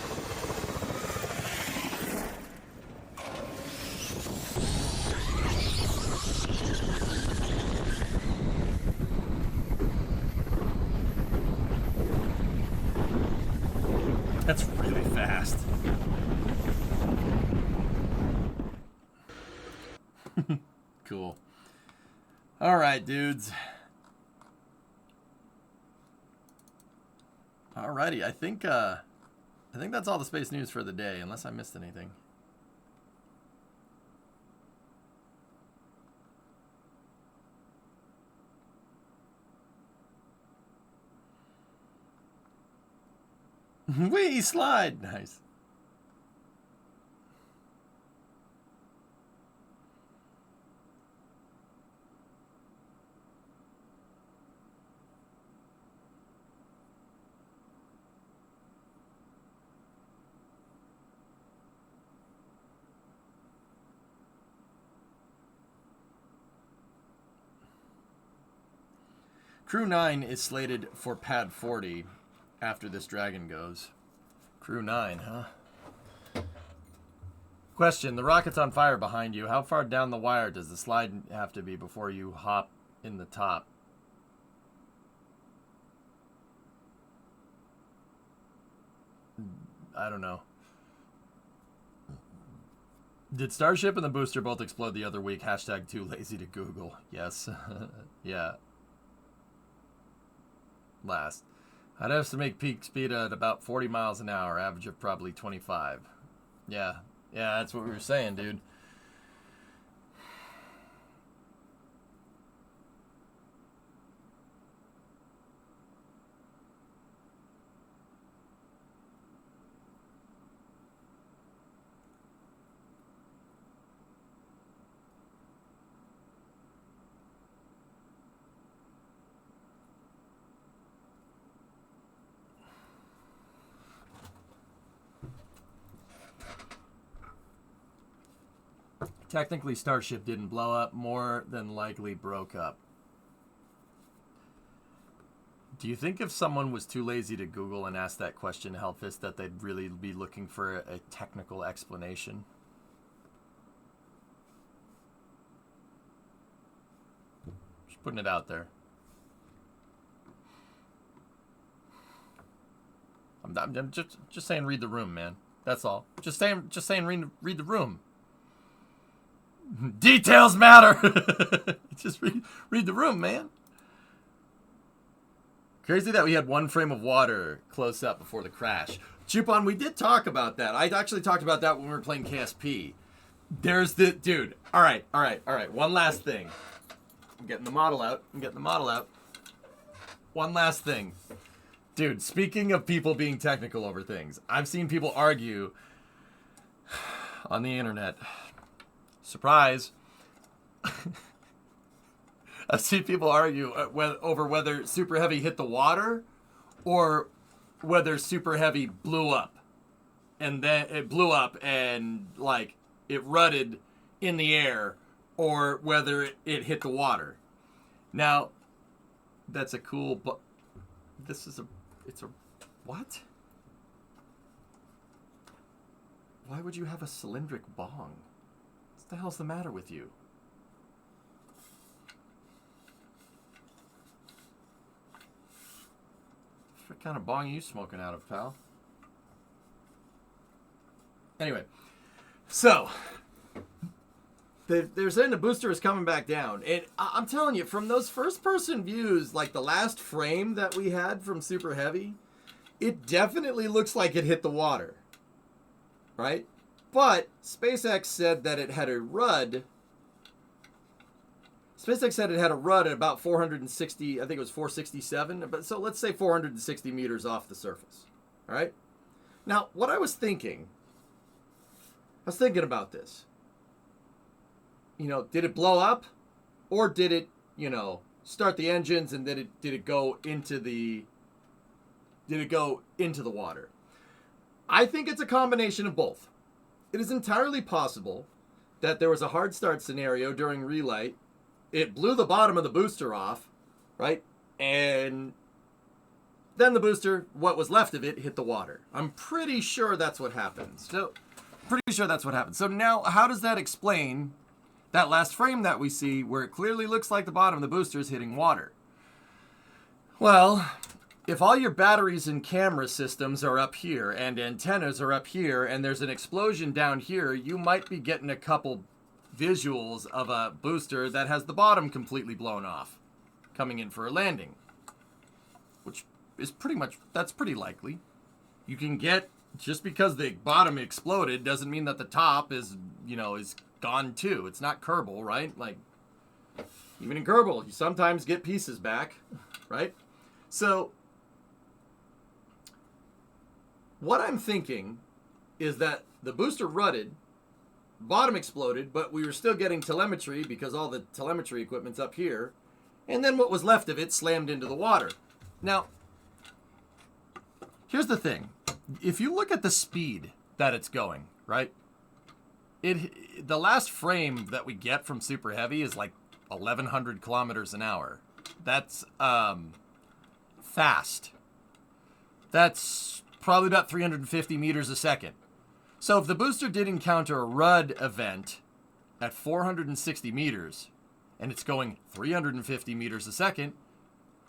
[SPEAKER 1] That's really fast. Cool. All right, dudes. Alrighty, I think that's all the space news for the day, unless I missed anything. Wee slide, nice. Crew 9 is slated for Pad 40 after this Dragon goes. Crew 9, huh? Question, the rocket's on fire behind you. How far down the wire does the slide have to be before you hop in the top? I don't know. Did Starship and the booster both explode the other week? Hashtag too lazy to Google. Yes. Yeah. Last. I'd estimate peak speed at about 40 miles an hour, average of probably 25. Yeah. Yeah, that's what we were saying, dude. Technically, Starship didn't blow up, more than likely broke up. Do you think if someone was too lazy to Google and ask that question, Hellfist, that they'd really be looking for a technical explanation? Just putting it out there. I'm just saying, read the room, man. That's all. Just saying, read the room. Details matter. Just read the room, man. Crazy that we had one frame of water close up before the crash. Chupon, we did talk about that. I actually talked about that when we were playing KSP. There's the dude. All right. One last thing. I'm getting the model out. One last thing. Dude, speaking of people being technical over things, I've seen people argue on the internet. Surprise. I've seen people argue over whether Super Heavy hit the water or whether Super Heavy blew up. And then it blew up and, like, it rutted in the air, or whether it hit the water. Now, that's a cool... It's a... What? Why would you have a cylindric bong? What the hell's the matter with you? What kind of bong are you smoking out of, pal? Anyway, so they're saying the booster is coming back down. And I'm telling you, from those first-person views, like the last frame that we had from Super Heavy, it definitely looks like it hit the water, right? But SpaceX said that it had a RUD. SpaceX said it had a RUD at about 460, I think it was 467, but so let's say 460 meters off the surface, all right? Now, what I was thinking about this. You know, did it blow up, or did it, you know, start the engines and did it go into the water? I think it's a combination of both. It is entirely possible that there was a hard start scenario during relight. It blew the bottom of the booster off, right? And then the booster, what was left of it, hit the water. I'm pretty sure that's what happened. So now, how does that explain that last frame that we see where it clearly looks like the bottom of the booster is hitting water? Well, if all your batteries and camera systems are up here and antennas are up here and there's an explosion down here, you might be getting a couple visuals of a booster that has the bottom completely blown off coming in for a landing, which is that's pretty likely. You can get, just because the bottom exploded doesn't mean that the top is gone too. It's not Kerbal, right? Like, even in Kerbal, you sometimes get pieces back, right? So what I'm thinking is that the booster rutted, bottom exploded, but we were still getting telemetry because all the telemetry equipment's up here, and then what was left of it slammed into the water. Now, here's the thing. If you look at the speed that it's going, right? The last frame that we get from Super Heavy is like 1,100 kilometers an hour. That's fast. That's probably about 350 meters a second. So if the booster did encounter a RUD event at 460 meters and it's going 350 meters a second,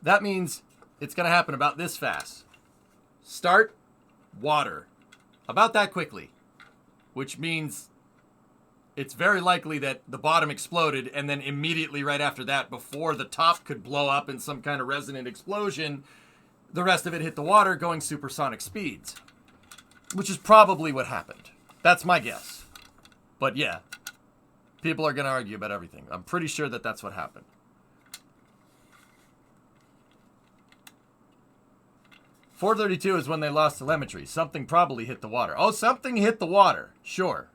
[SPEAKER 1] that means it's going to happen about this fast. Start, water. About that quickly. Which means it's very likely that the bottom exploded and then immediately right after that, before the top could blow up in some kind of resonant explosion, the rest of it hit the water going supersonic speeds. Which is probably what happened. That's my guess. But yeah, people are going to argue about everything. I'm pretty sure that that's what happened. .432 is when they lost telemetry. Something probably hit the water. Oh, something hit the water. Sure.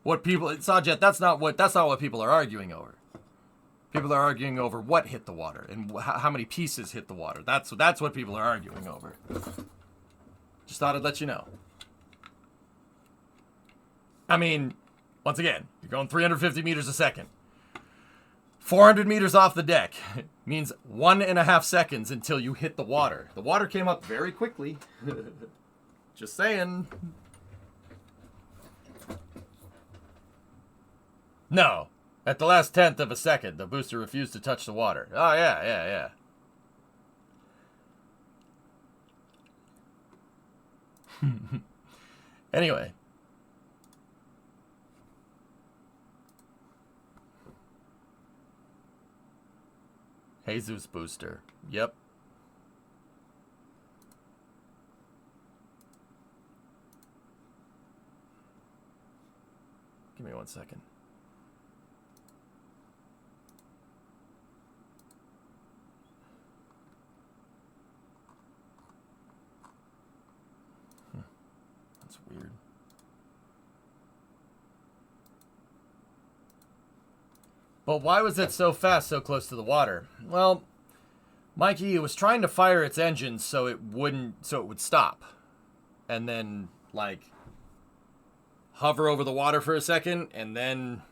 [SPEAKER 1] What people, Sajat, that's not what people are arguing over. People are arguing over what hit the water and how many pieces hit the water. That's what people are arguing over. Just thought I'd let you know. I mean, once again, you're going 350 meters a second. 400 meters off the deck means 1.5 seconds until you hit the water. The water came up very quickly. Just saying. No. At the last 1/10 of a second, the booster refused to touch the water. Oh, yeah. Anyway. Jesus booster. Yep. Give me 1 second. That's weird. But why was it so fast, so close to the water? Well, Mikey, it was trying to fire its engines so it would stop. And then, like, hover over the water for a second and then,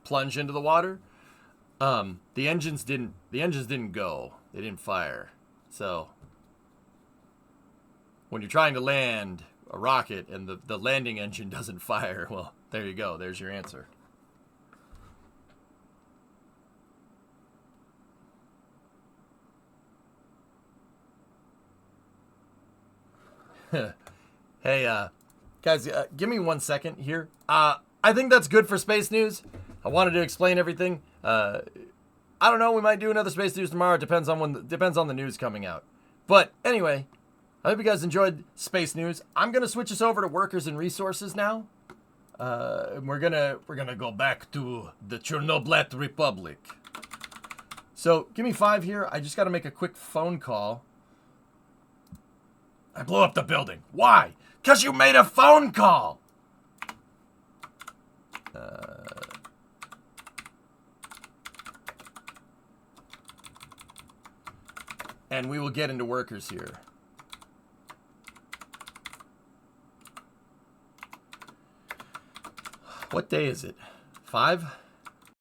[SPEAKER 1] plunge into the water. The engines didn't go. They didn't fire. So when you're trying to land a rocket and the landing engine doesn't fire, well, there you go. There's your answer. Hey, guys, give me 1 second here. I think that's good for space news. I wanted to explain everything. I don't know. We might do another space news tomorrow. It depends on the news coming out. But anyway, I hope you guys enjoyed space news. I'm gonna switch us over to workers and resources now. And we're gonna go back to the Chernobylite Republic. So give me 5 here. I just got to make a quick phone call. I blew up the building. Why? Because you made a phone call. And we will get into workers here. What day is it? 5?